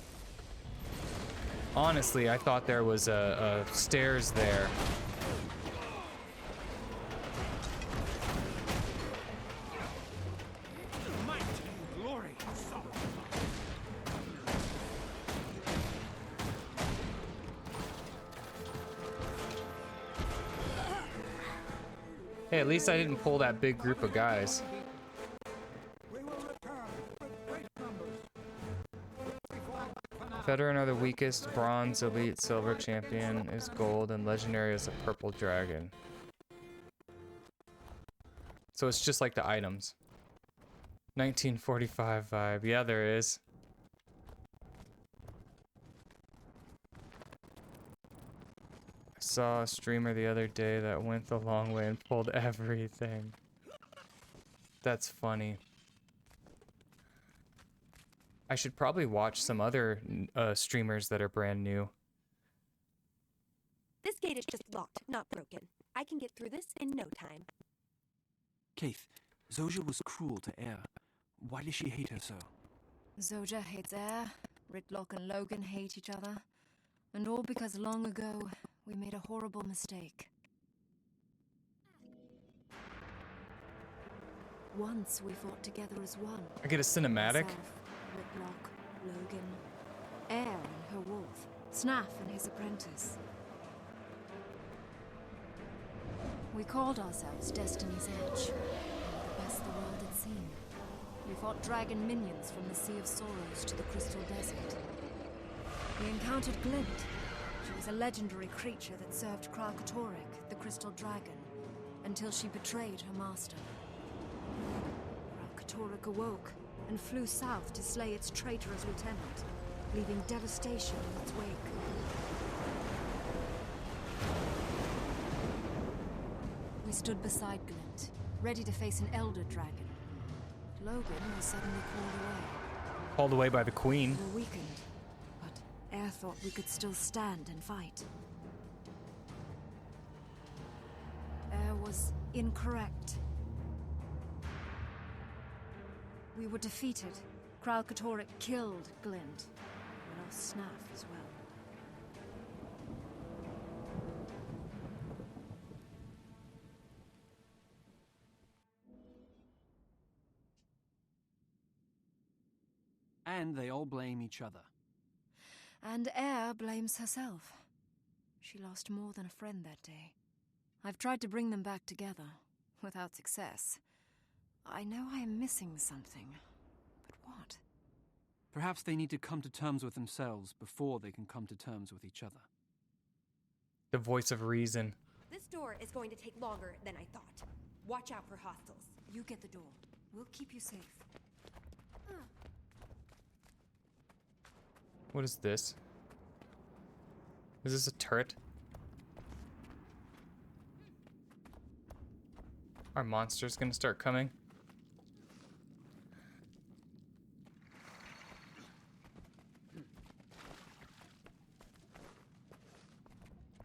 Honestly, I thought there was a stairs there. Might and glory. Hey, at least I didn't pull that big group of guys. Veteran are the weakest, bronze, elite, silver, champion is gold, and legendary is a purple dragon. So it's just like the items. 1945 vibe. Yeah, there is. I saw a streamer the other day that went the long way and pulled everything. That's funny. I should probably watch some other streamers that are brand new. This gate is just locked, not broken. I can get through this in no time. Keith, Zoja was cruel to Air. Why does she hate her so? Zoja hates Air, Ritlock and Logan hate each other. And all because long ago, we made a horrible mistake. Once we fought together as one. I get a cinematic? Myself, Ritlock, Logan, Air and her wolf, Snaff and his apprentice. We called ourselves Destiny's Edge. The best the world had seen. We fought dragon minions from the Sea of Sorrows to the Crystal Desert. We encountered Glint, She was a legendary creature that served Kralkatorrik, the crystal dragon, until she betrayed her master. Kralkatorrik awoke and flew south to slay its traitorous lieutenant, leaving devastation in its wake. We stood beside Glint, ready to face an elder dragon. Logan was suddenly called away. Called away by the Queen. We were weakened, but Air thought we could still stand and fight. Air was incorrect. We were defeated. Kralkatorrik killed Glint. We lost Snaff as well. And they all blame each other. And Air blames herself. She lost more than a friend that day. I've tried to bring them back together, without success. I know I am missing something, but what? Perhaps they need to come to terms with themselves before they can come to terms with each other. The voice of reason. This door is going to take longer than I thought. Watch out for hostiles. You get the door. We'll keep you safe. What is this? Is this a turret? Are monsters gonna start coming?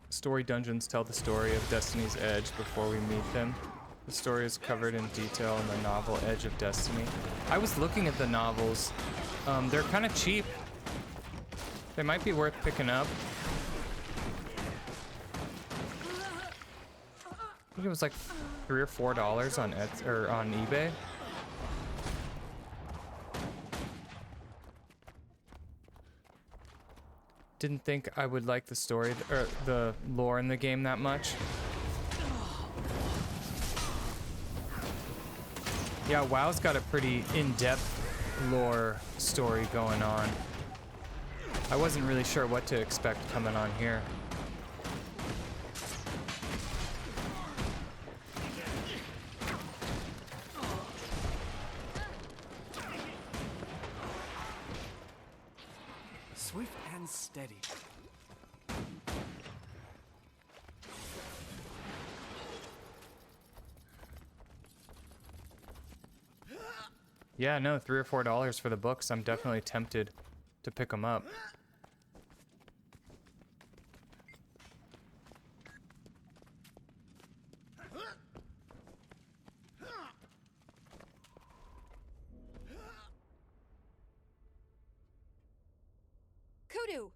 Story dungeons tell the story of Destiny's Edge before we meet them. The story is covered in detail in the novel Edge of Destiny. I was looking at the novels. They're kind of cheap. They might be worth picking up. I think it was like $3 or $4 on Etsy or on eBay. Didn't think I would like the story or the lore in the game that much. Yeah, WoW's got a pretty in-depth lore story going on. I wasn't really sure what to expect coming on here. Swift and steady. Yeah, no, $3 or $4 for the books. I'm definitely tempted to pick them up. Kudu!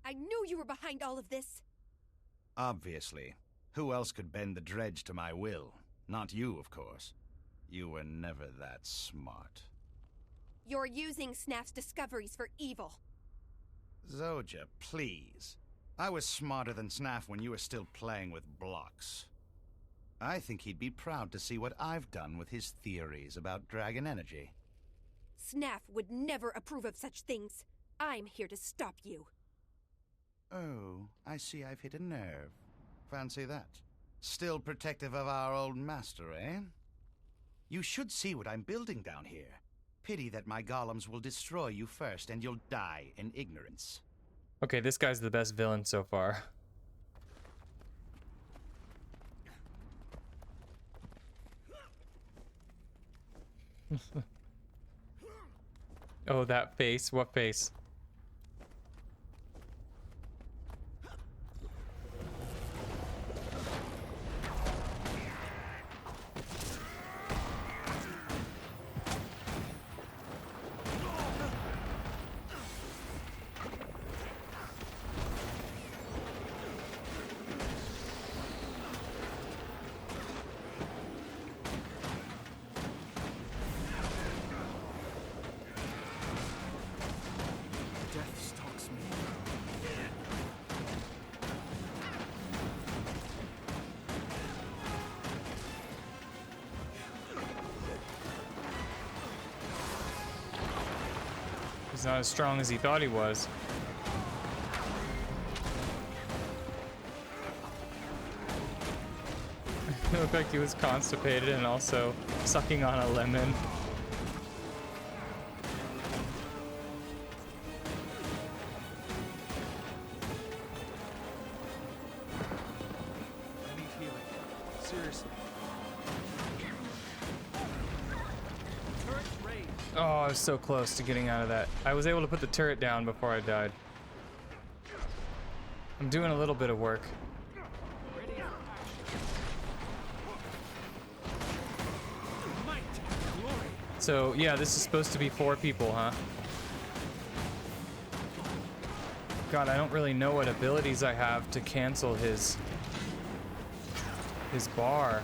I knew you were behind all of this! Obviously. Who else could bend the dredge to my will? Not you, of course. You were never that smart. You're using Snaff's discoveries for evil. Zoja, please. I was smarter than Snaff when you were still playing with blocks. I think he'd be proud to see what I've done with his theories about dragon energy. Snaff would never approve of such things. I'm here to stop you. Oh, I see I've hit a nerve. Fancy that. Still protective of our old master, eh? You should see what I'm building down here. Pity that my golems will destroy you first and you'll die in ignorance. Okay, this guy's the best villain so far. Oh, that face. What face? He's not as strong as he thought he was. He looked like he was constipated and also sucking on a lemon. I need healing. Seriously. Oh, I was so close to getting out of that. I was able to put the turret down before I died. I'm doing a little bit of work. So, yeah, this is supposed to be 4 people, huh? God, I don't really know what abilities I have to cancel his bar.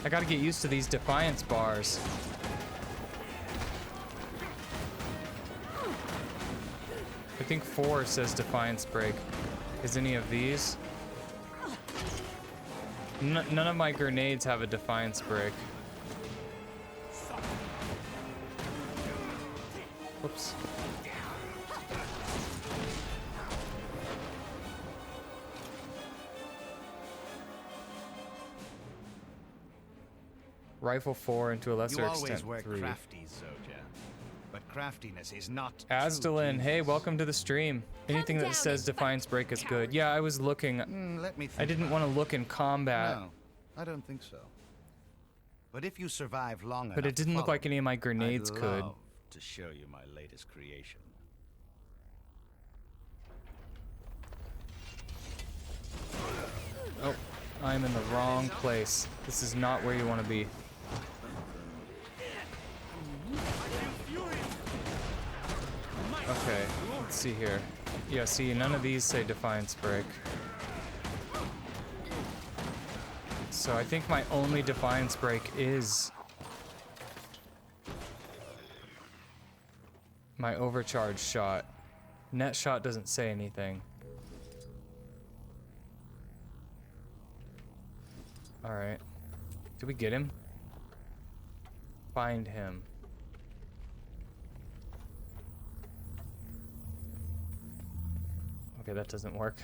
I gotta get used to these defiance bars. I think 4 says defiance break. Is any of these? None of my grenades have a defiance break. Whoops. Rifle 4 and to a lesser You extent always were 3. crafty, Zojja. But craftiness is not Asdelin, hey, welcome to the stream. Anything that says defiance break is good. Yeah, I was looking. Let me think I didn't want to look in combat. No, I don't think so. But if you survive long enough, But it didn't look like any of my grenades I'd could. love to show you my latest creation. Oh, I'm in the wrong place. This is not where you want to be. Okay, let's see here. Yeah, see, none of these say defiance break. So I think my only defiance break is my overcharge shot. Net shot doesn't say anything. Alright. Did we get him? Find him. Okay, that doesn't work.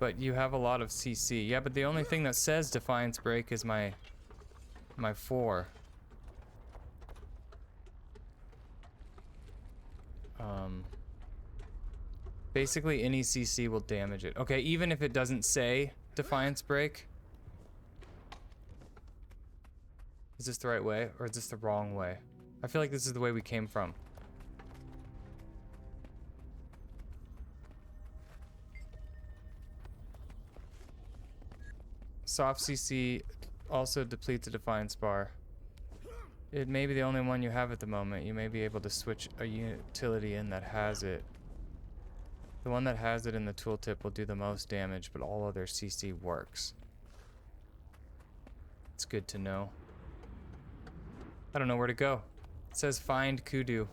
But you have a lot of CC. Yeah, but the only thing that says defiance break is my 4. Basically any CC will damage it. Okay, even if it doesn't say defiance break. Is this the right way or is this the wrong way? I feel like this is the way we came from. Soft CC also depletes the defiance bar. It may be the only one you have at the moment. You may be able to switch a utility in that has it. The one that has it in the tooltip will do the most damage, but all other CC works. It's good to know. I don't know where to go. It says find Kudu.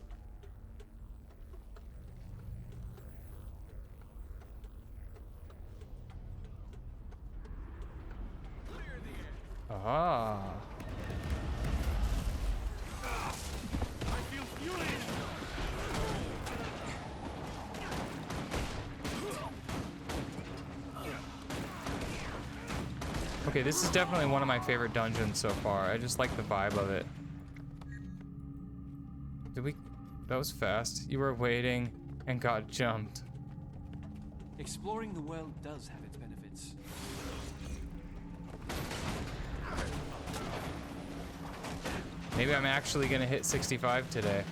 Aha. Okay, this is definitely one of my favorite dungeons so far. I just like the vibe of it. Did we... That was fast. You were waiting and got jumped. Exploring the world does have its benefits. Maybe I'm actually gonna hit 65 today.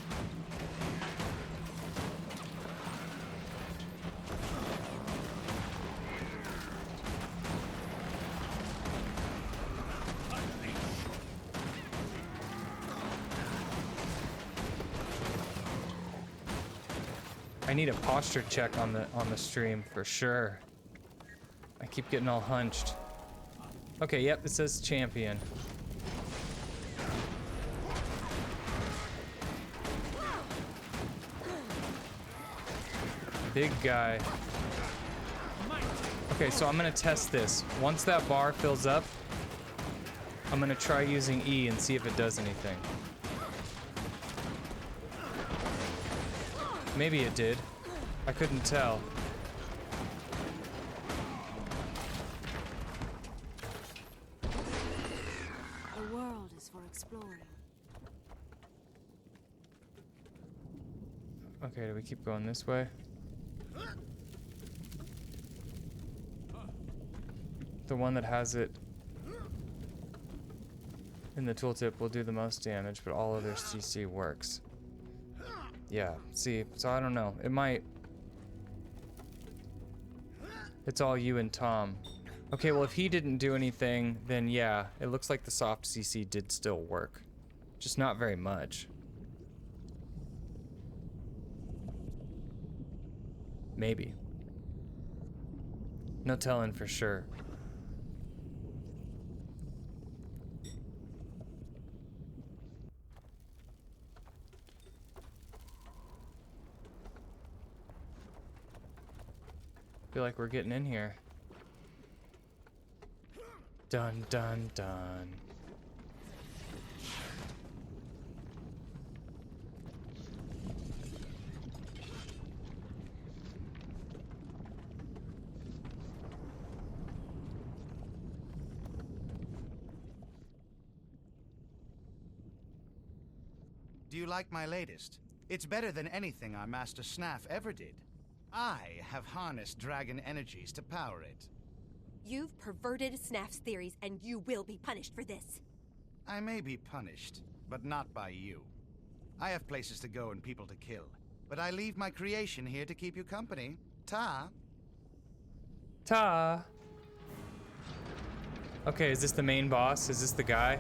I need a posture check on the stream for sure. I keep getting all hunched. Okay, yep, it says champion. Big guy. Okay, so I'm gonna test this. Once that bar fills up, I'm gonna try using E and see if it does anything. Maybe it did. I couldn't tell. The world is for exploring. Okay, do we keep going this way? The one that has it in the tooltip will do the most damage, but all other CC works. Yeah, see, so I don't know. It might... It's all you and Tom. Okay, well if he didn't do anything, then yeah, it looks like the soft CC did still work. Just not very much. Maybe. No telling for sure. Feel like we're getting in here. Dun dun dun. Do you like my latest? It's better than anything our Master Snaff ever did. I have harnessed dragon energies to power it. You've perverted Snaff's theories, and you will be punished for this. I may be punished, but not by you. I have places to go and people to kill, but I leave my creation here to keep you company. Ta! Ta! Okay, is this the main boss? Is this the guy?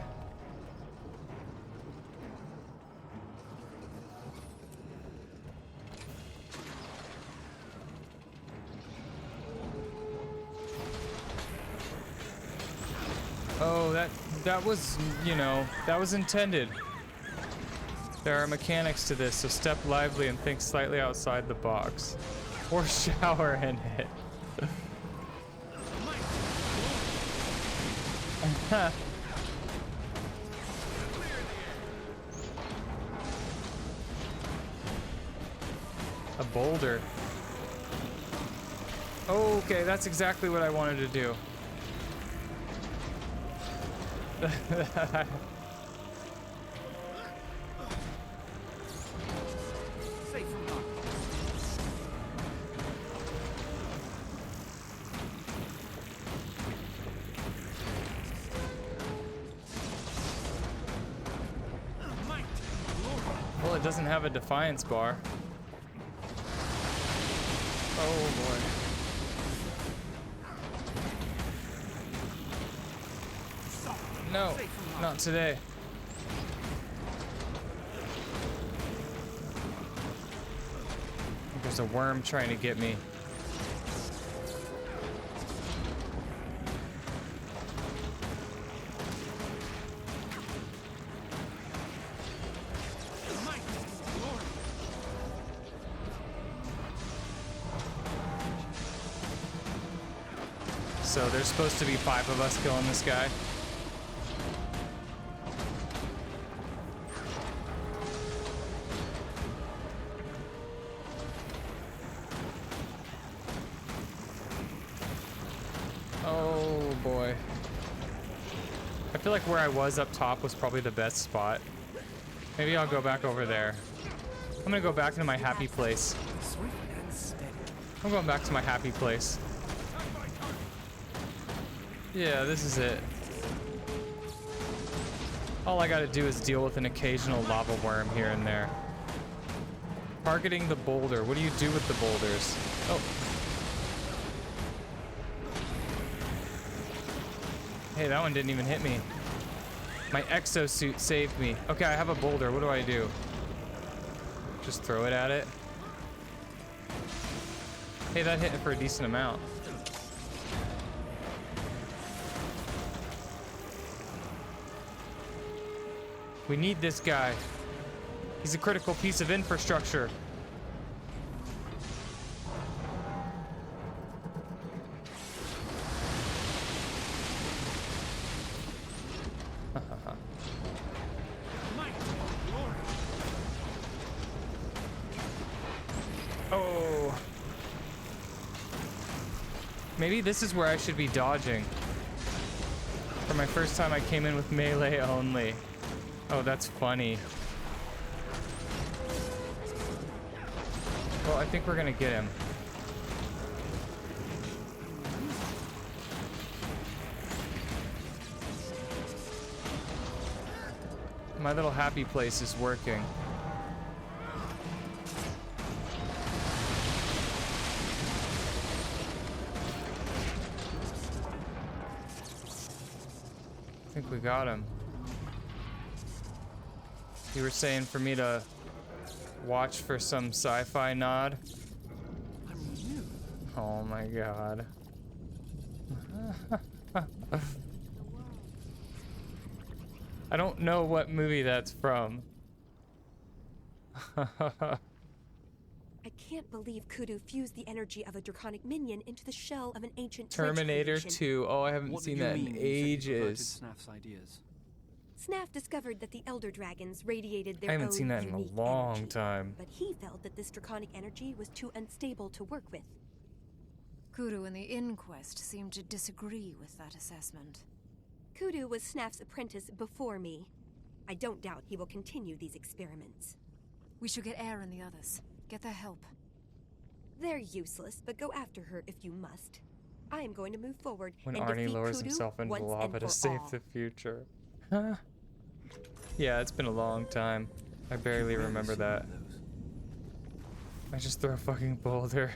Oh, that was, you know, that was intended. There are mechanics to this, so step lively and think slightly outside the box. Or shower in it. A boulder. Okay, that's exactly what I wanted to do. Safe from harm. Well, it doesn't have a defiance bar. Oh boy. No, not today. There's a worm trying to get me. So there's supposed to be 5 of us killing this guy. Oh boy. I feel like where I was up top was probably the best spot. Maybe I'll go back over there. I'm gonna go back to my happy place. I'm going back to my happy place. Yeah, this is it. All I gotta do is deal with an occasional lava worm here and there. Targeting the boulder. What do you do with the boulders? Oh. Hey, that one didn't even hit me. My exosuit saved me. Okay, I have a boulder. What do I do? Just throw it at it? Hey, that hit it for a decent amount. We need this guy. He's a critical piece of infrastructure. Oh. Maybe this is where I should be dodging. For my first time, I came in with melee only. Oh, that's funny. Well, I think we're gonna get him. My little happy place is working. I think we got him. You were saying for me to watch for some sci-fi nod? Oh my god. I don't know what movie that's from. I can't believe Kudu fused the energy of a draconic minion into the shell of an ancient Terminator creation. 2. Oh, I haven't seen that in ages. Snaf's ideas? Snaf discovered that the Elder Dragons radiated their I haven't own seen that in a unique long energy, time. but he felt that this draconic energy was too unstable to work with. Kudu and the Inquest seem to disagree with that assessment. Kudu was Snaf's apprentice before me. I don't doubt he will continue these experiments. We should get Air and the others. Get their help. They're useless, but go after her if you must. I am going to move forward When and Arnie defeat lowers Kudu himself into once the and lava to for save all. the future. Yeah, it's been a long time. I barely remember that. I just throw a fucking boulder.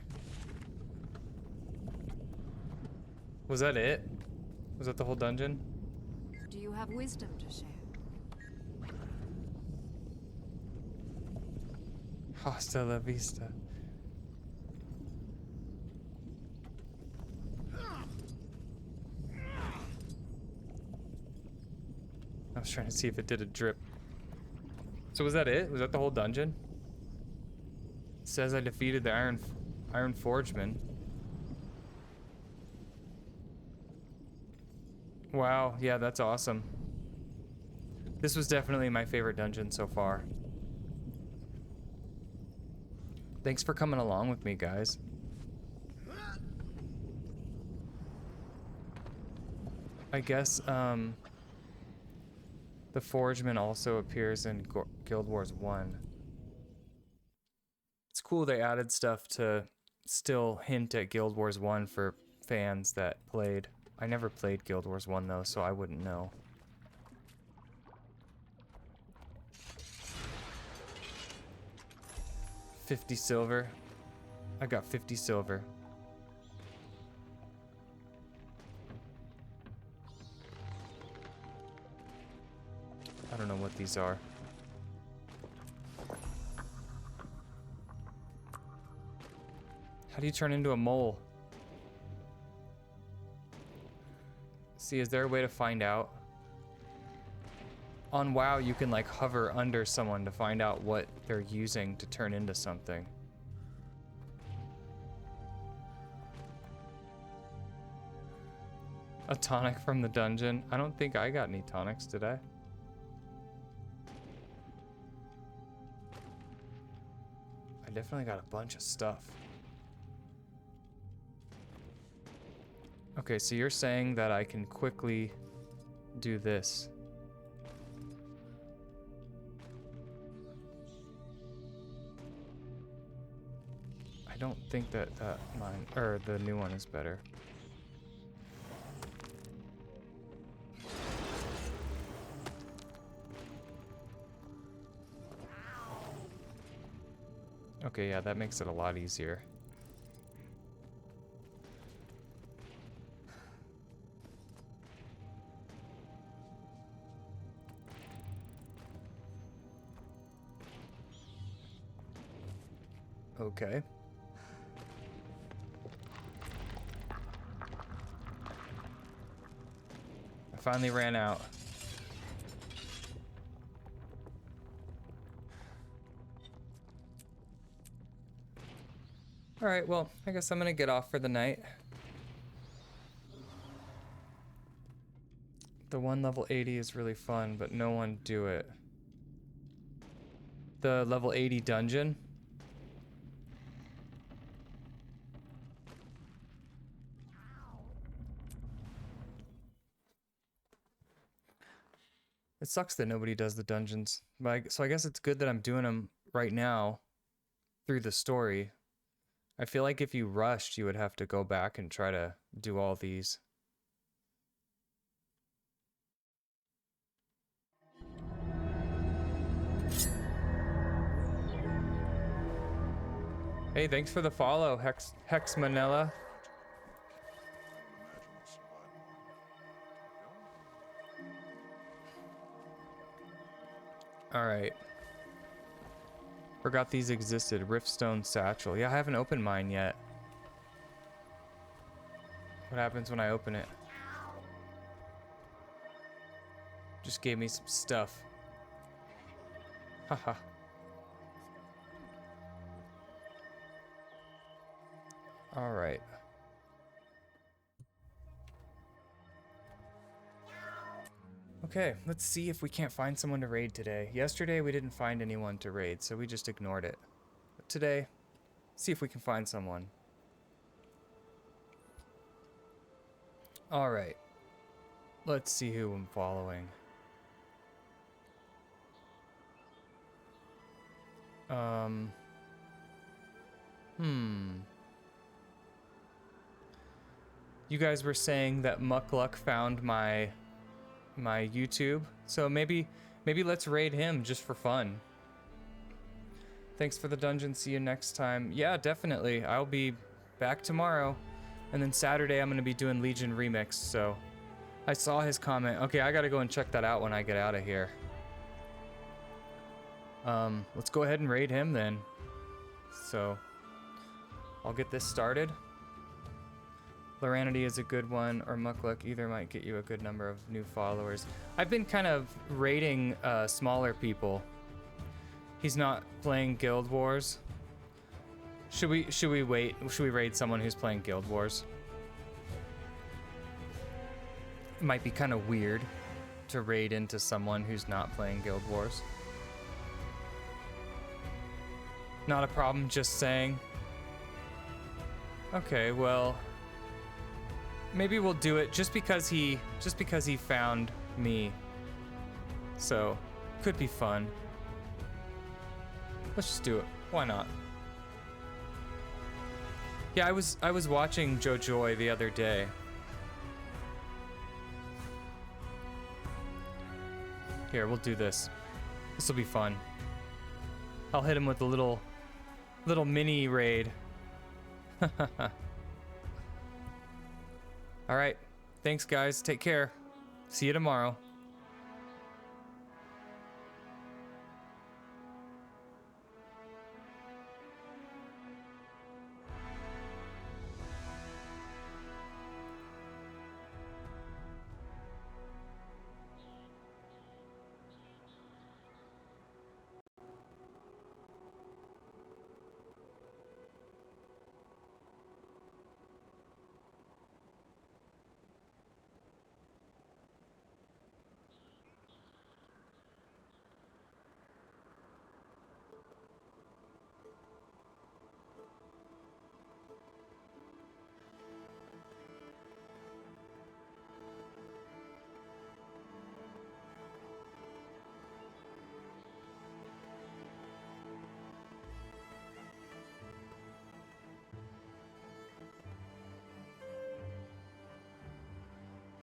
Was that it? Was that the whole dungeon? Do you have wisdom to share? Hasta la vista. I was trying to see if it did a drip. So was that it? Was that the whole dungeon? It says I defeated the Iron Forgeman. Wow, yeah, that's awesome. This was definitely my favorite dungeon so far. Thanks for coming along with me, guys. I guess, the Forgeman also appears in Guild Wars 1. It's cool they added stuff to still hint at Guild Wars 1 for fans that played. I never played Guild Wars 1 though, so I wouldn't know. $50 silver. I got 50 silver. I don't know what these are. How do you turn into a mole? See, is there a way to find out? On WoW, you can like hover under someone to find out what they're using to turn into something. A tonic from the dungeon? I don't think I got any tonics, did I? I definitely got a bunch of stuff. Okay, so you're saying that I can quickly do this. I don't think that mine, or the new one is better. Okay, yeah, that makes it a lot easier. Okay. I finally ran out. Alright, well, I guess I'm gonna get off for the night. The one level 80 is really fun, but no one do it. The level 80 dungeon? It sucks that nobody does the dungeons. So I guess it's good that I'm doing them right now through the story. I feel like if you rushed, you would have to go back and try to do all these. Hey, thanks for the follow, Hex Manila. All right. Forgot these existed. Riftstone Satchel. Yeah, I haven't opened mine yet. What happens when I open it? Just gave me some stuff. Haha. All right. Okay, let's see if we can't find someone to raid today. Yesterday we didn't find anyone to raid, so we just ignored it. But today, see if we can find someone. All right. Let's see who I'm following. You guys were saying that Muckluck found my YouTube, so maybe let's raid him just for fun. Thanks for the dungeon. See you next time. Yeah, definitely. I'll be back tomorrow, and then Saturday I'm gonna be doing Legion Remix. So I saw his comment. Okay, I gotta go and check that out when I get out of here. Let's go ahead and raid him then. So I'll get this started. Loranity is a good one, or Muckluck, either might get you a good number of new followers. I've been kind of raiding smaller people. He's not playing Guild Wars. Should we wait? Should we raid someone who's playing Guild Wars? It might be kind of weird to raid into someone who's not playing Guild Wars. Not a problem, just saying. Okay, well, maybe we'll do it just because he found me. So, could be fun. Let's just do it. Why not? Yeah, I was watching Joe Joy the other day. Here, we'll do this. This will be fun. I'll hit him with a little mini raid. All right. Thanks, guys. Take care. See you tomorrow.